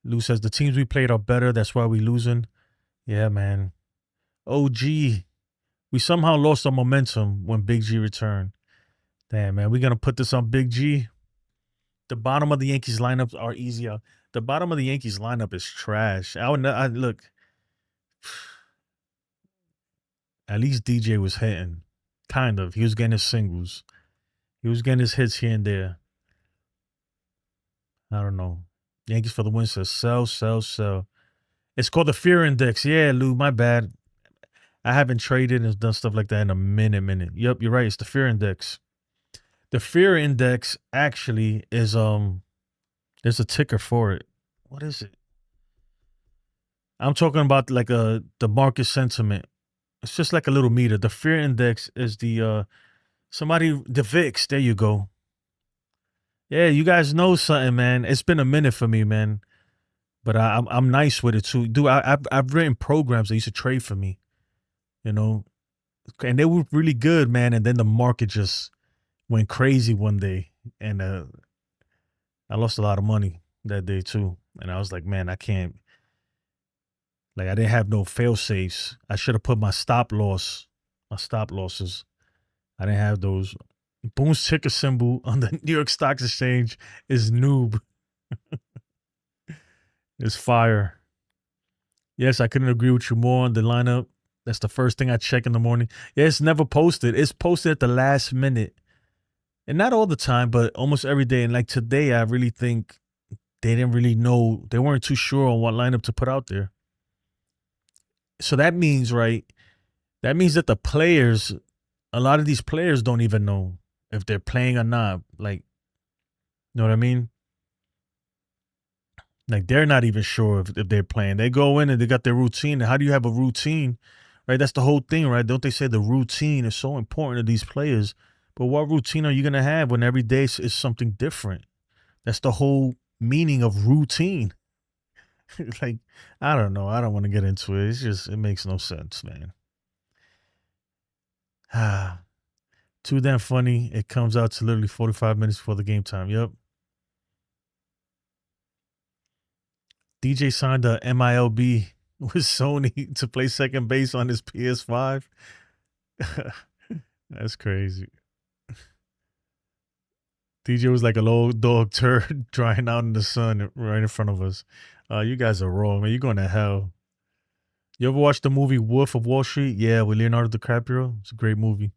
Lou says, the teams we played are better. That's why we losing. Yeah, man. OG. We somehow lost our momentum when Big G returned. Damn, man. We're going to put this on Big G. The bottom of the Yankees lineups are easier. The bottom of the Yankees lineup is trash. I look. At least DJ was hitting. Kind of. He was getting his singles. He was getting his hits here and there. I don't know. Yankees for the win says sell, sell, sell. It's called the Fear Index. Yeah, Lou, my bad. I haven't traded and done stuff like that in a minute. Yep, you're right. It's the Fear Index. The Fear Index actually is there's a ticker for it. What is it? I'm talking about like the market sentiment. It's just like a little meter. The Fear Index is the VIX. There you go. Yeah, you guys know something, man. It's been a minute for me, man. But I'm nice with it too. Dude, I've written programs that used to trade for me, you know, and they were really good, man. And then the market just went crazy one day, and I lost a lot of money that day too. And I was like, man, I can't. Like, I didn't have no fail safes. I should have put my stop losses. I didn't have those. Boone's ticker symbol on the New York Stock Exchange is noob. It's fire. Yes, I couldn't agree with you more on the lineup. That's the first thing I check in the morning. Yeah, it's never posted. It's posted at the last minute. And not all the time, but almost every day. And like today, I really think they didn't really know. They weren't too sure on what lineup to put out there. So that means, right, that means that the players, a lot of these players don't even know if they're playing or not. Like, you know what I mean? Like, they're not even sure if they're playing. They go in and they got their routine. How do you have a routine, right? That's the whole thing, right? Don't they say the routine is so important to these players? But what routine are you going to have when every day is something different? That's the whole meaning of routine. Like, I don't know. I don't want to get into it. It's just, it makes no sense, man. Too damn funny. It comes out to literally 45 minutes before the game time. Yep. DJ signed a MILB with Sony to play second base on his PS5. That's crazy. DJ was like a little dog turd drying out in the sun right in front of us. You guys are wrong, man. You're going to hell. You ever watched the movie Wolf of Wall Street? Yeah, with Leonardo DiCaprio. It's a great movie.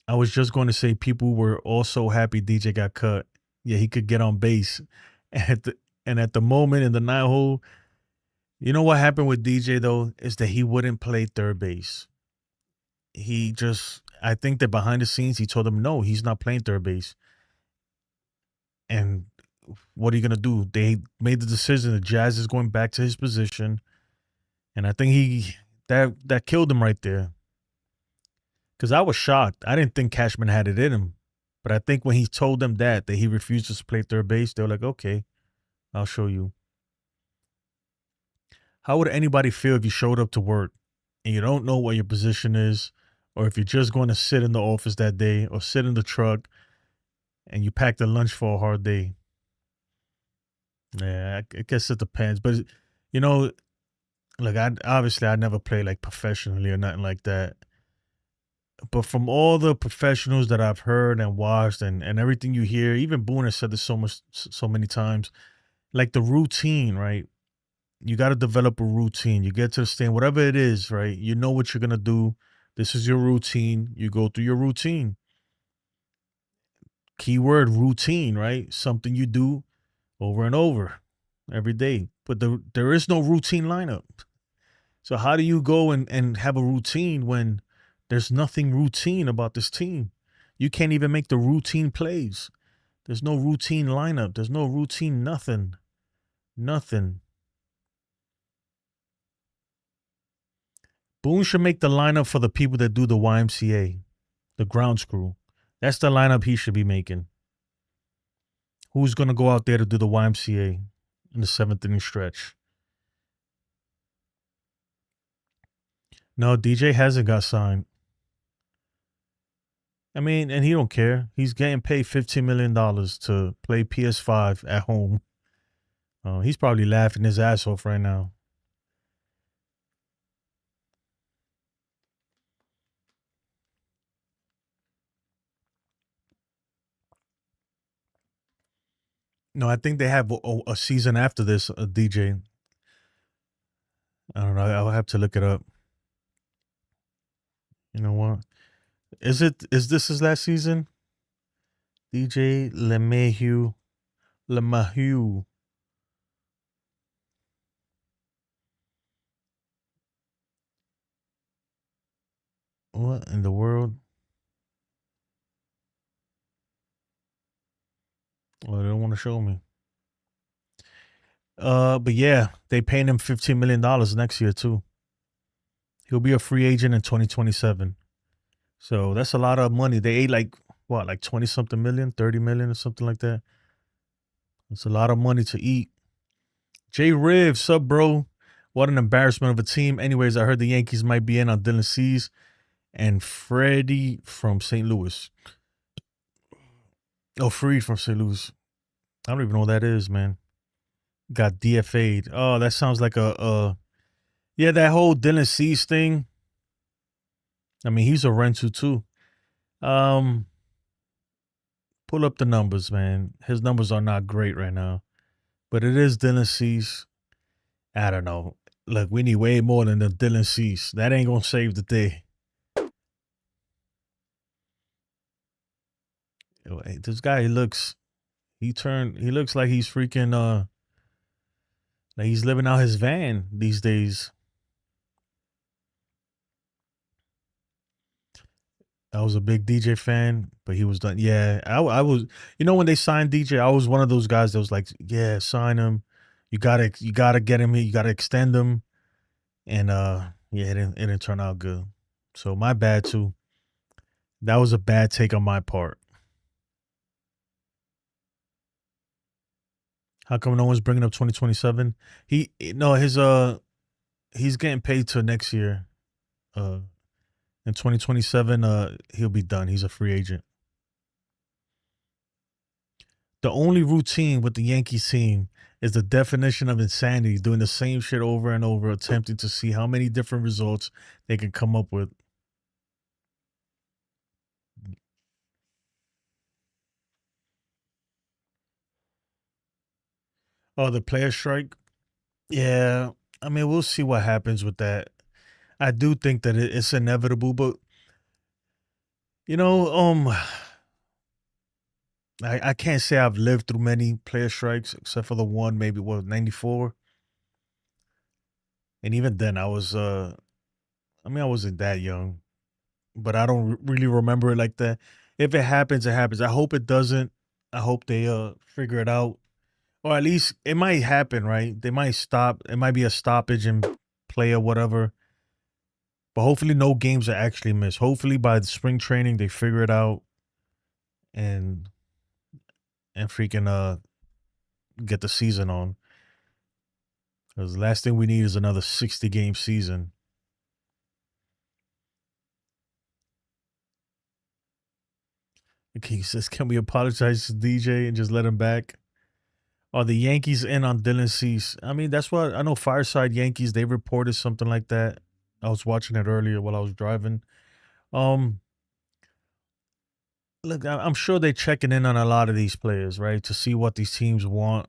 I was just going to say people were all so happy DJ got cut. Yeah, he could get on base. And at the moment in the 9 hole, you know what happened with DJ, though, is that he wouldn't play third base. I think that behind the scenes, he told him, no, he's not playing third base. And what are you going to do? They made the decision that Jazz is going back to his position. And I think that killed him right there. Because I was shocked. I didn't think Cashman had it in him. But I think when he told them that he refuses to play third base, they were like, okay, I'll show you. How would anybody feel if you showed up to work and you don't know what your position is, or if you're just going to sit in the office that day or sit in the truck and you packed a lunch for a hard day? Yeah, I guess it depends. But, you know, Like I never play like professionally or nothing like that. But from all the professionals that I've heard and watched and everything you hear, even Boone has said this so many times, like the routine, right? You got to develop a routine. You get to the stand, whatever it is, right? You know what you're gonna do. This is your routine. You go through your routine. Keyword routine, right? Something you do over and over every day. But there is no routine lineup. So how do you go and have a routine when there's nothing routine about this team? You can't even make the routine plays. There's no routine lineup. There's no routine nothing. Nothing. Boone should make the lineup for the people that do the YMCA, the grounds crew. That's the lineup he should be making. Who's going to go out there to do the YMCA in the 7th inning stretch? No, DJ hasn't got signed. I mean, and he don't care. He's getting paid $15 million to play PS5 at home. He's probably laughing his ass off right now. No, I think they have a season after this, DJ. I don't know. I'll have to look it up. You know what? Is this his last season? DJ LeMahieu. What in the world? Well, they don't want to show me. But yeah, they paying him $15 million next year too. He'll be a free agent in 2027. So that's a lot of money. They ate like 20 something million, 30 million or something like that. It's a lot of money to eat. Jay Riv, sub bro. What an embarrassment of a team. Anyways, I heard the Yankees might be in on Dylan Cease and Freddie from St. Louis. Oh, Freed from St. Louis. I don't even know what that is, man. Got DFA'd. Oh, that sounds like yeah, that whole Dylan Cease thing. I mean, he's a rental too. Pull up the numbers, man. His numbers are not great right now. But it is Dylan Cease. I don't know. Look, we need way more than the Dylan Cease. That ain't gonna save the day. This guy, he looks like he's freaking like he's living out his van these days. I was a big DJ fan, but he was done. Yeah, I was. You know, when they signed DJ, I was one of those guys that was like, "Yeah, sign him. You gotta get him here. You gotta extend him." And yeah, it didn't turn out good. So my bad too. That was a bad take on my part. How come no one's bringing up 2027? He's getting paid till next year. In 2027, he'll be done. He's a free agent. The only routine with the Yankees team is the definition of insanity, doing the same shit over and over, attempting to see how many different results they can come up with. Oh, the player strike? Yeah. I mean, we'll see what happens with that. I do think that it's inevitable, but you know, I can't say I've lived through many player strikes except for the one, maybe 94. And even then I wasn't that young, but I don't really remember it like that. If it happens, it happens. I hope it doesn't. I hope they figure it out. Or at least it might happen, right? They might stop. It might be a stoppage in play or whatever. But hopefully no games are actually missed. Hopefully by the spring training they figure it out and freaking get the season on. Because the last thing we need is another 60-game season. Okay, he says, can we apologize to DJ and just let him back? Are the Yankees in on Dylan Cease? I mean, that's what I know. Fireside Yankees, they reported something like that. I was watching it earlier while I was driving. Um, Look, I'm sure they're checking in on a lot of these players, right, to see what these teams want.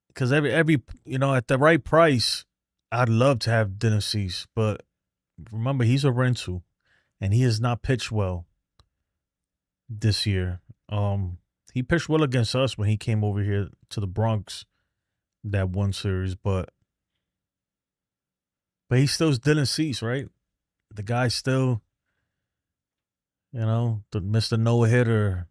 Because every at the right price, I'd love to have Dylan Cease, but remember he's a rental, and he has not pitched well this year. He pitched well against us when he came over here to the Bronx that one series, but he still's Dylan Cease, right? The guy still, the Mr. No Hitter.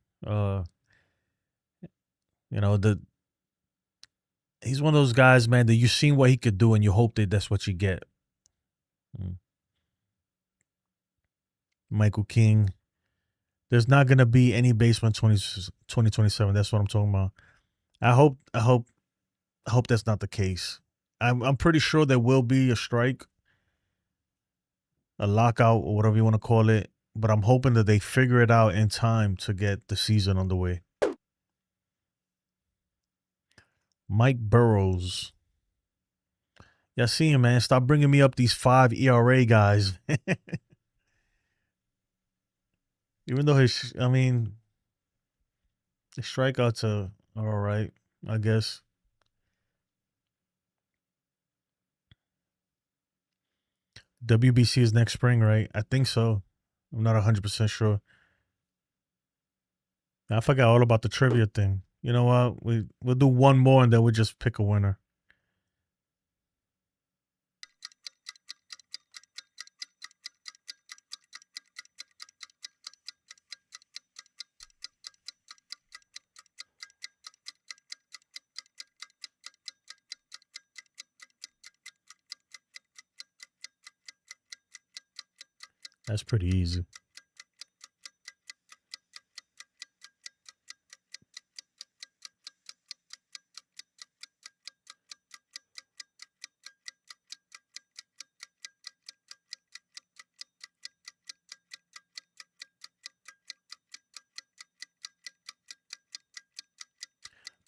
He's one of those guys, man, that you've seen what he could do, and you hope that that's what you get. Michael King. There's not gonna be any basement 2027. That's what I'm talking about. I hope that's not the case. I'm pretty sure there will be a strike, a lockout, or whatever you want to call it. But I'm hoping that they figure it out in time to get the season underway. Mike Burrows. Yeah, I see him, man. Stop bringing me up these 5 ERA guys. Even though his strikeouts are all right, I guess. WBC is next spring, right? I think so. I'm not 100% sure. I forgot all about the trivia thing. You know what? We'll do one more and then we'll just pick a winner. That's pretty easy.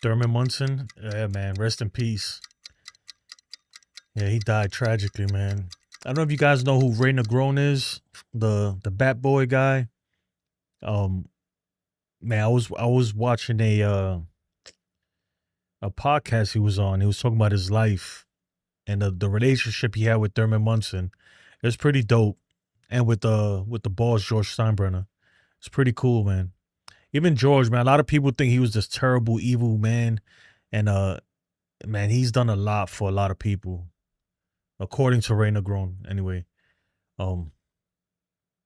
Thurman Munson, yeah, man, rest in peace. Yeah, he died tragically, man. I don't know if you guys know who Ray Negron is, the Bat Boy guy. Man, I was watching a podcast he was on. He was talking about his life and the relationship he had with Thurman Munson. It was pretty dope, and with the boss George Steinbrenner, it's pretty cool, man. Even George, man, a lot of people think he was this terrible, evil man, and man, he's done a lot for a lot of people, according to Ray Negron. Anyway,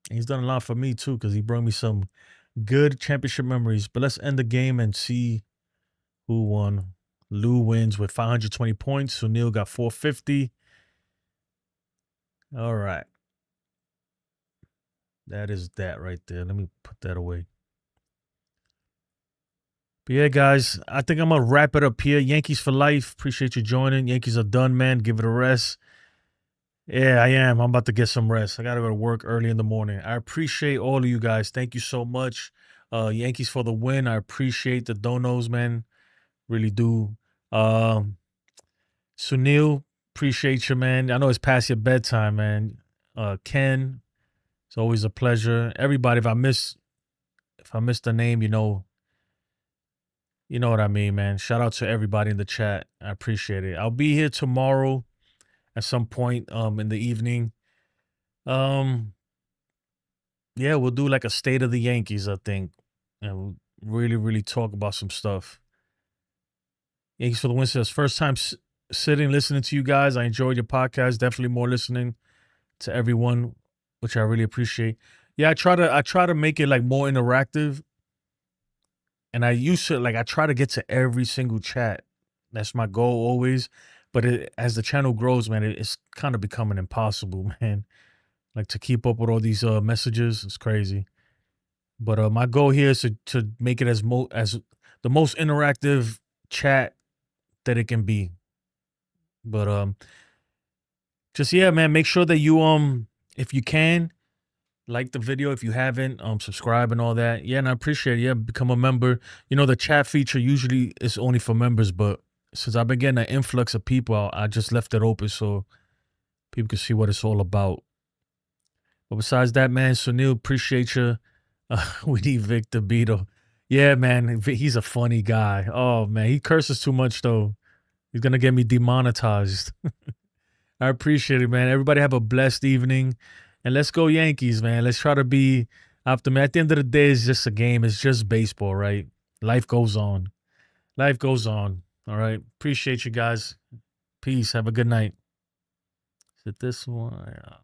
he's done a lot for me too, because he brought me some good championship memories. But let's end the game and see who won. Lou wins with 520 points. Sunil got 450. All right. That is that right there. Let me put that away. But yeah, guys, I think I'm going to wrap it up here. Yankees for life. Appreciate you joining. Yankees are done, man. Give it a rest. Yeah, I am. I'm about to get some rest. I got to go to work early in the morning. I appreciate all of you guys. Thank you so much. Yankees for the win. I appreciate the donos, man. Really do. Sunil, appreciate you, man. I know it's past your bedtime, man. Ken, it's always a pleasure. Everybody, if I miss the name, you know what I mean, man. Shout out to everybody in the chat. I appreciate it. I'll be here tomorrow at some point in the evening. Yeah, we'll do like a state of the Yankees, I think. And we'll really, really talk about some stuff. Yankees for the win says, first time sitting, listening to you guys. I enjoyed your podcast. Definitely more listening to everyone, which I really appreciate. Yeah, I try to make it like more interactive. And I try to get to every single chat. That's my goal always. But as the channel grows, man, it's kind of becoming impossible, man. Like to keep up with all these messages, it's crazy. But my goal here is to make it as the most interactive chat that it can be. But just yeah, man, make sure that you if you can, Like the video if you haven't. Subscribe and all that. Yeah, and I appreciate it. Yeah, become a member. You know, the chat feature usually is only for members, but since I've been getting an influx of people, I just left it open so people can see what it's all about. But besides that, man, Sunil, appreciate you. We need Victor Beto. Yeah, man, he's a funny guy. Oh, man, he curses too much, though. He's going to get me demonetized. I appreciate it, man. Everybody have a blessed evening. And let's go Yankees, man. Let's try to be optimistic. At the end of the day, it's just a game. It's just baseball, right? Life goes on. Life goes on. All right. Appreciate you guys. Peace. Have a good night. Is it this one? Yeah.